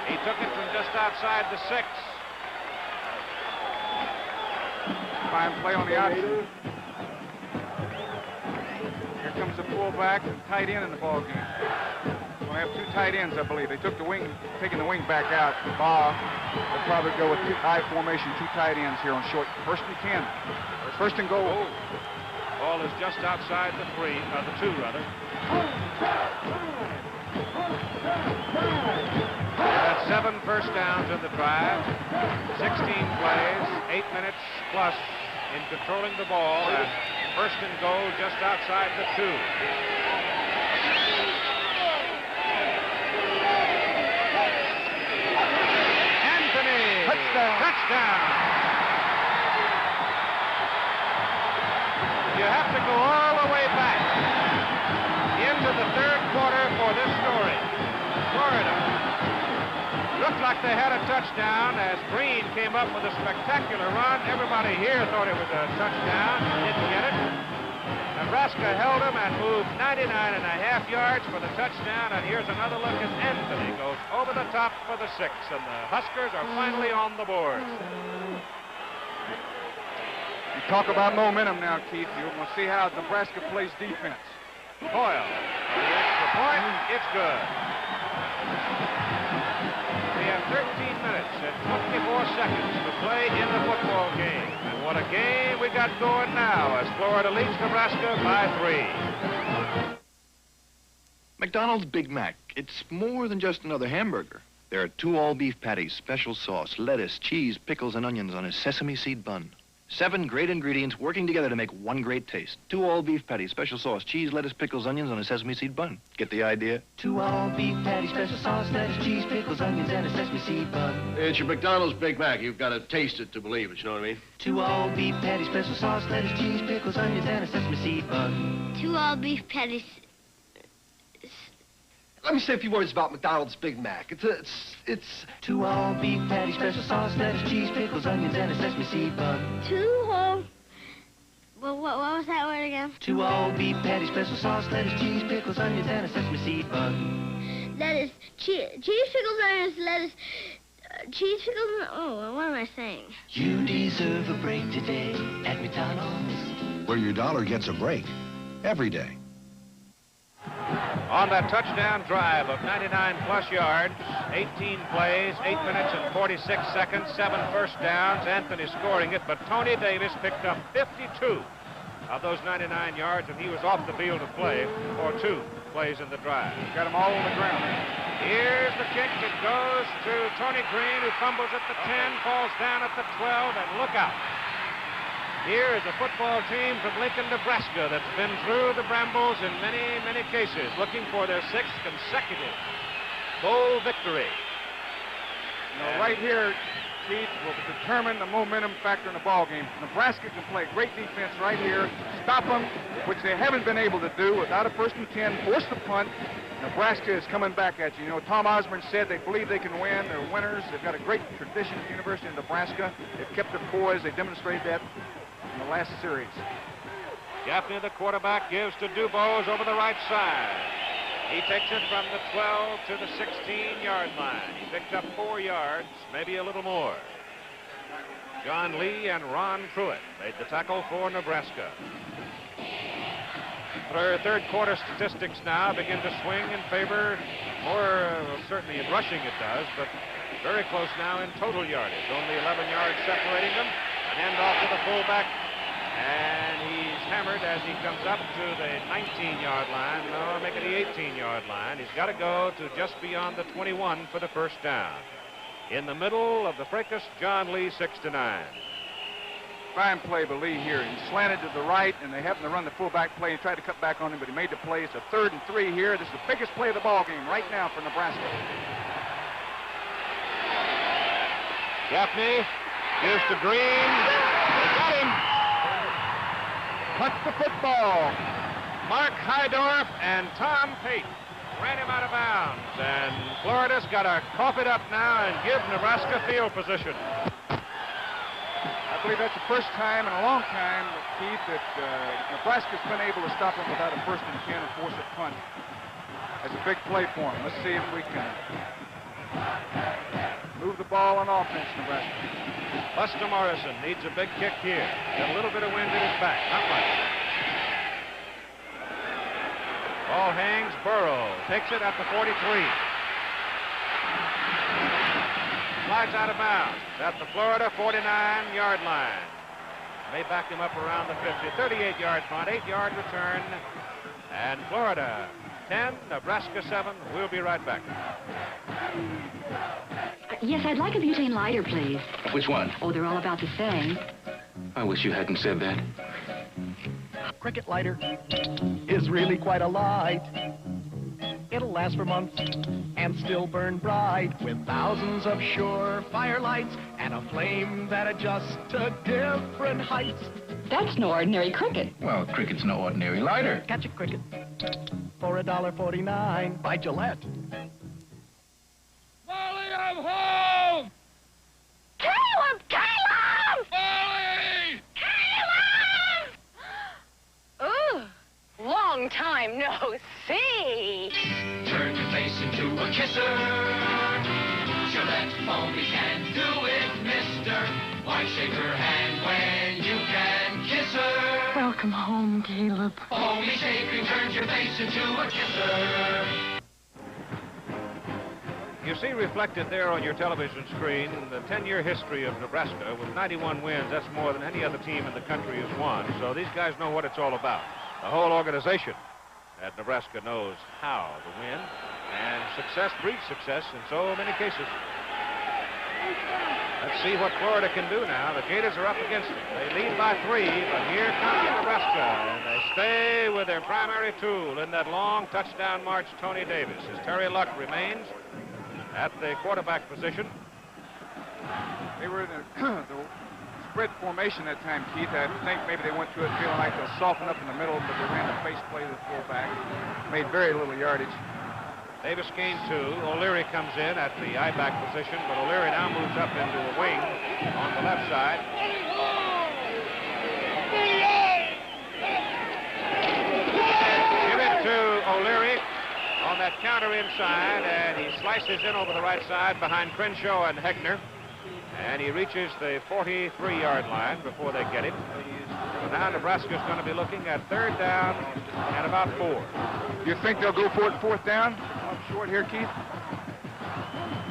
S2: He took it from just outside the 6.
S3: Fine play on the option. Here comes the fullback and tight end in the ball game. We're going to have 2 tight ends, I believe. They took the wing, taking the wing back out. They'll probably go with 2 I formation, 2 tight ends here on short. First and 10. First and goal.
S2: Ball is just outside the 2 rather. They've had 7 first downs in the drive, 16 plays, 8 minutes plus in controlling the ball, and first and goal just outside the 2. Anthony! Touchdown! like they had a touchdown as Green came up with a spectacular run. Everybody here thought it was a touchdown. Didn't get it. Nebraska held him and moved 99.5 yards for the touchdown. And here's another look as Anthony goes over the top for the 6. And the Huskers are finally on the board.
S3: You talk about momentum now, Keith. You're going to see how Nebraska plays defense.
S2: Boyle, the extra point, it's good. We have 13 minutes and 24 seconds to play in the football game. And what a game we got going now as Florida leads Nebraska by 3.
S10: McDonald's Big Mac. It's more than just another hamburger. There are 2 all-beef patties, special sauce, lettuce, cheese, pickles, and onions on a sesame seed bun. 7 great ingredients working together to make one great taste. 2 all-beef patties, special sauce, cheese, lettuce, pickles, onions on a sesame seed bun. Get the idea?
S11: 2 all-beef patties, special sauce, lettuce, cheese, pickles, onions, and a sesame seed bun.
S19: It's your McDonald's Big Mac. You've got to taste it to believe it, you know what I mean?
S11: 2 all-beef patties, special sauce, lettuce, cheese, pickles, onions, and a sesame seed bun.
S13: 2 all-beef patties.
S19: Let me say a few words about McDonald's Big Mac. It's
S11: 2 all-beef patties, special sauce, lettuce, cheese, pickles, onions, and a sesame seed bun.
S13: 2 whole... Well, what was that word again?
S11: 2 all-beef patties, special sauce, lettuce, cheese, pickles, onions, and a sesame seed bun.
S13: Lettuce, cheese, pickles, onions, lettuce, cheese, pickles, oh, what am I saying?
S11: You deserve a break today at McDonald's.
S20: Where your dollar gets a break every day.
S2: On that touchdown drive of 99-plus yards, 18 plays, 8 minutes and 46 seconds, 7 first downs, Anthony scoring it, but Tony Davis picked up 52 of those 99 yards, and he was off the field to play for 2 plays in the drive.
S3: Got them all on the ground.
S2: Here's the kick. It goes to Tony Green, who fumbles at the 10, falls down at the 12, and look out. Here is a football team from Lincoln, Nebraska that's been through the Brambles in many, many cases, looking for their 6th consecutive bowl victory.
S3: You know, right here, Keith, will determine the momentum factor in the ball game. Nebraska can play great defense right here, stop them, which they haven't been able to do without a 1st and 10, force the punt. Nebraska is coming back at you. You know, Tom Osborne said they believe they can win. They're winners. They've got a great tradition at the University of Nebraska. They've kept their poise. They demonstrated that in the last series.
S2: Gaffney, the quarterback, gives to Dubose over the right side. He takes it from the 12 to the 16-yard line. He picked up 4 yards, maybe a little more. John Lee and Ron Pruitt made the tackle for Nebraska. Third quarter statistics now begin to swing in favor, more certainly in rushing it does, but very close now in total yardage. Only 11 yards separating them. An end off to the fullback, and he's hammered as he comes up to the 19-yard line. No, make it the 18-yard line. He's got to go to just beyond the 21 for the 1st down. In the middle of the fracas, John Lee, 6-9.
S3: Fine play by Lee here. He slanted to the right, and they happened to run the fullback play. He tried to cut back on him, but he made the play. It's a 3rd and 3 here. This is the biggest play of the ball game right now for Nebraska.
S2: Gaffney gives to Green. They got him. Cut the football. Mark Hydorf and Tom Pate ran him out of bounds. And Florida's got to cough it up now and give Nebraska field position.
S3: I believe that's the first time in a long time, Keith, that Nebraska's been able to stop him without a 1st and 10 and force a punt. That's a big play for him. Let's see if we can move the ball on offense, Nebraska.
S2: Buster Morrison needs a big kick here. Got a little bit of wind in his back, not much. Ball hangs. Burrow takes it at the 43. Slides out of bounds at the Florida 49-yard line. May back him up around the 50. 38-yard punt, 8-yard return. And Florida 10, Nebraska 7. We'll be right back.
S23: Yes, I'd like a butane lighter, please.
S10: Which one?
S23: Oh, they're all about the same.
S10: I wish you hadn't said that.
S24: Cricket lighter is really quite a light. It'll last for months and still burn bright with thousands of surefire lights and a flame that adjusts to different heights.
S23: That's no ordinary cricket.
S10: Well, cricket's no ordinary lighter.
S24: Catch a cricket for $1.49 by Gillette.
S17: Volley of home!
S12: time. No, see.
S17: Turn your face into a kisser. Gillette Foamy can do it, mister. Why shake her hand when you can kiss her?
S23: Welcome home, Caleb.
S17: Foamy shaving turns your face into a kisser.
S2: You see reflected there on your television screen the 10-year history of Nebraska with 91 wins. That's more than any other team in the country has won. So these guys know what it's all about. The whole organization at Nebraska knows how to win, and success breeds success in so many cases. Let's see what Florida can do now. The Gators are up against it. They lead by 3, but here comes Nebraska, and they stay with their primary tool in that long touchdown march, Tony Davis, as Terry Luck remains at the quarterback position.
S3: They were in the spread formation that time, Keith. I think maybe they went to it feeling like they'll soften up in the middle, but they ran the face play to the fullback. Made very little yardage.
S2: Davis gained 2. O'Leary comes in at the I-back position, but O'Leary now moves up into a wing on the left side. Give it to O'Leary on that counter inside, and he slices in over the right side behind Crenshaw and Heckner. And he reaches the 43-yard line before they get him. So now Nebraska's going to be looking at 3rd down and about 4.
S3: You think they'll go for it 4th down? Up short here, Keith?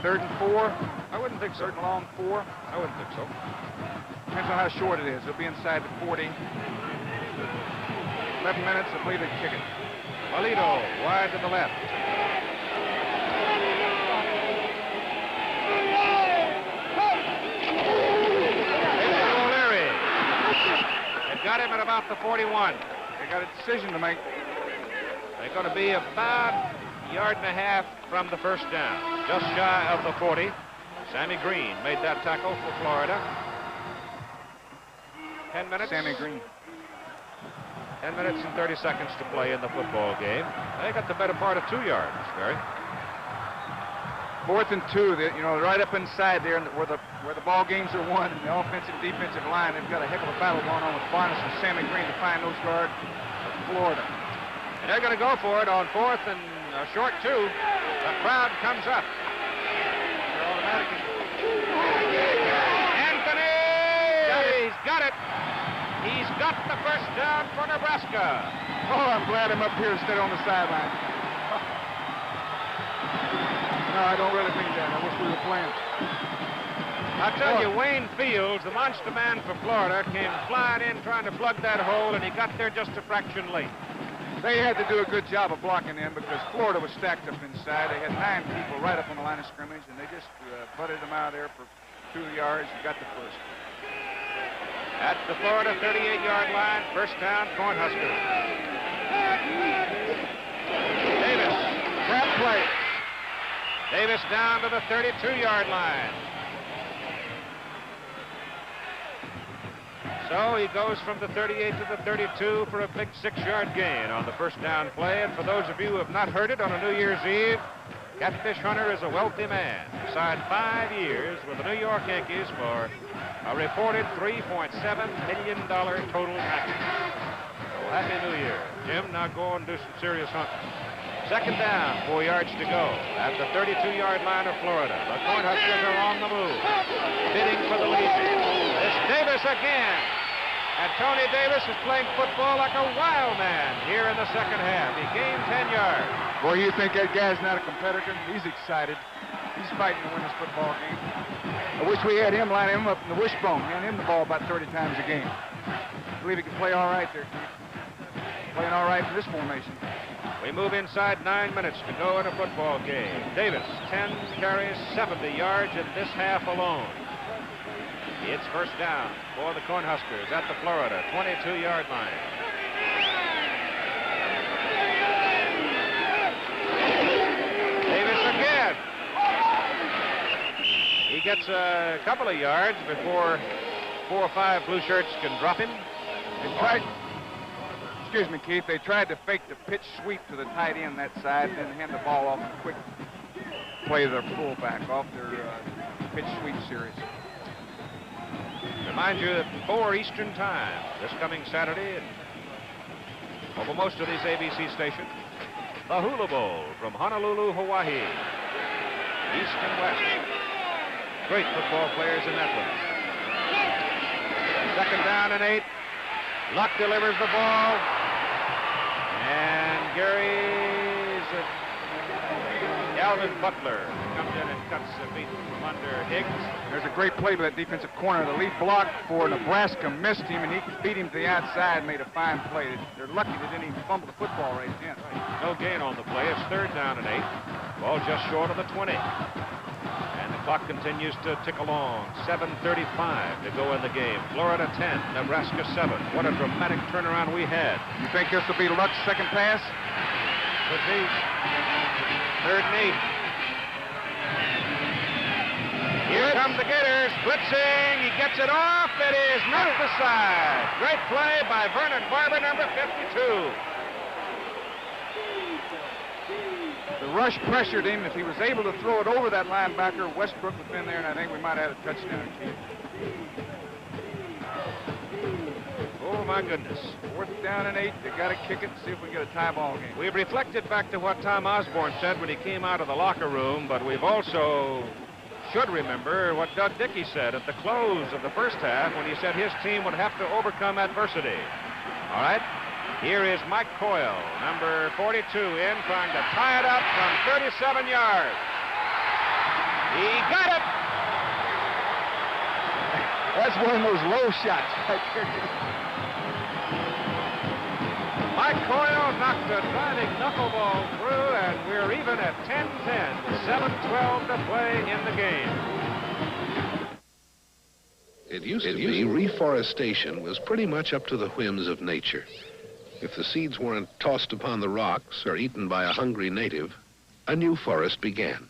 S3: 3rd and 4?
S2: I wouldn't think so.
S3: 3rd and long 4?
S2: I wouldn't think so.
S3: Depends on how short it is. They'll be inside the 40. 11 minutes, I believe they kick it.
S2: Polito wide to the left. O'Leary. They've got him at about the 41.
S3: They got a decision to make.
S2: They're going to be about a yard and a half from the first down, just shy of the 40. Sammy Green made that tackle for Florida. 10 minutes.
S3: Sammy Green.
S2: 10 minutes and 30 seconds to play in the football game. They got the better part of 2 yards, Barry.
S3: 4th and 2, you know, right up inside there where the ball games are won, and the offensive defensive line, they've got a heck of a battle going on with Barnes and Sammy Green to find those yards for Florida.
S2: And they're going to go for it on 4th and a short 2. The crowd comes up. Anthony! He's got it. He's got the first down for Nebraska.
S3: Oh, I'm glad I'm up here instead on the sideline. No, I don't really mean that. I wish we were playing.
S2: I'll tell you, Wayne Fields, the monster man for Florida, came flying in trying to plug that hole, and he got there just a fraction late.
S3: They had to do a good job of blocking them because Florida was stacked up inside. They had 9 people right up on the line of scrimmage, and they just butted them out there for 2 yards and got the first.
S2: At the Florida 38-yard line, first down, Cornhuskers. Davis,
S3: trap play.
S2: Davis down to the 32-yard line. So he goes from the 38 to the 32 for a big 6-yard gain on the first down play. And for those of you who have not heard it on a New Year's Eve, Catfish Hunter is a wealthy man. He signed 5 years with the New York Yankees for a reported $3.7 million total package. So happy New Year. Jim, now go and do some serious hunting. Second down, 4 yards to go at the 32-yard line of Florida. The Cornhuskers are on the move, bidding for the lead. It's Davis again. And Tony Davis is playing football like a wild man here in the second half. He gained 10 yards.
S3: Boy, you think that guy's not a competitor? He's excited. He's fighting to win this football game. I wish we had him line him up in the wishbone, hand him the ball about 30 times a game. I believe he can play all right there, Keith. Playing all right in this formation.
S2: We move inside 9 minutes to go in a football game. Davis, 10 carries, 70 yards in this half alone. It's first down for the Cornhuskers at the Florida 22-yard line. Davis again. He gets a couple of yards before 4 or 5 blue shirts can drop him.
S3: Excuse me, Keith. They tried to fake the pitch sweep to the tight end that side, then hand the ball off and quick play to their fullback off their pitch sweep series.
S2: Remind you that 4 Eastern time this coming Saturday. over most of these ABC stations. The Hula Bowl from Honolulu, Hawaii. East and West. Great football players in that one. Second down and 8. Luck delivers the ball. And Alvin Butler comes in and cuts the feet from under Higgs.
S3: There's a great play by that defensive corner. The lead block for Nebraska missed him, and he beat him to the outside and made a fine play. They're lucky they didn't even fumble the football right then.
S2: No gain on the play. It's third down and 8. Ball just short of the 20. And the clock continues to tick along. 7:35 to go in the game. Florida 10, Nebraska 7. What a dramatic turnaround we had.
S3: You think this will be Luck's second pass?
S2: Could be. Third and 8. Here come the Gators, blitzing. He gets it off. It is not the side. Great play by Vernon Barber, number 52.
S3: The rush pressured him. If he was able to throw it over that linebacker, Westbrook would have been there, and I think we might have had a touchdown.
S2: Oh, my goodness.
S3: Fourth down and 8. They got to kick it and see if we get a tie ball game.
S2: We've reflected back to what Tom Osborne said when he came out of the locker room, but we've also should remember what Doug Dickey said at the close of the first half when he said his team would have to overcome adversity. All right. Here is Mike Coyle, number 42, in, trying to tie it up from 37 yards. He got it.
S3: That's one of those low shots right there.
S2: Mike Coyle knocked a diving knuckleball through, and we're even at 10-10 with 7:12 to play in the game.
S20: It used to be reforestation was pretty much up to the whims of nature. If the seeds weren't tossed upon the rocks or eaten by a hungry native, a new forest began.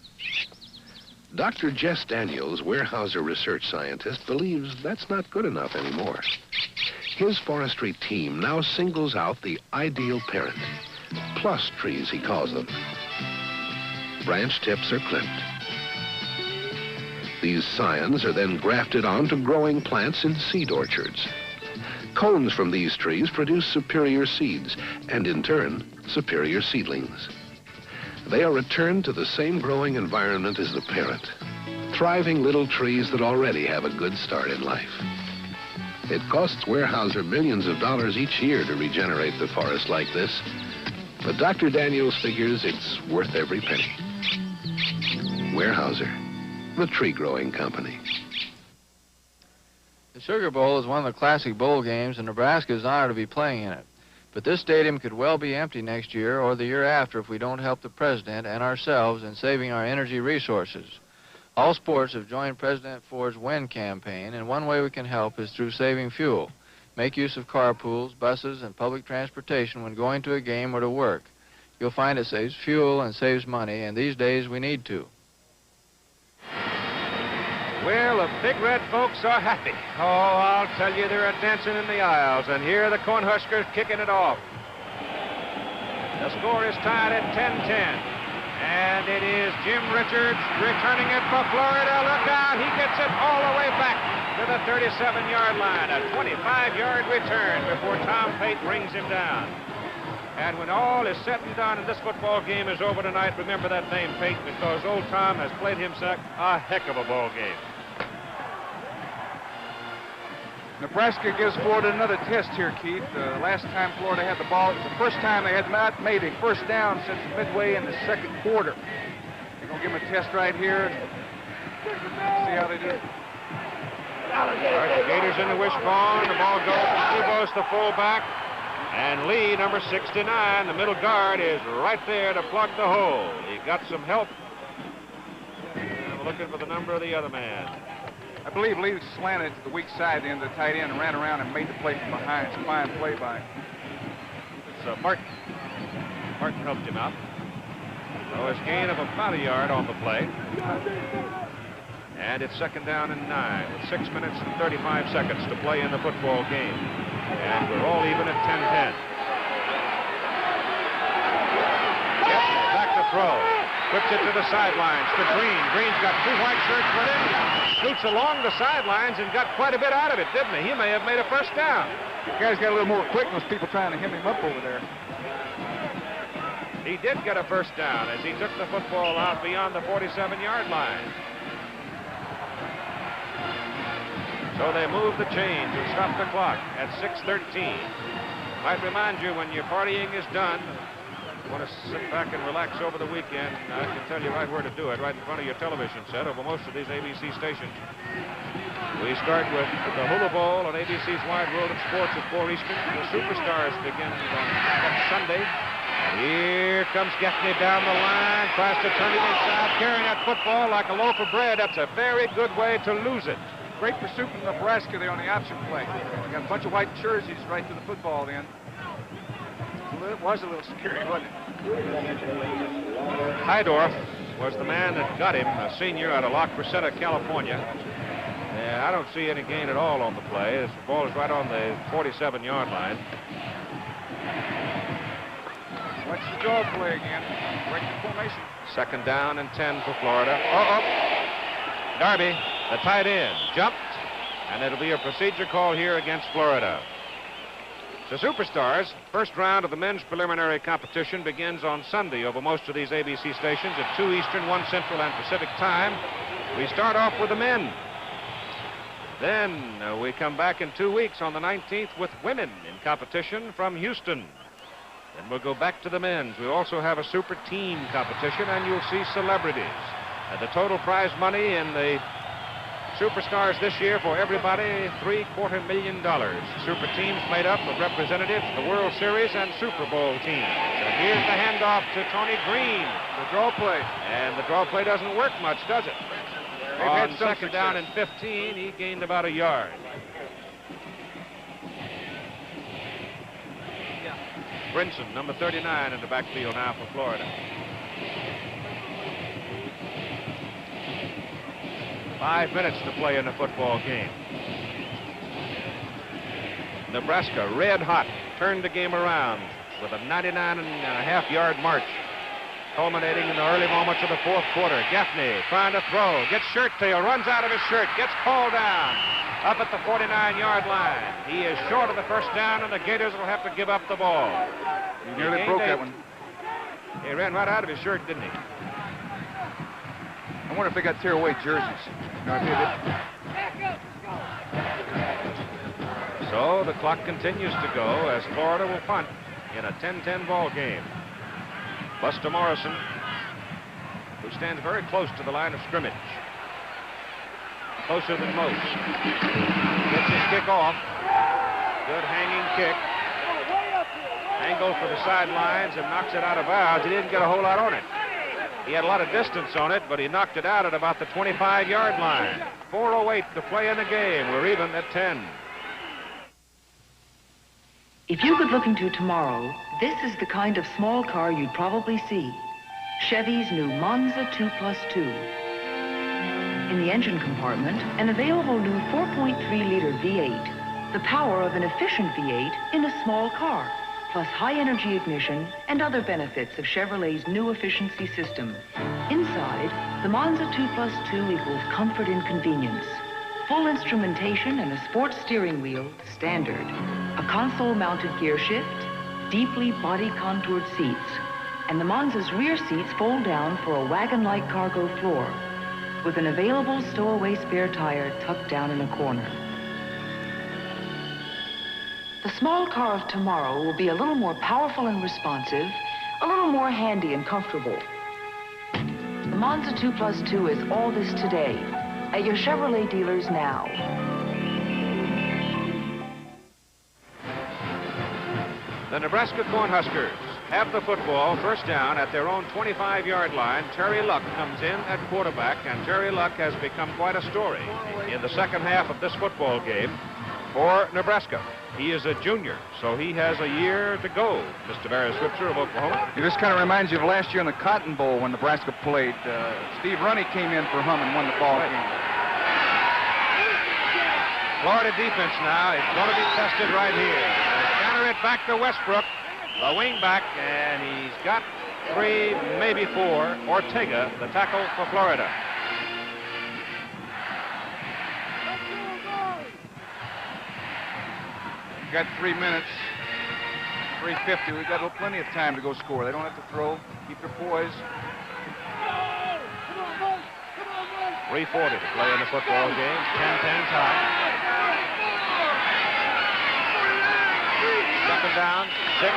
S20: Dr. Jess Daniels, Weyerhaeuser research scientist, believes that's not good enough anymore. His forestry team now singles out the ideal parent. Plus trees, he calls them. Branch tips are clipped. These scions are then grafted onto growing plants in seed orchards. Cones from these trees produce superior seeds, and in turn, superior seedlings. They are returned to the same growing environment as the parent, thriving little trees that already have a good start in life. It costs Weyerhaeuser millions of dollars each year to regenerate the forest like this, but Dr. Daniels figures it's worth every penny. Weyerhaeuser, the tree-growing company.
S1: The Sugar Bowl is one of the classic bowl games, and Nebraska is honored to be playing in it. But this stadium could well be empty next year or the year after if we don't help the president and ourselves in saving our energy resources. All sports have joined President Ford's WIN campaign, and one way we can help is through saving fuel. Make use of carpools, buses, and public transportation when going to a game or to work. You'll find it saves fuel and saves money, and these days we need to.
S2: Well, the Big Red folks are happy. Oh, I'll tell you, they're dancing in the aisles, and here are the Cornhuskers kicking it off. The score is tied at 10-10, and it is Jim Richards returning it for Florida. Look out, he gets it all the way back to the 37-yard line, a 25-yard return before Tom Pate brings him down. And when all is said and done and this football game is over tonight, remember that name, Pate, because old Tom has played himself a heck of a ball game.
S3: Nebraska gives Florida another test here, Keith. Last time Florida had the ball, it was the first time they had not made a first down since midway in the second quarter. They're going to give them a test right here. See how they do.
S2: All right, the Gators in the wishbone. The ball goes to Dubos, the fullback. And Lee, number 69, the middle guard, is right there to plug the hole. He got some help. I'm looking for the number of the other man.
S3: I believe Lee slanted to the weak side, the end of the tight end, and ran around and made the play from behind. It's a fine play by him.
S2: So Martin helped him out. So it's gain of about a yard on the play. And it's second down and 9 with 6 minutes and 35 seconds to play in the football game. And we're all even at 10-10. Back to throw. Whips it to the sidelines to Green. Green's got 2 white shirts with him. Scoots along the sidelines and got quite a bit out of it, didn't he? He may have made a first down.
S3: The guy's got a little more quickness, people trying to hem him up over there.
S2: He did get a first down as he took the football out beyond the 47-yard line. So they move the chains and stop the clock at 6:13. Might remind you, when your partying is done, you want to sit back and relax over the weekend, I can tell you right where to do it, right in front of your television set over most of these ABC stations. We start with the Hula Bowl on ABC's Wide World of Sports at 4 Eastern. The Superstars begin on next Sunday. Here comes Gaffney down the line, tries to turn it inside, carrying that football like a loaf of bread. That's a very good way to lose it.
S3: Great pursuit from Nebraska there on the option play. Got a bunch of white jerseys right to the football then. It was a little scary, wasn't it?
S2: Hydorf was the man that got him, a senior out of La Crescenta, California. I don't see any gain at all on the play. This ball is right on the 47-yard line.
S3: Watch the draw play again. Break the formation.
S2: 2nd down and 10 for Florida. Darby, the tight end, jumped, and it'll be a procedure call here against Florida. The Superstars, first round of the men's preliminary competition begins on Sunday over most of these ABC stations at 2 Eastern, 1 Central, and Pacific time. We start off with the men. Then we come back in 2 weeks on the 19th with women in competition from Houston. Then we'll go back to the men's. We also have a super team competition, and you'll see celebrities. The total prize money in the Superstars this year for everybody, $750,000. Super teams made up of representatives of the World Series and Super Bowl teams. And here's the handoff to Tony Green.
S3: The draw play.
S2: And the draw play doesn't work much, does it?
S3: They've
S2: On
S3: had some
S2: 2nd down and 15, he gained about a yard. Brinson, number 39, in the backfield now for Florida. 5 minutes to play in the football game. Nebraska, red hot, turned the game around with a 99.5-yard march, culminating in the early moments of the 4th quarter. Gaffney trying to throw, gets shirt tail, runs out of his shirt, gets called down up at the 49-yard line. He is short of the first down, and the Gators will have to give up the ball.
S3: He nearly broke that one.
S2: He ran right out of his shirt, didn't he?
S3: I wonder if they got tear-away jerseys. No, I did it.
S2: So the clock continues to go as Florida will punt in a 10-10 ball game. Buster Morrison, who stands very close to the line of scrimmage, closer than most, gets his kick off. Good hanging kick. Angled for the sidelines and knocks it out of bounds. He didn't get a whole lot on it. He had a lot of distance on it, but he knocked it out at about the 25-yard line. 4:08 to play in the game. We're even at 10.
S4: If you could look into tomorrow, this is the kind of small car you'd probably see. Chevy's new Monza 2+2. In the engine compartment, an available new 4.3-liter V8. The power of an efficient V8 in a small car, plus high-energy ignition and other benefits of Chevrolet's new efficiency system. Inside, the Monza 2+2 equals comfort and convenience. Full instrumentation and a sports steering wheel, standard. A console-mounted gear shift, deeply body-contoured seats. And the Monza's rear seats fold down for a wagon-like cargo floor, with an available stowaway spare tire tucked down in a corner. The small car of tomorrow will be a little more powerful and responsive, a little more handy and comfortable. The Monza 2+2 is all this today at your Chevrolet dealers now.
S2: The Nebraska Cornhuskers have the football, first down at their own 25-yard line. Terry Luck comes in at quarterback, and Terry Luck has become quite a story in the second half of this football game for Nebraska. He is a junior, so he has a year to go, Mr. Barry Switzer of Oklahoma.
S3: This kind of reminds you of last year in the Cotton Bowl when Nebraska played. Steve Runny came in for Hum and won the ball game.
S2: Florida defense now is going to be tested right here. They counter it back to Westbrook, the wingback, and he's got 3, maybe 4. Ortega, the tackle for Florida.
S3: We've got 3 minutes, 3:50. We've got plenty of time to go score. They don't have to throw. Keep their poise.
S2: 3:40 to play in the football game. 10-10 tie. Second down, 6.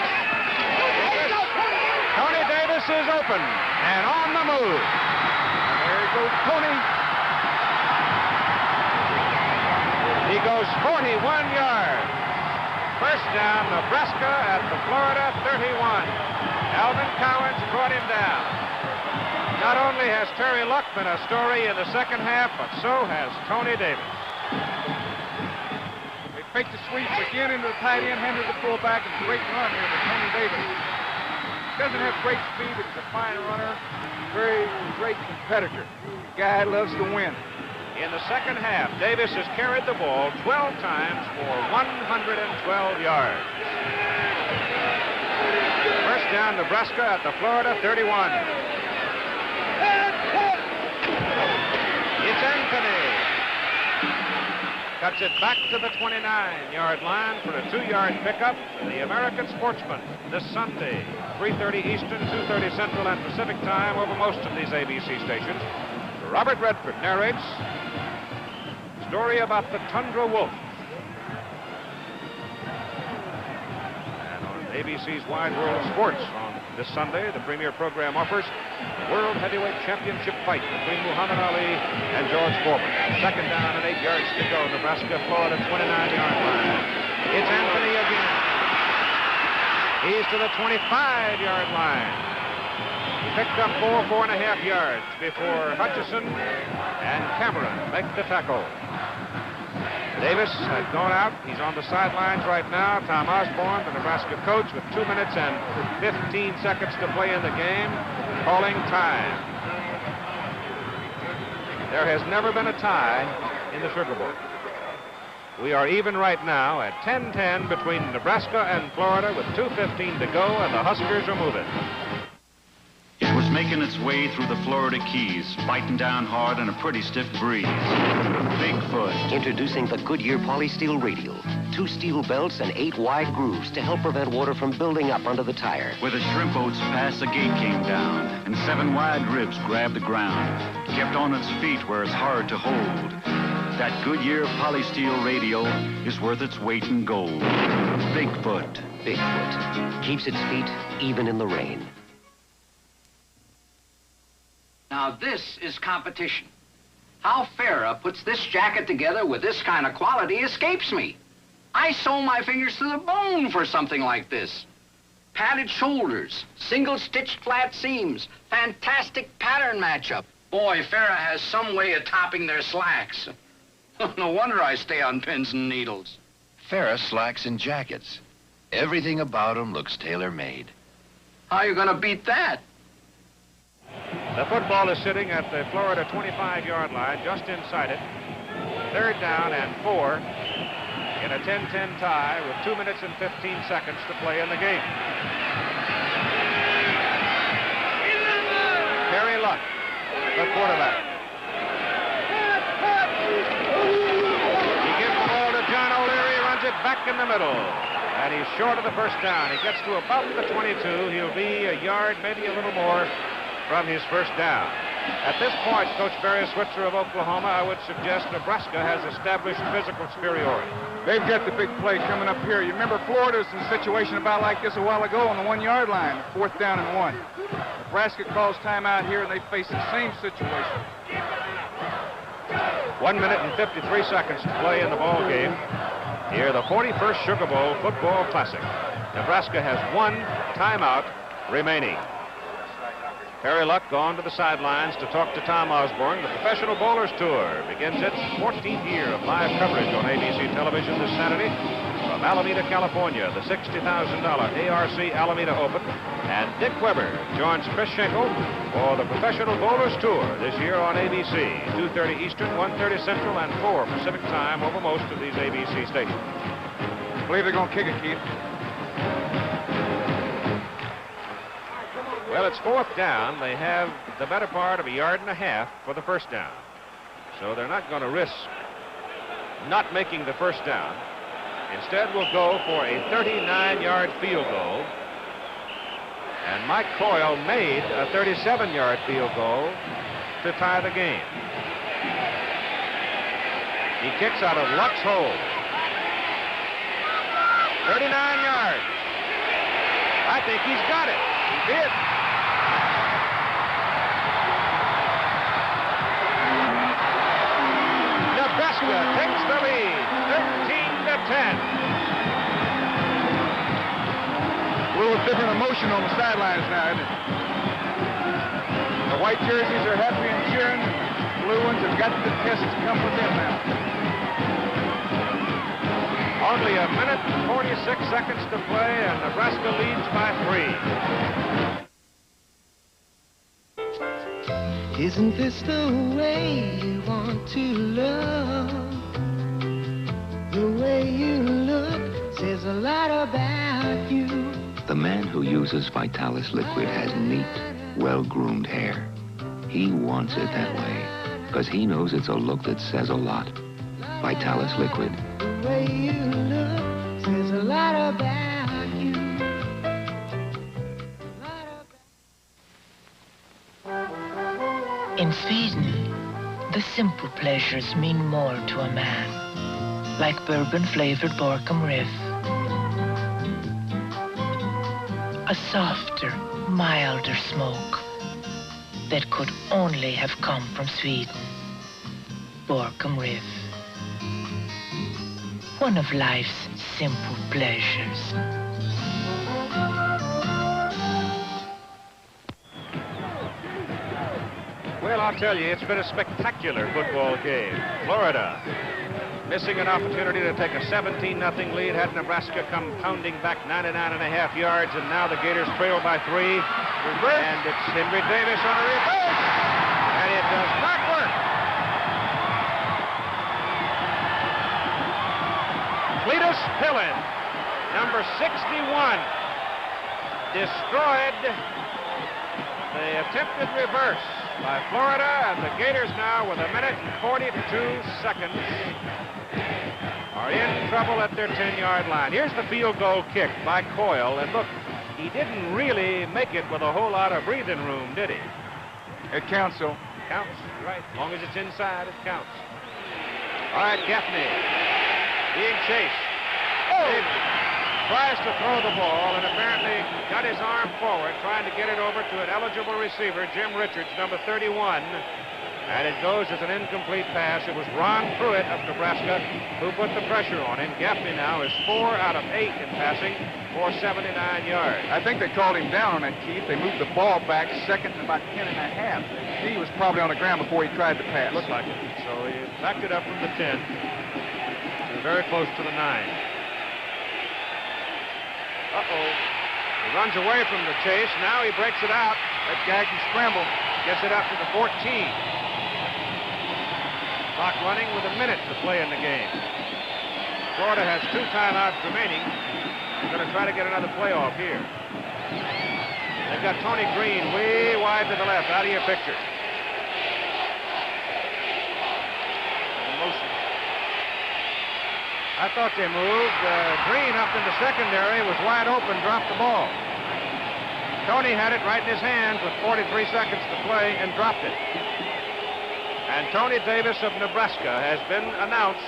S2: Tony Davis is open and on the move. And there goes Tony. He goes 41 yards. First down, Nebraska at the Florida 31. Alvin Cowens brought him down. Not only has Terry Luck been a story in the second half, but so has Tony Davis.
S3: They fake the sweep again into the tight end, handed the fullback, and great run here by Tony Davis. Doesn't have great speed, but he's a fine runner. Very great competitor. The guy loves to win.
S2: In the second half, Davis has carried the ball 12 times for 112 yards. First down, Nebraska at the Florida 31. It's Anthony. Cuts it back to the 29-yard line for a 2-yard pickup. The American Sportsman this Sunday, 3:30 Eastern, 2:30 Central and Pacific time over most of these ABC stations. Robert Redford narrates a story about the Tundra Wolf. And on ABC's Wide World of Sports on this Sunday, the premier program offers the World Heavyweight Championship fight between Muhammad Ali and George Foreman. Second down and 8 yards to go. Nebraska, Florida, 29-yard line. It's Anthony again. He's to the 25-yard line. He picked up 4.5 yards before Hutchison and Cameron make the tackle. Davis had gone out. He's on the sidelines right now. Tom Osborne, the Nebraska coach, with 2 minutes and 15 seconds to play in the game, calling time. There has never been a tie in the Sugar Bowl. We are even right now at 10-10 between Nebraska and Florida with 2:15 to go, and the Huskers are moving.
S6: It was making its way through the Florida Keys, biting down hard in a pretty stiff breeze. Bigfoot.
S14: Introducing the Goodyear Polysteel Radial. 2 steel belts and 8 wide grooves to help prevent water from building up under the tire.
S6: Where the shrimp oats passed, the gate came down, and 7 wide ribs grabbed the ground. Kept on its feet where it's hard to hold. That Goodyear Polysteel Radial is worth its weight in gold. Bigfoot.
S14: Bigfoot. Keeps its feet even in the rain.
S15: Now this is competition. How Farrah puts this jacket together with this kind of quality escapes me. I sew my fingers to the bone for something like this. Padded shoulders, single-stitched flat seams, fantastic pattern matchup. Boy, Farrah has some way of topping their slacks. No wonder I stay on pins and needles.
S10: Farrah slacks and jackets. Everything about them looks tailor-made.
S15: How you gonna beat that?
S2: The football is sitting at the Florida 25-yard line, just inside it. Third down and 4 in a 10-10 tie with 2 minutes and 15 seconds to play in the game. Terry Luck, the quarterback. He gives the ball to John O'Leary, runs it back in the middle. And he's short of the first down. He gets to about the 22. He'll be a yard, maybe a little more, from his first down. At this point, Coach Barry Switzer of Oklahoma, I would suggest Nebraska has established physical superiority.
S3: They've got the big play coming up here. You remember Florida's in a situation about like this a while ago on the 1-yard line, 4th down and 1. Nebraska calls timeout here, and they face the same situation.
S2: 1 minute and 53 seconds to play in the ball game. Here, the 41st Sugar Bowl Football Classic. Nebraska has 1 timeout remaining. Terry Luck gone to the sidelines to talk to Tom Osborne. The Professional Bowlers Tour begins its 14th year of live coverage on ABC television this Saturday from Alameda, California, the $60,000 ARC Alameda Open. And Dick Weber joins Chris Schenkel for the Professional Bowlers Tour this year on ABC, 2:30 Eastern, 1:30 Central, and 4 Pacific time over most of these ABC stations.
S3: I believe they're going to kick it, Keith.
S2: Well, it's 4th down. They have the better part of a yard and a half for the first down. So they're not going to risk not making the first down. Instead, we'll go for a 39-yard field goal. And Mike Coyle made a 37-yard field goal to tie the game. He kicks out of Luck's hole. 39 yards. I think he's got it. He did. Nebraska takes the lead, 13-10.
S3: A little different emotion on the sidelines now, isn't it? The white jerseys are happy and cheering. The blue ones have got the test to come with them now.
S2: Only a minute and 46 seconds to play, and Nebraska leads by 3.
S5: Isn't this the way you want to love? The way you look says a lot about you.
S8: The man who uses Vitalis liquid has neat, well-groomed hair. He wants it that way, because he knows it's a look that says a lot. Vitalis liquid.
S5: The way you look says a lot about you.
S16: In Sweden, the simple pleasures mean more to a man, like bourbon-flavored Borkum Riff. A softer, milder smoke that could only have come from Sweden. Borkum Riff. One of life's simple pleasures.
S2: Well, I'll tell you, it's been a spectacular football game. Florida missing an opportunity to take a 17-0 lead, had Nebraska come pounding back 99.5 yards, and now the Gators trail by 3. And it's Henry Davis on a reverse, and it does not work. Cletus Pillen, number 61, destroyed the attempted reverse by Florida, and the Gators now, with a minute and 42 seconds, are in trouble at their 10-yard line. Here's the field goal kick by Coyle, and look, he didn't really make it with a whole lot of breathing room, did he?
S3: It counts, so.
S2: Counts, right. As long as it's inside, it counts. All right, Gaffney being chased. He tries to throw the ball and apparently got his arm forward, trying to get it over to an eligible receiver, Jim Richards, number 31. And it goes as an incomplete pass. It was Ron Pruitt of Nebraska who put the pressure on him. Gaffney now is 4 out of 8 in passing for 79 yards.
S3: I think they called him down on that, Keith. They moved the ball back second and about 10.5. He was probably on the ground before he tried to pass.
S2: Looked like it. So he backed it up from the 10 to very close to the 9. Uh-oh. He runs away from the chase. Now he breaks it out.
S3: That gag and scramble.
S2: Gets it up to the 14. Clock running with a minute to play in the game. Florida has 2 timeouts remaining. They're going to try to get another playoff here. They've got Tony Green way wide to the left, out of your picture. Motion. I thought they moved. Green up in the secondary was wide open, dropped the ball. Tony had it right in his hands with 43 seconds to play and dropped it. And Tony Davis of Nebraska has been announced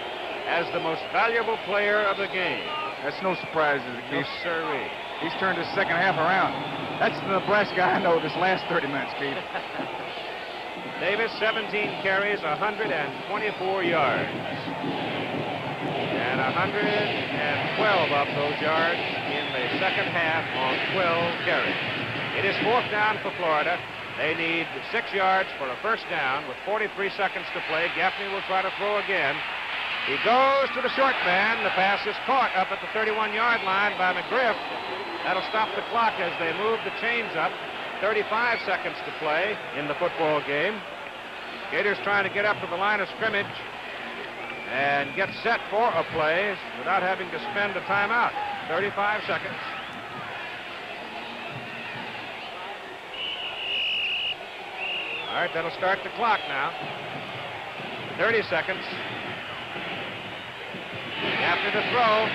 S2: as the most valuable player of the game.
S3: That's no surprise, is it, Keith?
S2: No, sirree.
S3: He's turned his second half around. That's the Nebraska I know this last 30 minutes, Keith.
S2: Davis, 17 carries, 124 yards. And 112 of those yards in the second half on 12 carries. It is 4th down for Florida. They need 6 yards for a first down with 43 seconds to play. Gaffney will try to throw again. He goes to the short man. The pass is caught up at the 31-yard line by McGriff. That'll stop the clock as they move the chains up. 35 seconds to play in the football game. Gators trying to get up to the line of scrimmage and get set for a play without having to spend a timeout. 35 seconds. All right, that'll start the clock now. 30 seconds. After the throw,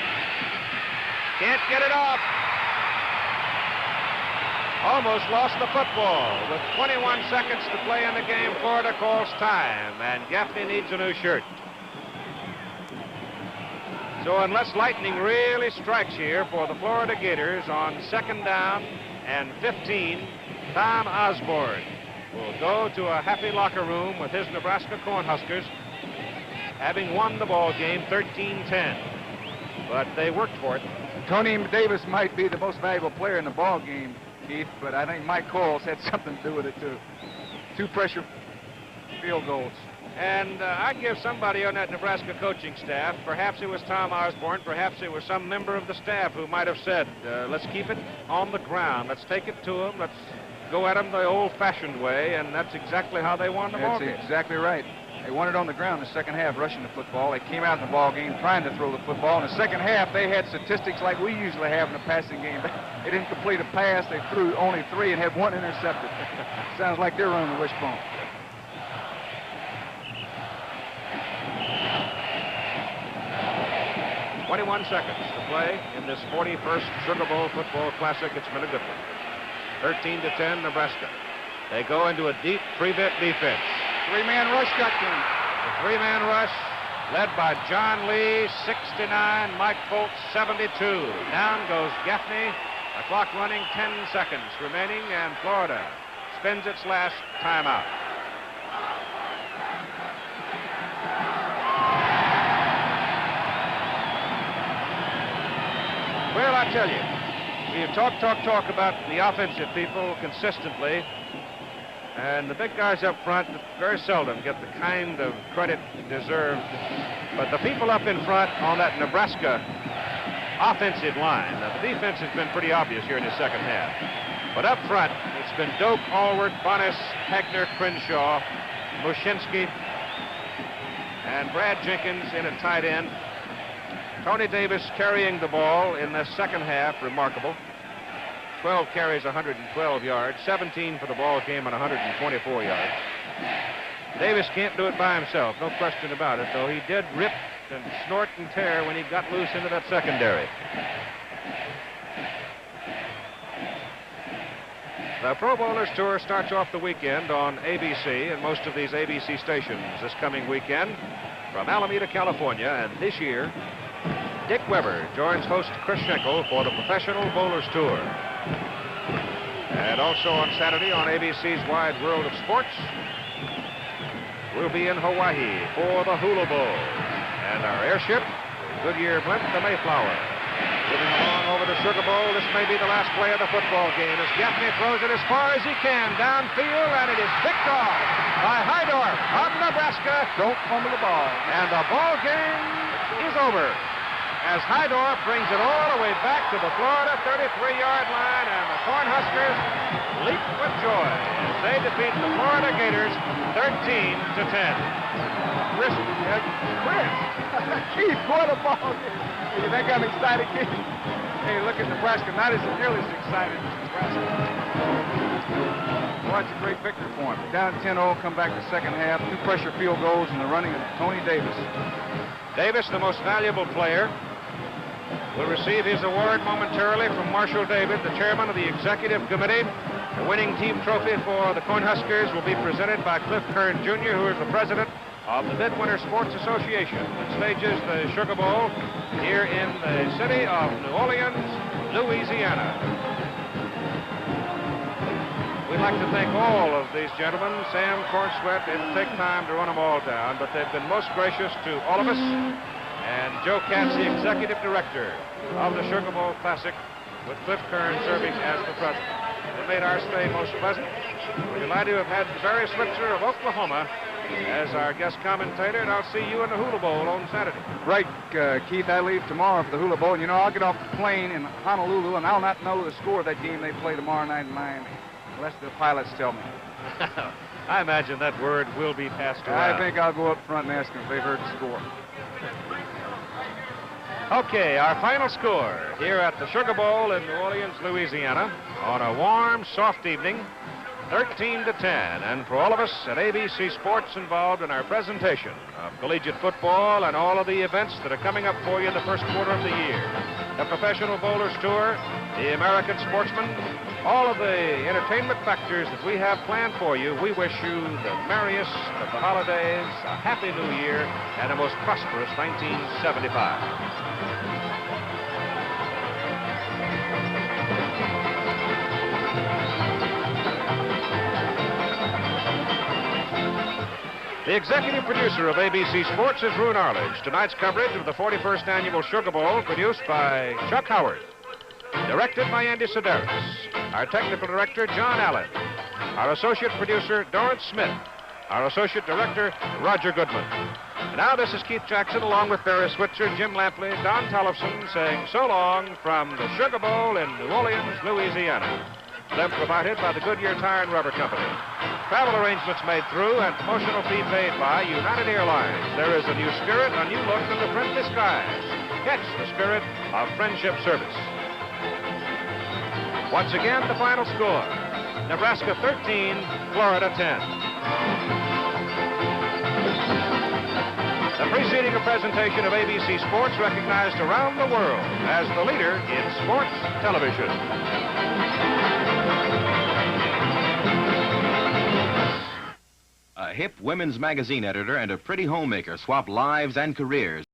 S2: Can't get it off. Almost lost the football. With 21 seconds to play in the game, Florida calls time, and Gaffney needs a new shirt. So unless lightning really strikes here for the Florida Gators on 2nd down and 15, Tom Osborne will go to a happy locker room with his Nebraska Cornhuskers, having won the ball game 13-10. But they worked for it.
S3: Tony Davis might be the most valuable player in the ball game, Keith, but I think Mike Coles had something to do with it, too. 2 pressure field goals.
S2: And I give somebody on that Nebraska coaching staff, perhaps it was Tom Osborne, perhaps it was some member of the staff who might have said, let's keep it on the ground. Let's take it to them. Let's go at them the old-fashioned way, and that's exactly how they won the ball game.
S3: That's exactly right. They won it on the ground in the second half, rushing the football. They came out in the ball game trying to throw the football. In the second half, they had statistics like we usually have in the passing game. They didn't complete a pass. They threw only 3 and had 1 intercepted. Sounds like they're running the wishbone.
S2: "21 seconds to play in this 41st Sugar Bowl Football Classic. It's been a good one. 13-10, Nebraska. They go into a deep three-bit defense.
S3: 3-man rush got to him.
S2: The 3-man rush led by John Lee, 69, Mike Foltz, 72. Down goes Gaffney. The clock running, 10 seconds remaining, and Florida spends its last timeout. Well, I tell you, you talk about the offensive people consistently, and the big guys up front very seldom get the kind of credit deserved. But the people up in front on that Nebraska offensive line, the defense has been pretty obvious here in the second half. But up front, it's been Doak, Allward, Bonnis, Hagner, Crenshaw, Mushinski, and Brad Jenkins in at tight end. Tony Davis carrying the ball in the second half, remarkable. 12 carries, 112 yards, 17 for the ball game and 124 yards. Davis can't do it by himself, no question about it, though he did rip and snort and tear when he got loose into that secondary. The Pro Bowlers Tour starts off the weekend on ABC and most of these ABC stations this coming weekend from Alameda, California, and this year Dick Weber joins host Chris Schenkel for the Professional Bowlers Tour. And also on Saturday on ABC's Wide World of Sports, we'll be in Hawaii for the Hula Bowl. And our airship, Goodyear Blimp, the Mayflower. Moving along over the Sugar Bowl, this may be the last play of the football game as Gaffney throws it as far as he can downfield, and it is picked off by Hydorf of Nebraska.
S3: Don't fumble the ball.
S2: And the ball game is over as Hydorf brings it all the way back to the Florida 33-yard line, and the Cornhuskers leap with joy as they defeat the Florida Gators 13-10.
S3: Chris, Keith, what a ball game. You think I'm excited, Keith? Hey, look at Nebraska, not as nearly as excited as Nebraska. Watch a great victory for him. Down 10-0, come back the second half, 2 pressure field goals in the running of Tony Davis.
S2: Davis, the most valuable player, will receive his award momentarily from Marshall David, the chairman of the executive committee. The winning team trophy for the Cornhuskers will be presented by Cliff Kern Jr., who is the president of the Midwinter Sports Association, that stages the Sugar Bowl here in the city of New Orleans, Louisiana. We'd like to thank all of these gentlemen. Sam Cornsweat didn't take time to run them all down, but they've been most gracious to all of us. And Joe Katz, the executive director of the Sugar Bowl Classic, with Cliff Kern serving as the president. It made our stay most pleasant. We're delighted to have had Barry Switzer of Oklahoma as our guest commentator, and I'll see you in the Hula Bowl on Saturday.
S3: Right, Keith, I leave tomorrow for the Hula Bowl. And, you know, I'll get off the plane in Honolulu, and I'll not know the score of that game they play tomorrow night in Miami, unless the pilots tell me.
S2: I imagine that word will be passed around.
S3: I think I'll go up front and ask them if they've heard the score.
S2: Okay, our final score here at the Sugar Bowl in New Orleans, Louisiana, on a warm, soft evening. 13-10. And for all of us at ABC Sports involved in our presentation of collegiate football and all of the events that are coming up for you in the first quarter of the year, the Professional Bowlers Tour, the American Sportsman, all of the entertainment factors that we have planned for you, we wish you the merriest of the holidays, a happy new year, and a most prosperous 1975. The executive producer of ABC Sports is Roone Arledge. Tonight's coverage of the 41st Annual Sugar Bowl produced by Chuck Howard. Directed by Andy Sedaris. Our technical director, John Allen. Our associate producer, Dorrance Smith. Our associate director, Roger Goodman. And now this is Keith Jackson along with Barry Switzer, Jim Lampley, Don Tollefson saying so long from the Sugar Bowl in New Orleans, Louisiana. Them provided by the Goodyear Tire and Rubber Company. Travel arrangements made through and promotional fee paid by United Airlines. There is a new spirit, a new look in the friendly skies. Catch the spirit of friendship service. Once again, the final score. Nebraska 13, Florida 10. The preceding a presentation of ABC Sports recognized around the world as the leader in sports television.
S18: A hip women's magazine editor and a pretty homemaker swap lives and careers.